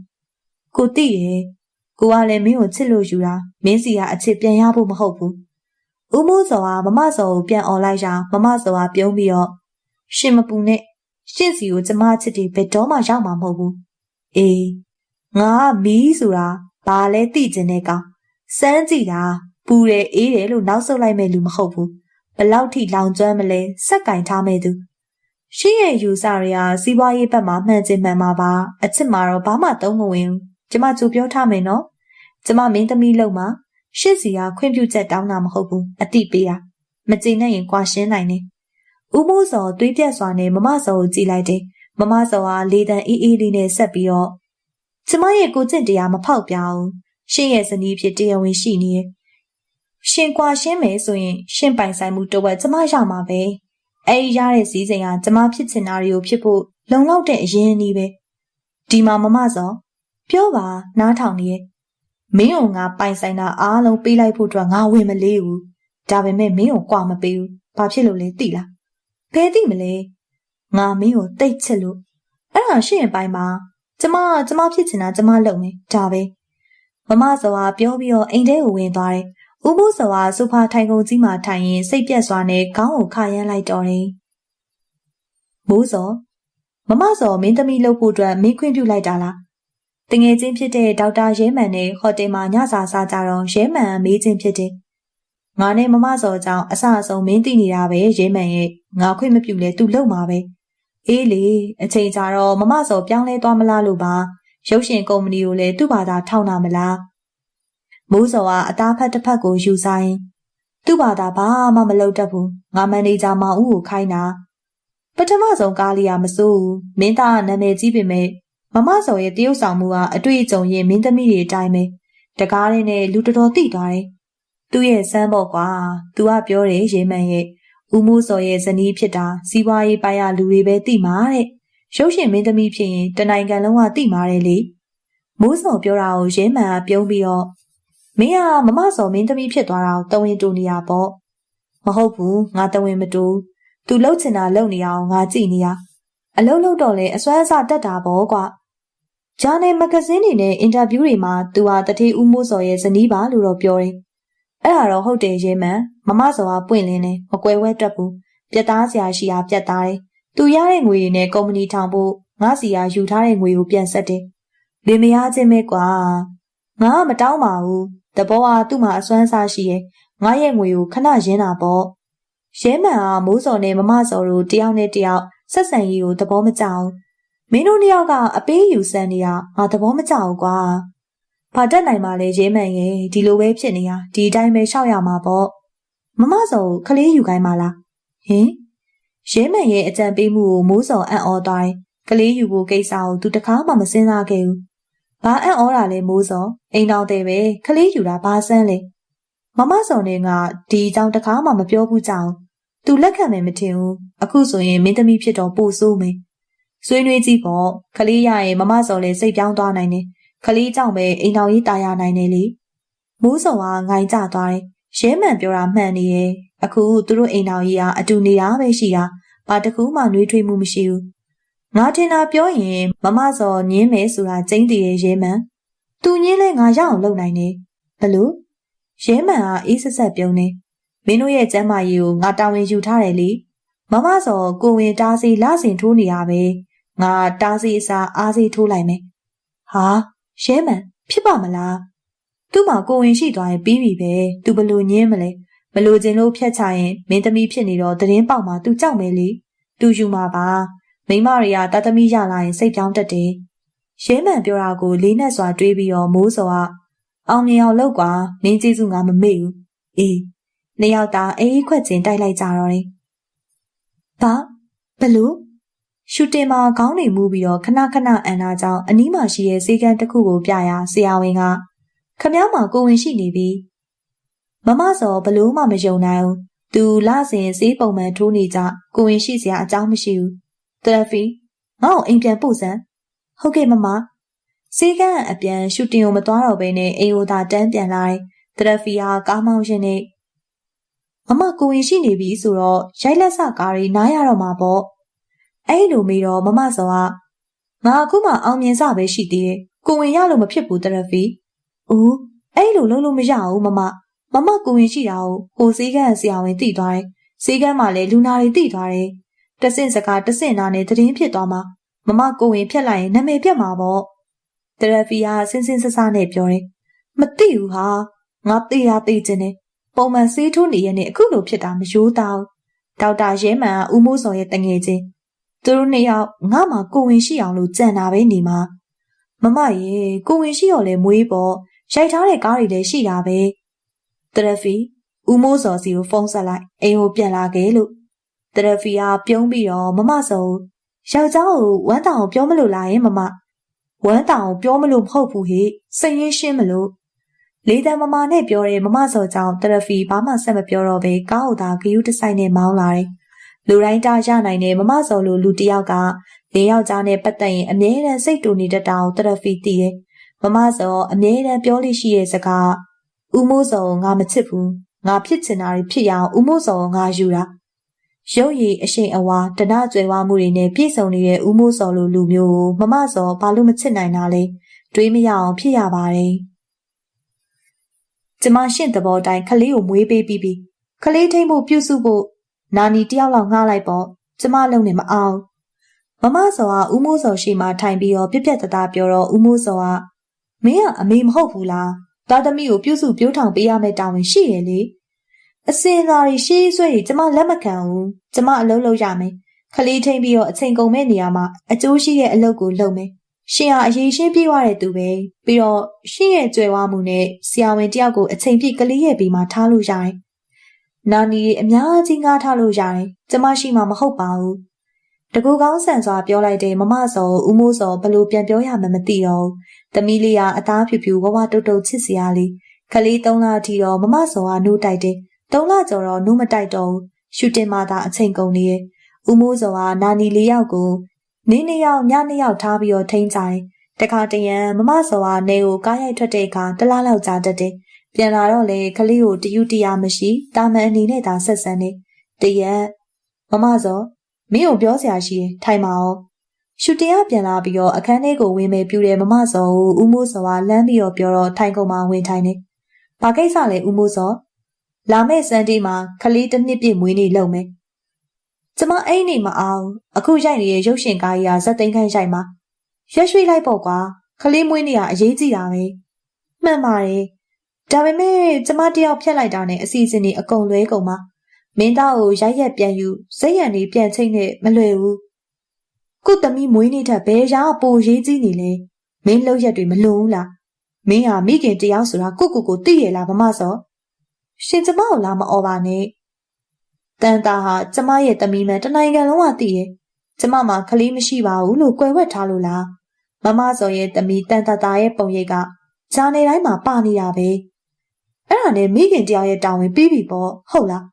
ကိုသိတယ်ကိုကလည်းမင်းကိုချစ်လို့ယူတာမင်းစီကအချစ်ပြန်ရဖို့မဟုတ်ဘူးဦးမိုးစောကမမစောကိုပြန်អော်လိုက်ရာမမစောကပြုံးပြီးတော့ရှင်မပူနဲ့ ရှင့်စီကိုကျမချစ်တယ်ဘယ်တော့မှရောက်မှာမဟုတ်ဘူးအေးငါမီးဆိုတာဘာလဲသိကျင်တဲ့ကောင်စမ်းကြည့်တာပူတယ်အေးတယ်လို့နောက်ဆုတ်လိုက်မဲ့လူမဟုတ်ဘူးဘလောက်ထိလောင်ကျွမ်းမလဲစက်ကင်ထားမဲ့သူရှင့်ရဲ့ယူဆတွေကစီးပွားရေးဘက်မှာမှန်ချင်မှန်မှာပါအချစ်မှာတော့ဘာမှသုံးမဝင်ဘူးကျမကြိုပြောထားမယ်နော်ကျမမင်းသမီးလုံးမှာရှင့်စီကခွင့်ပြုချက်တောင်းတာမဟုတ်ဘူးအတိပေးတာမကြင်နဲ့ရင်ကွာရှင်းနိုင်တယ်ဦးမိုးစောသွေးပြက်စွာနဲ့မမစောကိုကြည့်လိုက်တယ်မမစောကလေတံအေးအေးလေးနဲ့ဆက်ပြီးတော့ကျမရဲ့ကိုကျင့်တရားမဖောက်ပြအောင်ရှင့်ရဲ့ဇနီးဖြစ်တရားဝင်ရှိနေရဲ့ရှင်ကွာရှင်းမယ်ဆိုရင်ရှင့်ပိုင်ဆိုင်မှုတဝက်ကျမရမှာပဲအဲဒီရတဲ့စည်းစိမ်ကကျမဖြစ်ချင်တာတွေကိုဖြစ်ဖို့လုံလောက်တဲ့အရင်းအနှီးပဲဒီမှာမမစောပြောပါနားထောင်နေရဲ့မင်းကငါပိုင်ဆိုင်တာအားလုံးပေးလိုက်ဖို့အတွက်ငါဝင်မလေးဘူးဒါပေမဲ့မင်းကိုကွာမပေးဘူးဘာဖြစ်လို့လဲသိလားဘယ်သိမလဲငါမင်းကိုတိတ်ချစ်လို့အဲ့ဒါရှင့်ရဲ့ပိုင်မှာကျမဖြစ်ချင်တာကျမလုပ်မယ်ဒါပဲမမစောကပြောပြီးတော့အိမ်ထဲကိုဝင်သွားတယ်ဦးမိုးစောကဆိုဖာထိုင်ကုန်ကြီးမှာထိုင်ရင်စိတ်ပြက်စွာနဲ့ခေါင်းကိုခါရမ်းလိုက်တော့တယ်မိုးစောမမစောမင်းသမီးလုပ်ဖို့အတွက်မင်းခွင့်ပြုလိုက်တာလားတငယ်ချင်းဖြစ်တဲ့ဒေါက်တာရဲမှန်နဲ့ဟိုတယ်မှာညစာစားကြတော့ရဲမှန်မေးချင်းဖြစ်တယ်ငါနဲ့မမစောကြောင့်အဆအဆုံးမင်းသိနေတာပဲရဲမှန်ရဲ့ငါခွင့်မပြုလဲသူလုပ်မှာပဲအေးလေအချိန်ကြာတော့မမစောပြောင်းလဲသွားမလားလို့ပါရုပ်ရှင်ကုမ္ပဏီကိုလည်းသူ့ဘာသာထောက်နာမလားမိုးစောကအသားဖက်တစ်ဖက်ကိုယူဆိုင်သူ့ဘာသာဘာမှမလုပ်တတ်ဘူးငါမန်နေဂျာမောင်ဦးကိုခိုင်းတာပထမဆုံးကားလေးကမစိုးဘူးမင်းသားကနာမည်ကြီးပေမဲ့မမစောရဲ့တရုပ်ဆောင်မှုကအတွေ့အကြုံရင်မင်းသမီးတွေအတိုင်းပဲတကားလေးနဲ့လူတော်တော်သိသွားတယ်သူ့ရဲ့စမ်းပေါ့ကွာသူကပြောတယ်ရေမှန်ရဲ့ဦးမိုးစောရဲ့ဇနီးဖြစ်တာစီးပွားရေးပိုင်းရလူတွေပဲသိမှာတဲ့ရုပ်ရှင်မင်းသမီးဖြစ်ရင်တနိုင်ငံလုံးကသိမှာတယ်လေမိုးစောပြောတာကိုရဲမှန်ကပြုံးပြီးတော့မင်းကမမစောမင်းသမီးဖြစ်သွားတာကိုတဝင်းတူနေရပေါ့မဟုတ်ဘူးငါတဝင်းမတူသူလှုပ်ချင်တာလှုပ်နေအောင်ငါကြည့်နေရအလုံးလုံးတော့လေအစွမ်းအစတက်တာပေါ့ကွာဂျာနယ်မဂဇင်းတွေနဲ့အင်တာဗျူးတွေမှာသူဟာတထေးဦးမိုးစောရဲ့ဇနီးပါလို့တော့ပြောတယ်အဲ့ဒါတော့ဟုတ်တယ်ရဲမှန်မမစောကပွင့်လင်းတယ်မကွယ်ဝဲတတ်ဘူးပြတ်သားစရာရှိတာပြတ်သားတယ်သူရတဲ့ငွေတွေနဲ့ကုမ္ပဏီထောင်ဖို့ငါစီကယူထားတဲ့ငွေကိုပြန်ဆက်တယ်လင်မယားချင်းပဲကွာငါကမတောင်းပါဘူးတဘောကသူ့မှာအစွမ်းစားရှိရဲ့ငါရဲ့ငွေကိုခဏရင်းတာပေါ့ရဲမှန်ကမိုးစော်နဲ့မမစော်တို့တယောက်နဲ့တယောက်ဆက်ဆံရေးကိုသဘောမကျအောင်မင်းတို့နှစ်ယောက်ကအပေးယူဆန်းနေတာငါသဘောမကျဘူးကွာဘာတက်နိုင်မှလဲရဲမှန်ရဲ့ဒီလိုပဲဖြစ်နေတာဒီအတိုင်းပဲရှောက်ရမှာပေါ့မမစော်ခလေးယူခိုင်းပါလားဟင်ရဲမှန်ရဲ့အကြံပေးမှုကိုမိုးစော်အံ့ဩသွားတယ်ကလေးယူဖို့ကိစ္စကိုသူတခါမှမစဉ်းစားခဲ့ဘူးဘာအံ့ဩတာလဲမိုးစော်အိမ်တော်တဲ့ပဲခလေးယူတာဘာစမ်းလဲမမစော်နဲ့ငါဒီအကြောင်းတခါမှမပြောဘူးကြအောင်သူလက်ခံမယ်မထင်ဘူးအခုဆိုရင်မင်းသမီးဖြစ်တော့ပို့ဆိုးမယ်ဆွေးနွေးကြည့်ပေါ့ခလေးရရင်မမစော်လည်းစိတ်ပြောင်းသွားနိုင်တယ်ခလေးကြောင့်ပဲအိမ်တော်ကြီးตายရနိုင်တယ်လေမိုးစော်ကငိုင်ကြသွားတယ်ရဲမှန်ပြောတာမှန်နေရဲ့အခုသူတို့အိမ်တော်ကြီးကအတူနေတာပဲရှိတာဘာတခုမှနှွေးထွေးမှုမရှိဘူးငါထင်တာပြောရင်မမစော်ညင်းမယ်ဆိုတာကျင်းတည်ရဲ့ရဲမှန်သူညင်းလဲငါရအောင်လုပ်နိုင်တယ်ဘလို့ရဲမှန်ကအေးဆက်ဆက်ပြုံးနေမင်းတို့ရဲ့ကျမ်းမာရေးကိုငါတာဝန်ယူထားတယ်လေမမစော်ကိုဝင်တားစီလဆင်ထိုးနေရပဲငါတားစီအစားအားစီထိုးလိုက်မယ်ဟာရဲမှန်ဖြစ်ပါမလားသူ့မှာကိုဝင်ရှိသွားရင်ပြီးပြီပဲသူဘလို့ညင်းမလဲမလို့ခြင်းလို့ဖြတ်ချရင်မင်းသမီးဖြစ်နေတော့သတင်းပေါက်မှာသူကြောက်မယ်လေသူယူမှာပါမိမတွေကတာသမီးရလာရင်စိတ်ပြောင်းတတ်တယ်ရဲမှန်ပြောတာကိုလေးနက်စွာတွေးပြီးတော့မိုးစော်ကအောင်မြင်အောင်လုပ်ကွာမင်းကျေးဇူးငါမမေ့ဘူးအေးနှစ်ယောက်သားအေးခွက်ချင်းတိုက်လိုက်ကြတော့တယ်ဘာဘလို့ရှူတင်မှာခေါင်းတွေမူးပြီးတော့ခဏခဏအန်တာကြောင့်အနီးမှာရှိတဲ့စေကန်းတစ်ခုကိုပြရာဆရာဝန်ကခမ ्या မှာကိုဝင်ရှိနေပြီမမစောဘလို့မှမယုံနိုင်ဘူးသူလစဉ်စေးပုံမှန်ထိုးနေကြကိုဝင်ရှိစရာအကြောင်းမရှိဘူးတရဖီငါ့ကိုအိမ်ပြန်ပို့စမ်းဟုတ်ကဲ့မမစေကန်းအပြန်ရှူတင်ကိုမသွားတော့ဘဲနဲ့အိမ်ကိုသာတန်းပြန်လာတယ်တရဖီဟာကားမောင်းရှင်နဲ့မမကိုဝင်ရှိနေပြီဆိုတော့ရိုက်လက်စကားတွေနားရတော့မှာပေါ့အဲ့လိုမေးတော့မမစောကငါအခုမှအောင်မြင်စပဲရှိသေးတယ်ကိုဝင်ရလို့မဖြစ်ဘူးတရဖီဦးအဲ့လိုလုံးလို့မရဘူးမမကိုဝင်ရှိတာကိုဟိုစေးကန်းဆရာဝန်သိသွားတယ်စေးကန်းမှာလည်းလူနာတွေသိသွားတယ် တဆင့်စကားတဆင့်နာနဲ့သတင်းဖြစ်သွားမှာမမကိုဝင်ဖြတ်လိုက်ရင်နာမည်ပြတ်မှာပေါ့တရဖီကစင်းစင်းဆဆနဲ့ပြောတယ်မသိဘူးဟာငါသိတာသိခြင်းနဲ့ပုံမှန်ဆေးထိုးနေရတဲ့အခုလိုဖြစ်တာမရိုးသားဘူးဒေါက်တာရဲမှန်ကဦးမိုးစောရဲ့တငယ်ချင်းသူတို့နှစ်ယောက်ငါမှကိုဝင်ရှိအောင်လို့ကြံတာပဲနေမှာမမရေကိုဝင်ရှိတော့လဲမွေးပေါ့ရိုက်ထားတဲ့ကားတွေလည်းရှိတာပဲတရဖီဦးမိုးစောစီကိုဖုန်းဆက်လိုက်အိမ်ကိုပြန်လာခဲ့လို့တရဖီကပြုံးပြီးတော့မမစောယောက်ျားကိုဝမ်းတောင်ပြောမလို့လားရင်မမဝမ်းတောင်ပြောမလို့မဟုတ်ဘူးဟေ့စိတ်ရင်းရှင်းမလို့လေးတန်းမမနဲ့ပြောတဲ့မမစောကြောင့်တရဖီဘာမှဆက်မပြောတော့ပဲကားကိုသာဂယုတဆိုင်နဲ့မောင်းလာတယ်လူတိုင်းတာရနိုင်တဲ့မမစောလိုလူတစ်ယောက်ကလေးယောက်ျားနဲ့ပတ်သက်ရင်အမြဲတမ်းစိတ်တူနေတတ်တာကိုတရဖီသိတယ်မမစောအမြဲတမ်းပြောလို့ရှိတဲ့စကားဦးမိုးစောငါမချစ်ဘူးငါဖြစ်ချင်တာတွေဖြစ်ရအောင်ဦးမိုးစောငါယူတာရုပ်ရည်အရှိန်အဝါတဏှကြွယ်ဝမှုတွေနဲ့ပြည့်စုံနေတဲ့ဦးမိုးစောလိုလူမျိုးကိုမမစောဘာလို့မချစ်နိုင်တာလဲတွေးမရအောင်ဖြစ်ရပါတယ်ကျမရှင့်သဘောတိုင်းခလေးကိုမွေးပေးပြီးခလေးထိမ့်ဖို့ပြုစုဖို့နာနီတယောက်လောက်ငှားလိုက်ပေါ့ကျမလုံးနဲ့မအောင်မမစောကဦးမိုးစောရှိမှထိုင်ပြီးတော့ပြက်ပြက်တသားပြောတော့ဦးမိုးစောကမင်းကအမေမဟုတ်ဘူးလားသားသမီးကိုပြုစုပြိုးထောင်ပေးရမယ့်တာဝန်ရှိရဲ့လေအစင်သာတွေရှေးဆွဲတွေကျမလက်မခံဘူးကျမအလုပ်လုပ်ရမယ်ခလေးထိန်ပြီးတော့အချိန်ကုန်မဲ့နေရာမှာအကျိုးရှိတဲ့အလုပ်ကိုလုပ်မယ်ရှင်ဟာအရေးရှင်းပြေးသွားတဲ့သူပဲပြီးတော့ရှင်ရဲ့ကြွယ်ဝမှုနဲ့ဆရာဝန်တယောက်ကိုအချိန်ပြည့်ကလေးရဲ့ပြီးမှထားလို့ရတယ်နာနီအများကြီးငှားထားလို့ရတယ်ကျမရှိမှမဟုတ်ပါဘူးတကူကောင်းဆန်စွာပြောလိုက်တဲ့မမစောဦးမိုးစောဘလို့ပြန်ပြောရမှမသိတော့သမီးလေးကအသားဖြူဖြူဝဝတုတ်တုတ်ချစ်စရာလေးခလေး3လအထိတော့မမစောကနိုးတိုက်တယ်3လကျော်တော့နိုးမတိုက်တော့ဘူးရှူတင်မှသာအချိန်ကုန်နေရဲ့ဦးမိုးစောကနာနီ4ယောက်ကိုနေ့2ယောက်ည2ယောက်ထားပြီးတော့ထိန်းကြတယ်တခါတရံမမစောကနေကိုကားရိုက်ထွက်တဲ့အခါတစ်လားလောက်ကြာတတ်တယ်ပြန်လာတော့လေခလေးကိုတယူတရားမရှိတာမန်အနေနဲ့သာဆက်ဆံနေတရက်မမစောမင်းကိုပြောစရာရှိရင်ထိုင်ပါအောင်ရှူတင်ကပြန်လာပြီးတော့အခန်းထဲကိုဝင်မယ်ပြူတယ်မမစောကိုဦးမိုးစောကလမ်းပြီးတော့ပြောတော့ထိုင်ကုန်မှဝင်ထိုင်နေဘာကိစ္စလဲဦးမိုးစောလာမယ့်စန်ဒေးမှာခလေးတစ်နှစ်ပြည့်မွေးနေ့လုပ်မယ်ကျမအိမ်နေမအောင်အခုရိုက်နေတဲ့ရုပ်ရှင်ကားကြီးကဇက်သိန်းခန့်ရိုက်မှာရက်ရွှေ့လိုက်ပေါ့ကွာခလေးမွေးနေ့ကအရေးကြီးတာပဲမှန်ပါတယ်ဒါပေမဲ့ကျမတယောက်ဖြတ်လိုက်တာနဲ့အစီအစဉ်တွေအကုန်လွဲကုန်မှာမင်းသားကိုရိုက်ရက်ပြန်ယူဇက်ရံလေးပြန်ချိတ်နဲ့မလွယ်ဘူးခုသမီးမွေးနေ့ထက်ဘယ်ရာပိုရေးကြီးနေလဲမင်းလောက်ရက်တွေမလွန်ဘူးလားမင်းဟာမိခင်တယောက်ဆိုတာကိုသိရလားမမစောရှင်ကျမကိုလာမအော်ပါနဲ့တန်တာဟာကျမရဲ့သမီးမှန်တနိုင်ငံလုံးကသိရဲ့ကျမမှာခလေးမရှိပါဘူးလို့ကြွယ်ဝက်ထားလို့လားမမစောရဲ့သမီးတန်တာရဲ့ပုံရိပ်ကဂျာနေတိုင်းမှာပါနေတာပဲအဲ့ဒါနဲ့မိခင်တယောက်ရဲ့တာဝန်ပြီးပြီပေါ့ဟုတ်လား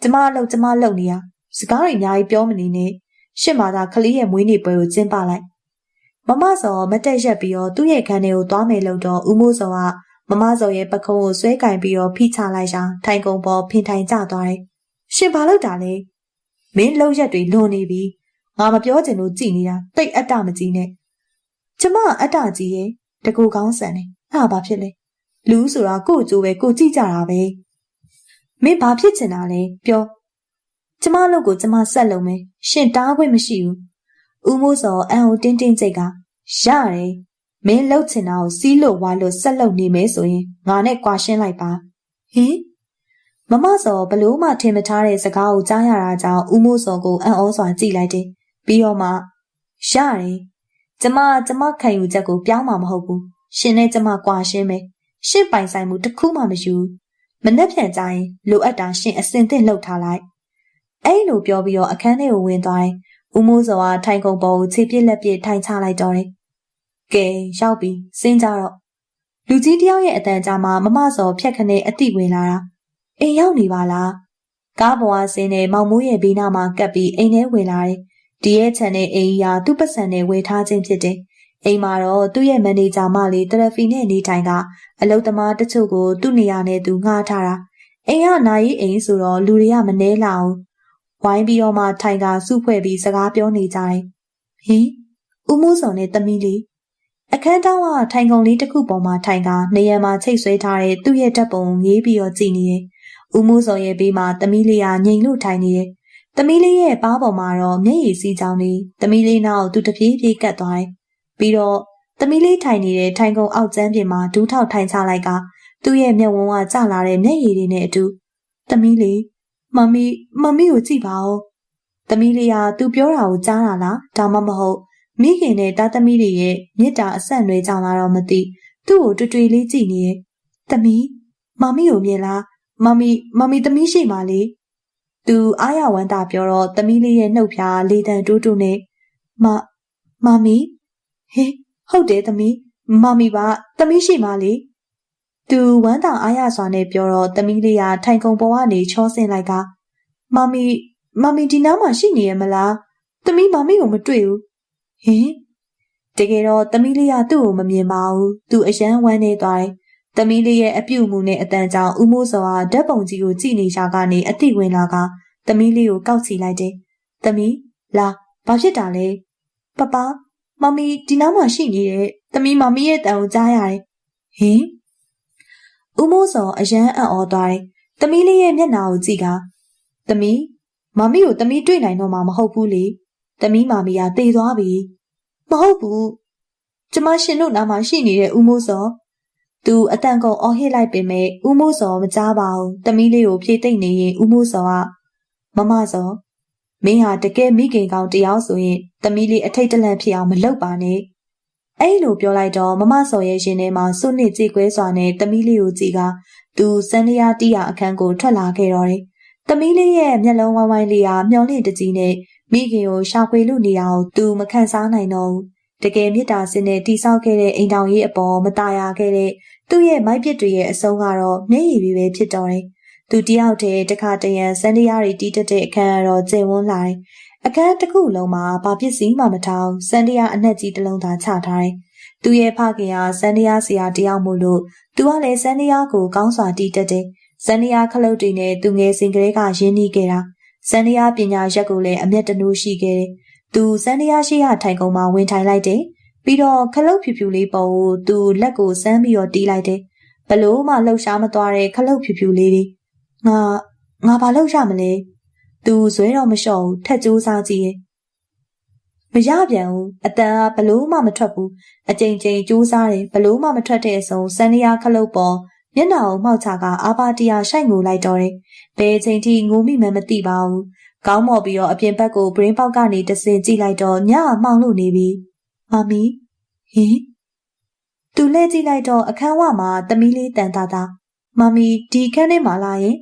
ကျမအလုပ်နေရစကားတွေအများကြီးပြောမနေနဲ့ရှစ်မာသာခလေးရဲ့မွေးနေ့ပွဲကိုကျင်းပလိုက်မမစောမတက်ရက်ပြီးတော့သူ့ရဲ့ခန်းထဲကိုသွားမယ်လို့တော့ဦးမိုးစောကမမစောရဲ့ပခုံးကိုဆွဲကင်ပြီးတော့ဖိချလိုက်ရာထိုင်ကုန်ပေါ်ဖင်ထိုင်ကျသွားတယ်ရှင်ဘာလုပ်တာလဲမင်းလောက်ရက်တွေလွန်နေပြီငါမပြောချင်လို့ကြည်နေတာတိတ်အတ္တမကြီးနဲ့ကျမအတ္တကြီးရဲ့တကူကောင်းဆန်တယ်အဲ့ဒါဘာဖြစ်လဲလူဆိုတာကို့အကျိုးပဲကိုကြည့်ကြတာပဲမင်းဘာဖြစ်ချင်တာလဲပြောကျမလုပ်ကိုကျမဆက်လုပ်မယ်ရှင်တားခွင့်မရှိဘူးဦးမိုးစောအန်ကိုတင်းတင်းကြိတ်ကရတယ်မင်းလှုပ်ချင်တာကိုစီးလို့ဝါလို့ဆက်လုပ်နေမယ်ဆိုရင်ငါနဲ့ကွာရှင်းလိုက်ပါဟင်မမစောဘလို့မှထင်မထားတဲ့စကားကိုကြားရတာကြောင့်ဦးမိုးစောကိုအံ့ဩစွာကြည့်လိုက်တယ်ပြီးတော့မှရတယ်ကျမခံယူချက်ကိုပြောင်းမှာမဟုတ်ဘူးရှင်နဲ့ကျမကွာရှင်းမယ်ရှင့်ပိုင်ဆိုင်မှုတစ်ခုမှမယူမနှက်ဖြန်ကြရင်လိုအပ်တာရှင်အစင်သင့်လှုပ်ထားလိုက်အဲ့လိုပြောပြီးတော့အခန်းထဲကိုဝင်သွားတယ်ဦးမိုးစောကထိုင်ကုန်ပေါ်ကိုခြေပြစ်လက်ပြစ်ထိုင်ချလိုက်တော့တယ်ကဲရောက်ပြီစဉ်းကြတော့လူကြီးတယောက်ရဲ့အတန်ကြာမှာမမစောဖြတ်ခနဲ့အတိဝင်လာတာအိမ်ရောက်နေပါလားကားပေါ်ကဆင်းနေမောင်မိုးရဲ့ဘေးနားမှာကပ်ပြီးအိမ်ထဲဝင်လာတယ်ဒီရဲ့ခြံနဲ့အိမ်ကြီးဟာသူ့ပတ်စံနဲ့ဝယ်ထားခြင်းဖြစ်တယ်အိမ်မှာတော့သူ့ရဲ့မန်နေဂျာမလေးတရဖီနဲ့နေထိုင်ကအလုပ်သမားတချို့ကိုသူ့နေရာနဲ့သူငှားထားတာအိမ်ကနိုင်ရီအိမ်ဆိုတော့လူတွေကမနှဲလာအောင်ဝိုင်းပြီးတော့မှထိုင်ကစုဖွဲ့ပြီးစကားပြောနေကြတယ်ဟင်ဦးမိုးစောနဲ့သမီးလေးအခန်းတောင်းကထိုင်ကုန်လေးတစ်ခုပေါ်မှာထိုင်ကနေရံမှာချိတ်ဆွဲထားတဲ့သူ့ရဲ့ဓာတ်ပုံငေးပြီးတော့ကြည့်နေတယ်ဦးမိုးစောရဲ့ဘေးမှာသမီးလေးကငိမ်လို့ထိုင်နေတယ် သမီးလေးရဲ့ပါးပေါ်မှာတော့မျက်ရည်စီးကြောင်းနေသမီးလေးနောက်သူတပြေးပြေးကပ်သွားတယ်။ပြီးတော့သမီးလေးထိုင်နေတဲ့ထိုင်ကုန်အောက်ကျမ်းပြင်မှာဒူးထောက်ထိုင်ချလိုက်ကသူ့ရဲ့မျက်ဝန်းကကျလာတဲ့မျက်ရည်တွေနဲ့အတူသမီးလေးမမီကိုကြည့်ပါဦး။သမီးလေးကသူပြောတာကိုကြားတာလားဒါမှမဟုတ်မိခင်နဲ့တားသမီးတွေရဲ့မေတ္တာအဆက်အနွယ်ကြောင့်လားတော့မသိသူ့ကိုတွေ့တွေ့လေးကြည့်နေရဲ့။သမီးမမီကိုမြင်လားမမီသမီးရှိမှလေသူအားရဝမ်းသာပြောတော့သမီးလေးရဲ့နှုတ်ဖြာလေတံတိုးတိုးနဲ့မမီဟေးဟုတ်တယ်သမီးမမီပါသမီးရှိမှလေသူဝမ်းသာအားရစွာနဲ့ပြောတော့သမီးလေးကထိုင်ကုန်ပေါ်ကနေချောဆင်းလိုက်ကမမီဒီနားမှာရှိနေရမလားသမီးမမီကိုမတွေ့ဘူးဟင်တကယ်တော့သမီးလေးကသူ့ကိုမမြင်ပါဘူးသူအယမ်းဝမ်းနေသွားတယ်သမီးလေးရဲ့အပြုတ်မှုနဲ့အတန်ကြောင့်ဦးမိုးစောကဓာတ်ပုံကြီးကိုကြည့်နေကြကနေအတိဝင်လာကသမီးလေးကိုကောက်ချီလိုက်တယ်။သမီးလာဘာဖြစ်တာလဲ။ပပမမီဒီနားမှာရှိနေတဲ့သမီးမမီရဲ့တန်ကိုကြားရတယ်။ဟင်ဦးမိုးစောအယမ်းအံ့ဩသွားတယ်။သမီးလေးရဲ့မျက်နှာကိုကြည့်ကသမီးမမီကိုသမီးတွေ့နိုင်တော့မှမဟုတ်ဘူးလေ။သမီးမမီကတေသွားပြီ။မဟုတ်ဘူး။ကျမရှင်တို့နားမှာရှိနေတဲ့ဦးမိုးစောသူအတန်ကုန်အော်ဟစ်လိုက်ပေမဲ့ဦးမိုးစောမကြားပါဘူး။သမီးလေးကိုဖြေသိမ့်နေရင်ဦးမိုးစောကမမစောမင်းဟာတကယ်မိခင်ကောင်တယောက်ဆိုရင်သမီးလေးအထိတ်တလန့်ဖြစ်အောင်မလုပ်ပါနဲ့။အဲ့လိုပြောလိုက်တော့မမစောရဲ့ရင်ထဲမှာစွန့်နစ်ကြေကွဲစွာနဲ့သမီးလေးကိုကြည့်ကသူစန္ဒယာတီးရအခန်းကိုထွက်လာခဲ့တော့တယ်။သမီးလေးရဲ့မျက်လုံးဝိုင်းဝိုင်းလေးဟာမျောလင့်တကြီးနဲ့မိခင်ကိုရှာဖွေလို့နေအောင်သူမခံစားနိုင်တော့ဘူး။တကယ်မေတ္တာစင်နဲ့တိဆောက်ခဲ့တဲ့အိမ်တော်ကြီးအပေါ်မตายရခဲ့တဲ့သူ့ရဲ့မိုက်ပစ်တွေရဲ့အဆုံးကတော့မျက်ရည်ပဲဖြစ်တော့တယ်။သူတယောက်တည်းတခါတရံစန္ဒယာတွေတီးတက်တဲ့အခန်းကတော့ကျယ်ဝန်းလာတယ်။အခန်းတစ်ခုလုံးမှာဘာပစ္စည်းမှမထောင်စန္ဒယာအနက်ကြီးတစ်လုံးသာချထားတယ်။သူရဲ့ဖခင်ဟာစန္ဒယာဆရာတယောက်မို့လို့သူကလည်းစန္ဒယာကိုကောင်းစွာတီးတက်တယ်။စန္ဒယာခလုတ်တွေနဲ့သူငယ်စဉ်ကလေးကရင်းနှီးခဲ့တာ။စန္ဒယာပညာရက်ကိုလည်းအမျက်တနိုးရှိခဲ့တယ်။သူစန္ဒယာရှိရထိုင်ကုန်မှာဝင်ထိုင်လိုက်တယ်။ပြီးတော့ခလုတ်ဖြူဖြူလေးပေါ်ကိုသူလက်ကိုစမ်းပြီးတော့တီးလိုက်တယ်။ဘလို့မှလှုပ်ရှားမသွားတဲ့ခလုတ်ဖြူဖြူလေးတွေငါဘာလုပ်ရမလဲသူဇွဲတော့မလျှော့ဘူးထက်ကြိုးစားကြည့်ရဲ့မရပြန်ဘူးအတန်ကဘလို့မှမထွက်ဘူးအကြိမ်ကြိမ်ကြိုးစားတယ်ဘလို့မှမထွက်တဲ့အဆုံးစန္ဒယာခလုတ်ပေါ်မျက်နှာကိုမှောက်ချကအာပါတရာရှိုက်ငိုလိုက်တော့တယ်ဘယ်ချိန်ထိငိုမိမှမသိပါဘူးကောင်းမော်ပြီးတော့အပြင်ဘက်ကိုဘရင်းပေါက်ကနေတဆင်ကြည့်လိုက်တော့ညမှောင်လို့နေပြီမမီဟင်သူလဲကြည့်လိုက်တော့အခန်းဝမှာသမီးလေးတန်တာမမီဒီခန်းထဲမှာလာရင်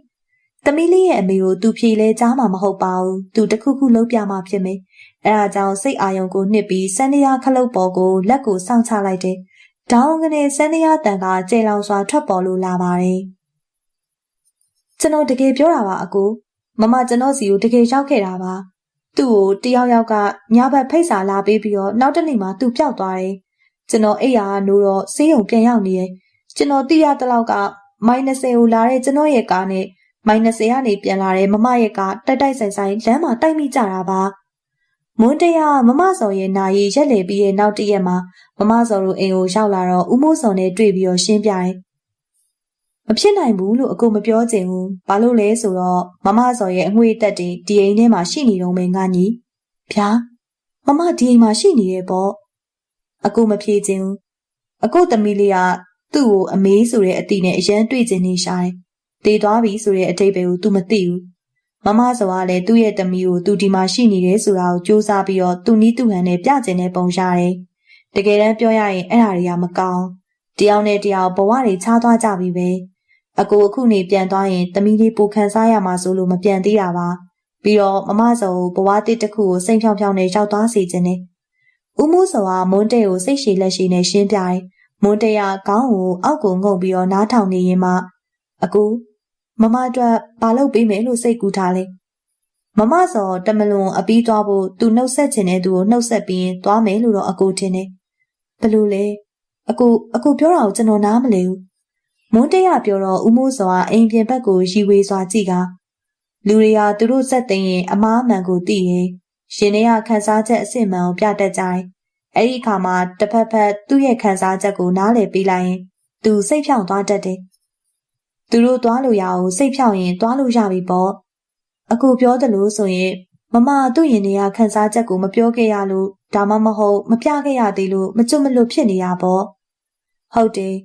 သမီးလေးရဲ့အမေကိုသူဖြေလဲကြားမှာမဟုတ်ပါဘူးသူတခုခုလုပ်ပြမှဖြစ်မယ်အဲဒါကြောင့်စိတ်အာယုံကိုနှစ်ပြီးစန္ဒယာခလုတ်ပေါ်ကိုလက်ကိုစောင့်ချလိုက်တယ်ဒေါင်းကနေစန္ဒယာတန်ကကျေလောင်စွာထွက်ပေါ်လို့လာပါတယ်ကျွန်တော်တကယ်ပြောတာပါအကိုမမကျွန်တော်စီကိုတကယ်ရောက်ခဲ့တာပါသူ့ကိုတယောက်ယောက်ကညဘက်ဖိတ်စာလာပေးပြီးတော့နောက်တနေ့မှသူပျောက်သွားတယ်ကျွန်တော်အိယာကနိုးတော့ဆေးရုံပြန်ရောက်နေတယ်ကျွန်တော်သိရတဲ့လောက်ကမိုင်20ကိုလာတဲ့ကျွန်တော်ရဲ့ကားနဲ့မိုင်20ကနေပြန်လာတဲ့မမရဲ့ကားတိုက်တိုက်ဆိုင်ဆိုင်လမ်းမှာတိုက်မိကြတာပါမွန်းတရမမစော်ရဲ့နာရီရက်လေပြီးရဲ့နောက်တရက်မှာမမစော်တို့အိမ်ကိုရောက်လာတော့ဦးမိုးစော်နဲ့တွေ့ပြီးတော့ရှင်းပြတယ်မဖြစ်နိုင်ဘူးလို့အကိုမပြောချင်ဘူးဘာလို့လဲဆိုတော့မမစော်ရဲ့အငွေအသက်တွေဒီအိမ်ထဲမှာရှိနေတော့မယ်ငါညီဗျာမမဒီအိမ်မှာရှိနေရဲ့ပေါ့အကိုမဖြေချင်ဘူးအကိုသမီးလေးကသူ့ကိုအမေးဆိုတဲ့အတီနဲ့အရန်တွေ့ချင်နေရှာတယ်တည်သွားပြီဆိုတဲ့အတိတ်ပဲကို तू မသိဘူးမမစောကလည်းသူ့ရဲ့သမီးကို तू ဒီမှာရှိနေတယ်ဆိုတာကိုစူးစမ်းပြီးတော့သူ့နီးသူ့ဟန်နဲ့ပြကျင်တဲ့ပုံရတယ်တကယ်တမ်းပြောရရင်အဲ့ဒါတွေကမကောင်းတယောက်နဲ့တယောက်ဘဝတွေခြားသွားကြပြီပဲအကိုအခုနေပြန်သွားရင်သမီးလေးပိုခံစားရမှာဆိုလို့မပြန်သေးတာပါပြီးတော့မမစောကိုဘဝတစ်တစ်ခုကိုစိတ်ဖြောင်းဖြောင်းနဲ့ရောက်သွားစေခြင်းနဲ့ဦးမိုးစောကမွန်းတဲကိုစိတ်ရှည်လက်ရှည်နဲ့ရှင်းပြတယ်မွန်းတဲကခေါင်းကိုအောက်ကိုငုံပြီးတော့နားထောင်နေရင်မှအကိုမမအတွက်ဘာလုပ်ပေးမယ်လို့စိတ်ကူးထားလဲမမစောတမလွန်အပြီးသွားဖို့သူနှုတ်ဆက်ခြင်းနဲ့သူကိုနှုတ်ဆက်ပြီးသွားမယ်လို့တော့အကိုထင်တယ်ဘယ်လိုလဲအကိုပြောတာကိုကျွန်တော်နားမလည်ဘူးမွန်းတရပြောတော့ဦးမိုးစောကအိမ်ပြင်ဘက်ကိုရီဝေစွာကြည့်ကလူတွေဟာသူတို့စက်သိမ်းရင်အမားအမှန်ကိုသိရင်ရှင်တွေကခန်းစားချက်အစစ်မှန်ကိုပြတတ်ကြတယ်အဲ့ဒီအခါမှာတစ်ဖက်ဖက်သူ့ရဲ့ခန်းစားချက်ကိုနားလည်ပေးလိုက်ရင်သူစိတ်ဖြောင်းသွားတတ်တယ်သူတို့သွားလို့ရအောင်စိတ်ဖြောင်းရင်သွားလို့ရပြီပေါ့ အခုပြောသလိုဆိုရင်မမသူ့ရင်ထဲကခန်းစားချက်ကိုမပြောခဲ့ရလို့ဒါမှမဟုတ်မပြခဲ့ရသေးလို့မကျွတ်မလွတ်ဖြစ်နေရပေါ့ဟုတ်တယ်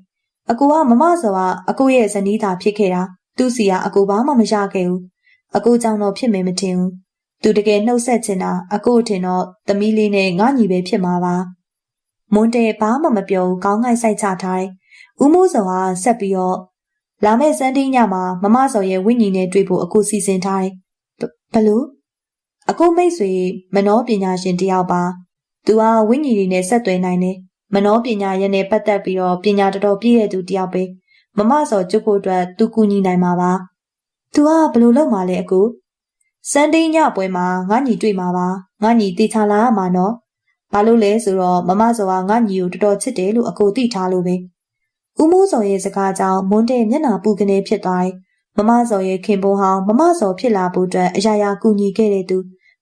အကူကမမစောကအကူရဲ့ဇနီးသားဖြစ်ခဲ့တာသူ့စီကအကူဘာမှမရခဲ့ဘူးအကူကြောင့်တော့ဖြစ်မယ်မထင်ဘူးသူတကယ်နှုတ်ဆက်ချင်တာအကူထင်တော့သမီးလေးနဲ့ငါညီပဲဖြစ်မှာပါမွန်းတဲ့ဘာမှမပြောဘူးခေါင်းငိုက်ဆိုင်ချထားတယ်ဦးမိုးစောကဆက်ပြီးတော့လာမယ့်စန်းတင်းညမှာမမစောရဲ့ဝိညာဉ်နဲ့တွေ့ဖို့အကူစီစဉ်ထားတယ်ဘလို့အကူမိတ်ဆွေမနောပညာရှင်တယောက်ပါသူကဝိညာဉ်တွေနဲ့ဆက်သွယ်နိုင်တယ်မနောပညာရဲ့နဲ့ပတ်သက်ပြီးတော့ပညာတော်တော်ပြည့်တဲ့သူတယောက်ပဲမမစောကျွတ်ဖို့အတွက်သူကူညီနိုင်မှာပါသူကဘလို့လုပ်မှာလဲအကူစန်းတင်းညပွဲမှာငါညီတွေ့မှာပါငါညီတေချာလာရမှာနော်ဘာလို့လဲဆိုတော့မမစောကငါညီကိုတော်တော်ချစ်တယ်လို့အကူသိထားလို့ပဲဦးမိုးစောရဲ့စကားကြောင့်မွန်းတဲ့မျက်နှာပူကနေဖြစ်သွားတယ်မမစောရဲ့ခင်ပွန်းဟောင်းမမစောဖြစ်လာဖို့အတွက်အရာရာကူညီခဲ့တဲ့သူ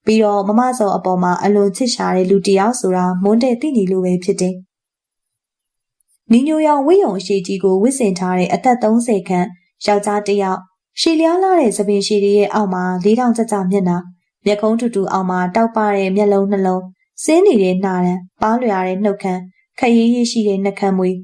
ပြီးတော့မမစောအပေါ်မှာအလွန်ချစ်ရှာတဲ့လူတစ်ယောက်ဆိုတာမွန်းတဲ့သိနေလို့ပဲဖြစ်တယ်။နီညိုရောင်ဝိယုံအရှိကြီးကိုဝစ်ဆင်ထားတဲ့အသက်30ခန့်ယောက်ျားတစ်ယောက်ရှည်လျားလာတဲ့သပင်ရှည်ရဲ့အောက်မှာ4000ကျကျမျက်နှာမျက်ခုံးထူထူအောက်မှာတောက်ပတဲ့မျက်လုံးနှလုံးစင်းနေတဲ့နှာရံပါးလွှာတဲ့နှုတ်ခမ်းခရီးရရှိတဲ့နှက်ခမ်းမွေး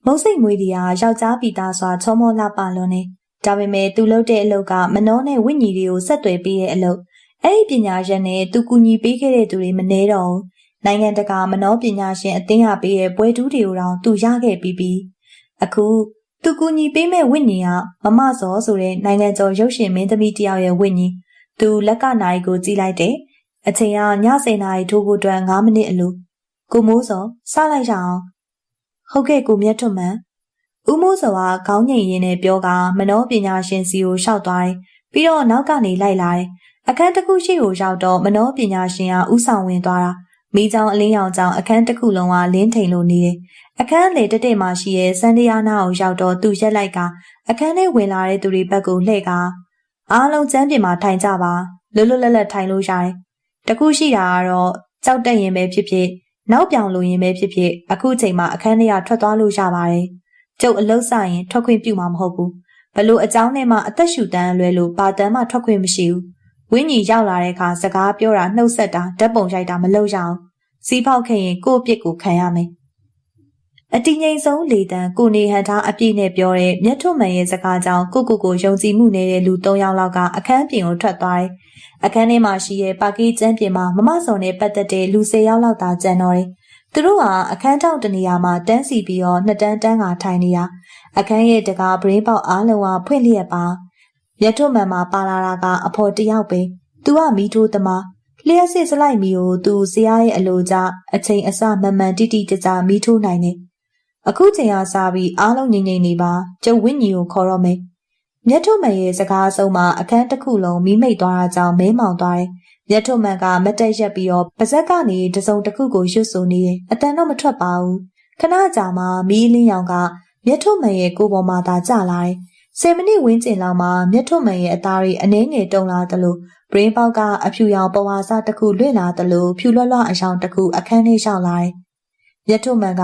မုံစိတ်မွေးတရားယောက်ျားပြည်သားစွာချောမောလှပလွန်းနေဒါပေမဲ့သူလုပ်တဲ့အလုပ်ကမနှောနဲ့ဝိညာဉ်တွေကိုဆက်သွယ်ပေးတဲ့အလုပ်အဲ့ဒီပညာရပ်နဲ့သူကူညီပေးခဲ့တဲ့သူတွေမနှဲတော့ဘူးနိုင်ငံတကာမနောပညာရှင်အသင်းရပေးတဲ့ပွဲတူးတွေကိုတောင်သူရခဲ့ပြီးအခုသူကူညီပေးမဲ့ဝိညာဉ်ကမမစောဆိုတဲ့နိုင်ငံကျော်ရုပ်ရှင်မင်းသမီးတယောက်ရဲ့ဝိညာဉ်သူလက်ကနာရီကိုကြည့်လိုက်တယ်အချိန်ကည10:00နာရီထိုးဖို့အတွက်9မိနစ်အလိုကိုမိုးစောစလိုက်ရအောင်ဟုတ်ကဲ့ကိုမြတ်ထွန်းမန်ဦးမိုးစောကခေါင်းငိမ်ရင်းနဲ့ပြောကမနောပညာရှင်စီကိုရှောက်သွားတယ်ပြီးတော့နောက်ကနေလိုက်လာတယ်အခန်းတစ်ခုရှိကိုရောက်တော့မနောပညာရှင်ကဥဆောင်ဝင်သွားတာမိချောင်းအလင်းရောင်ကြောင့်အခန်းတစ်ခုလုံးကလင်းထိန်လို့နေတယ်အခန်းလေတက်တက်မှရှိရဲ့စန္ဒယာနာကိုရောက်တော့သူရက်လိုက်ကအခန်းထဲဝင်လာတဲ့သူတွေဘက်ကိုလှည့်ကအားလုံးကျမ်းပြင်မှာထိုင်ကြပါလွတ်လွတ်လပ်လပ်ထိုင်လို့ရတယ်တခုရှိတာကတော့ကြောက်တက်ရင်ပဲဖြစ်ဖြစ်နောက်ပြောင်လို့ရင်ပဲဖြစ်ဖြစ်အခုချိန်မှာအခန်းထဲကထွက်သွားလို့ရပါတယ်ကျုပ်အလုတ်ဆိုင်ရင်ထွက်ခွင့်ပြုမှာမဟုတ်ဘူးဘလို့အเจ้าနဲ့မှအသက်ရှူတန်းလွဲလို့ဘာတန်းမှထွက်ခွင့်မရှိဘူးဝင်းကြီးရောက်လာတဲ့အခါစကားပြောတာနှုတ်ဆက်တာဓာတ်ပုံရိုက်တာမလုပ်ရအောင်စီးပေါက်ခဲ့ရင်ကိုယ့်အပြစ်ကိုခံရမယ်အတီးငိမ်ဆုံးလေတန်းကိုနေဟန်ထားအပြည့်နဲ့ပြောတဲ့မြတ်ထွတ်မှန်ရဲ့စကားကြောင့်ကိုယုံကြည်မှုနေတဲ့လူ3ယောက်လောက်ကအခန်းပြင်ကိုထွက်သွားတယ်အခန်းထဲမှာရှိတဲ့ပါကီကျန်းပြင်မှာမမစော်နဲ့ပတ်သက်တဲ့လူ10ယောက်လောက်သာကျန်တော့တယ်သူတို့ဟာအခန်းထောက်တနေရာမှာတန်းစီပြီးတော့နှစ်တန်းကထိုင်နေတာအခန်းရဲ့တကားပရင်းပေါက်အားလုံးကဖွင့်လျက်ပါမြတ်ထွတ်မှန်မှာပါလာတာကအဖော်တယောက်ပဲသူကမီးထိုးသမားလျှက်စစ်စလိုက်မီကိုသူဇရာရဲ့အလိုကြအချိန်အစမှန်မှန်တိတိကျကျမီးထိုးနိုင်တယ်အခုချိန်ကစားပြီးအားလုံးငြိမ်နေပါကျုပ်ဝင်းကြီးကိုခေါ်တော့မယ်မြတ်ထွတ်မှန်ရဲ့စကားအဆုံးမှာအခန်းတစ်ခုလုံးမီးမိတ်သွားတာကြောင့်မဲမောင်သွားတယ်မြတ်ထွတ်မှန်ကမတ်တက်ရက်ပြီးတော့ပါဇက်ကနေတစုံတစ်ခုကိုရွတ်ဆိုနေတယ်အတန်တော့မထွက်ပါဘူးခဏကြာမှမီးလင်းရောင်ကမြတ်ထွတ်မှန်ရဲ့ကိုယ်ပေါ်မှာသာကျလာတယ်10မိနစ်ဝန်းကျင်လောက်မှာမြတ်ထွတ်မှန်ရဲ့အသားတွေအနှဲငယ်တုံလာသလိုဘရင်းပေါက်ကအဖြူရောင်ပဝါစတစ်ခုလွင့်လာသလိုဖြူလွှတ်လွှတ်အယောင်တစ်ခုအခန်းထဲရောက်လာတယ်မြတ်ထွတ်မှန်က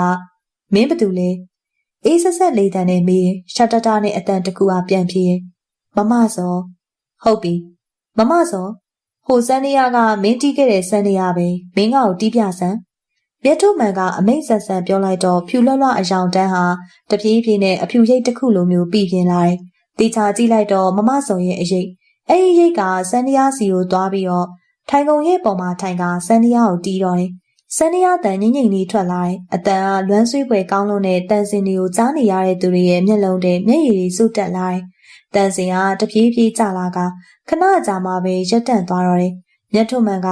မင်းဘသူလဲအေးဆက်ဆက်လေးတန်နဲ့မေးရှတတနဲ့အတန်တကူအားပြန်ပြေမမစောဟုတ်ပြီမမစောဟိုစန်းနေရကမင်းတီးခဲ့တဲ့စန်းနေရပဲမင်းကကိုတီးပြစမ်းမြတ်ထုတ်မှန်ကအမိတ်ဆက်ဆန်ပြောလိုက်တော့ဖြူလွှတ်လွှတ်အယောင်တန်းဟာတပြေးပြေးနဲ့အဖြူရိတ်တစ်ခုလိုမျိုးပြီးပြင်းလာတယ်တေချာကြည့်လိုက်တော့မမစောရဲ့အရိတ်အဲ့ဒီရိတ်ကစန်းနေရစီကိုသွားပြီးတော့ထိုင်ကုန်ရဲ့ပေါ်မှာထိုင်ကစန်းနေရကိုတီးတော့တယ်စန်းနေရတန်ငိမ့်ငိမ့်လေးထွက်လာတယ်အတန်ကလွမ်းဆွေးပွဲကောင်းလို့နဲ့တန်စင်တွေကိုကြားနေရတဲ့သူတွေရဲ့မျက်လုံးထဲမျက်ရည်တွေစုတက်လာတယ်တန်စင်ကတပြေးပြေးကျလာကခဏကြာမှပဲရက်တန့်သွားတော့တယ်မြတ်ထုတ်မှန်က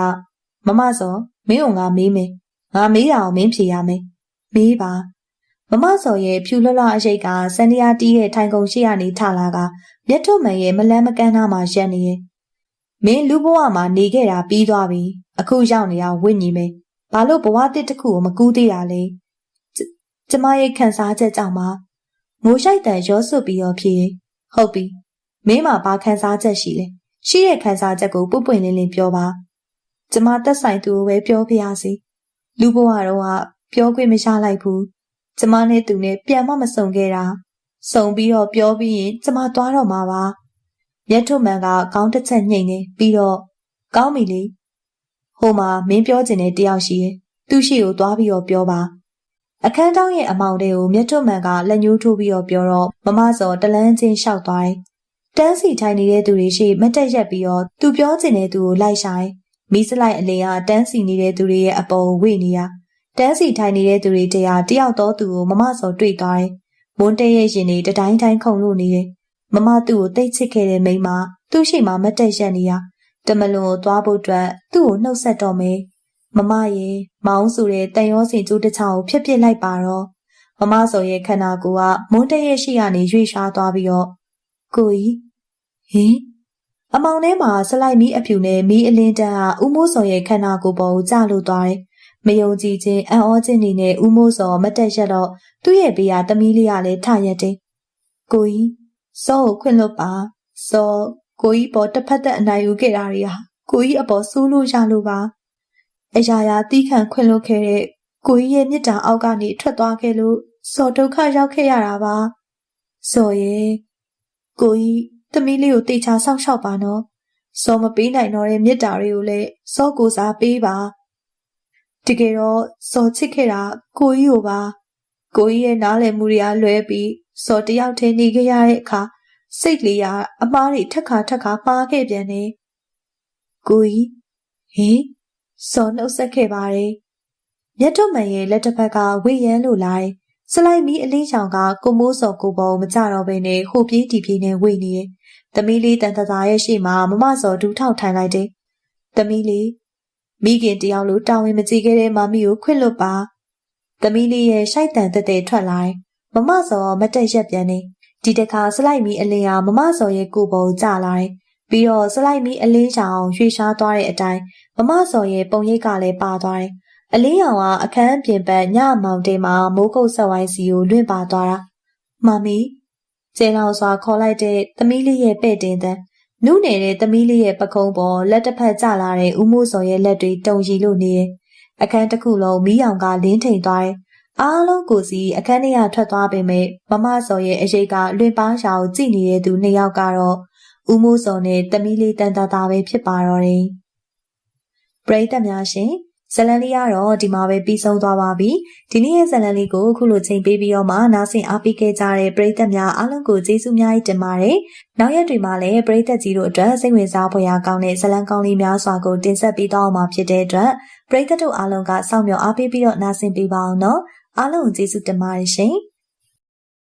မမစောမင်းကငါမေးမယ်ငါမေးတာကိုမင်းဖြေရမယ်မေးပါမမစော်ရဲ့ဖြူလွှတ်လွှတ်အရိတ်ကစန္ဒယာတီးရဲ့ထိုင်ကုန်ရှိရနေထလာကမြတ်ထုတ်မှန်ရဲ့မလန်းမကန်းသားမှာရက်နေရဲ့မင်းလူဘဝမှာနေခဲ့တာပြီးသွားပြီအခုရောက်နေတာဝိညာဉ်ပဲဘာလို့ဘဝတစ်တစ်ခုကိုမကူးသေးတာလဲကျမရဲ့ခံစားချက်ကြောင့်ပါငိုရှိုက်တန်ရောစွတ်ပြီးတော့ဖြေဟုတ်ပြီမင်းမှာဘာခံစားချက်ရှိလဲရှိတဲ့ခံစားချက်ကိုပွပွင့်လင်းလင်းပြောပါကျမသက်ဆိုင်သူကိုပဲပြောပြရစီလူဘဝတော့ကပြောခွင့်မရလိုက်ဘူးကျမနဲ့သူနဲ့ပြန်မဆုံခဲ့တာဆုံပြီးတော့ပြောပြီးရင်ကျမသွားတော့မှာပါ မျက်ထုတ်မှန်ကခေါင်းတစ်ချက်ညှိနေပြီးတော့ကောင်းပြီလေဟိုမှာမင်းပြောချင်တဲ့တယောက်ရှိရဲ့သူ့ရှိကိုသွားပြီးတော့ပြောပါအခန်းတောင်းရဲ့အမောင်တွေကိုမျက်ထုတ်မှန်ကလက်ညှိုးထိုးပြီးတော့ပြောတော့မမစောတလန်းချင်းလျှောက်သွားတယ်တန်းစီထိုင်နေတဲ့သူတွေရှိမတ်တက်ရက်ပြီးတော့သူပြောချင်တဲ့သူကိုလိုက်ရှာတယ်မီးစလိုက်အလင်ကတန်းစီနေတဲ့သူတွေရဲ့အပေါ်ဝေ့နေတာတန်းစီထိုင်နေတဲ့သူတွေတယောက်တော့သူကိုမမစောတွေ့သွားတယ်မွန်းတဲရဲ့ရင်တွေတတိုင်းတိုင်းခုန်လို့နေတယ်မမသူ့ကိုတိတ်ချစ်ခဲ့တဲ့မိန်းမသူ့ရှိမှမတ်တက်ရက်နေတာတမလွန်ကိုသွားဖို့အတွက်သူ့ကိုနှုတ်ဆက်တော့မယ်မမရေမောင်းဆိုတဲ့တန်ရောစင်ကျိုးတစ်ချောင်းကိုဖျက်ပစ်လိုက်ပါတော့မမစောရဲ့ခန္ဓာကိုယ်ကမွန်းတဲရဲ့ရှိကနေရွေ့ရှားသွားပြီးတော့ကိုကြီးဟင်အမောင်ထဲမှာစလိုက်မီးအဖြူနဲ့မီးအလင်းတန်းဟာဦးမိုးစောရဲ့ခန္ဓာကိုယ်ပေါ်ကိုကျလို့သွားတယ်မယုံကြည်ခြင်းအံ့ဩခြင်းတွေနဲ့ဦးမိုးစောမတ်တက်ရက်တော့သူ့ရဲ့ဘေးကသမီးလေးကလည်းထရက်တယ်ကိုကြီးစောကိုခွင့်လွတ်ပါစောကိုကြီးပေါ်တစ်ဖက်သက်အနိုင်ယူခဲ့တာတွေဟာကိုကြီးအပေါ်စိုးလို့ရလို့ပါအရာရာတီးခံခွင့်လွတ်ခဲ့တဲ့ကိုကြီးရဲ့မြစ်တာအောက်ကနေထွက်သွားခဲ့လို့စောဒုက္ခရောက်ခဲ့ရတာပါစောရဲ့ကိုကြီးသမီးလေးကိုတေချာဆောက်ရှောက်ပါနော်စောမပေးနိုင်တော့တဲ့မြစ်တာတွေကိုလည်းစောကိုစားပေးပါတကယ်တော့စောချစ်ခဲ့တာကိုကြီးကိုပါကိုကြီးရဲ့နားလည်မှုတွေကလွဲပြီးစောတယောက်တည်းနေခဲ့ရတဲ့အခါစိတ်လေးကအမားတွေထက်ခါမှားခဲ့ပြန်တယ်ကိုကြီးဟင်စောနှုတ်ဆက်ခဲ့ပါတယ်မြတ်တော်မန်ရဲ့လက်တစ်ဖက်ကဝေ့ရမ်းလို့လိုက်စလိုက်မီအလင်းချောင်ကကိုမိုးစောကိုပေါ်မကြတော့ဘဲနဲ့ဟိုပြေးဒီပြေးနဲ့ဝေ့နေတယ်သမီးလေးတန်တသာရဲ့ရှေ့မှာမမစောဒူးထောက်ထိုင်လိုက်တယ်သမီးလေးမိခင်တယောက်လိုတာဝန်မကြီးခဲ့တဲ့မမီကိုခွင့်လွတ်ပါသမီးလေးရဲ့ရှိုက်တန်တက်တဲ့ထွက်လာတယ်မမစောမတက်ရက်ပြန်နေဒီတခါစလိုက်မီအလင်းဟာမမစောရဲ့ကိုပေါ်ကျလာတယ်ပြီးတော့စလိုက်မီအလင်းချောင်ရွှေရှားသွားတဲ့အတိုင်းမမစောရဲ့ပုံရိပ်ကလည်းပါသွားတယ်အလင်းရောင်ကအခန်းပြင်ပညမောင်တဲမှာမိုးကုတ်ဆက်ဝိုင်းစီကိုလွင့်ပါသွားတာမမီကျဲလောင်စွာခေါ်လိုက်တဲ့သမီးလေးရဲ့ပဲ့တင်တန်းနုနယ်တဲ့သမီးလေးရဲ့ပကုံးပေါ်လက်တစ်ဖက်ကျလာတဲ့ဦးမိုးစောရဲ့လက်တွေတုံရီလို့နေတယ်အခန်းတစ်ခုလုံးမီးရောင်ကလင်းထိန်သွားတယ်အားလုံးကိုစီအခန်းထဲကထွက်သွားပေမဲ့မမစောရဲ့အရေးကလွင်ပါးရှာကိုကြည့်နေတဲ့သူနှစ်ယောက်ကတော့ဦးမိုးစောနဲ့သမီးလေးတန်တာတာပဲဖြစ်ပါတော့တယ်ပရိသတ်များရှင်ဇလန်လေးကတော့ဒီမှာပဲပြီးဆုံးသွားပါပြီဒီနေ့ရဲ့ဇလန်လေးကိုအခုလိုချိန်ပေးပြီးတော့မှနားဆင်အားပေးခဲ့ကြတဲ့ပရိသတ်များအားလုံးကိုကျေးဇူးများကြီးတင်ပါတယ်နောက်ရက်တွေမှာလည်းပရိသတ်ကြီးတို့အတွက်စိတ်ဝင်စားဖွယ်ရာကောင်းတဲ့ဇလန်ကောင်းလေးများစွာကိုတင်ဆက်ပေးသွားမှာဖြစ်တဲ့အတွက်ပရိသတ်တို့အားလုံးကစောင့်မျှော်အားပေးပြီးတော့နားဆင်ပေးပါအောင်နော်အားလုံးကိုကျေးဇူးတင်ပါတယ်ရှင်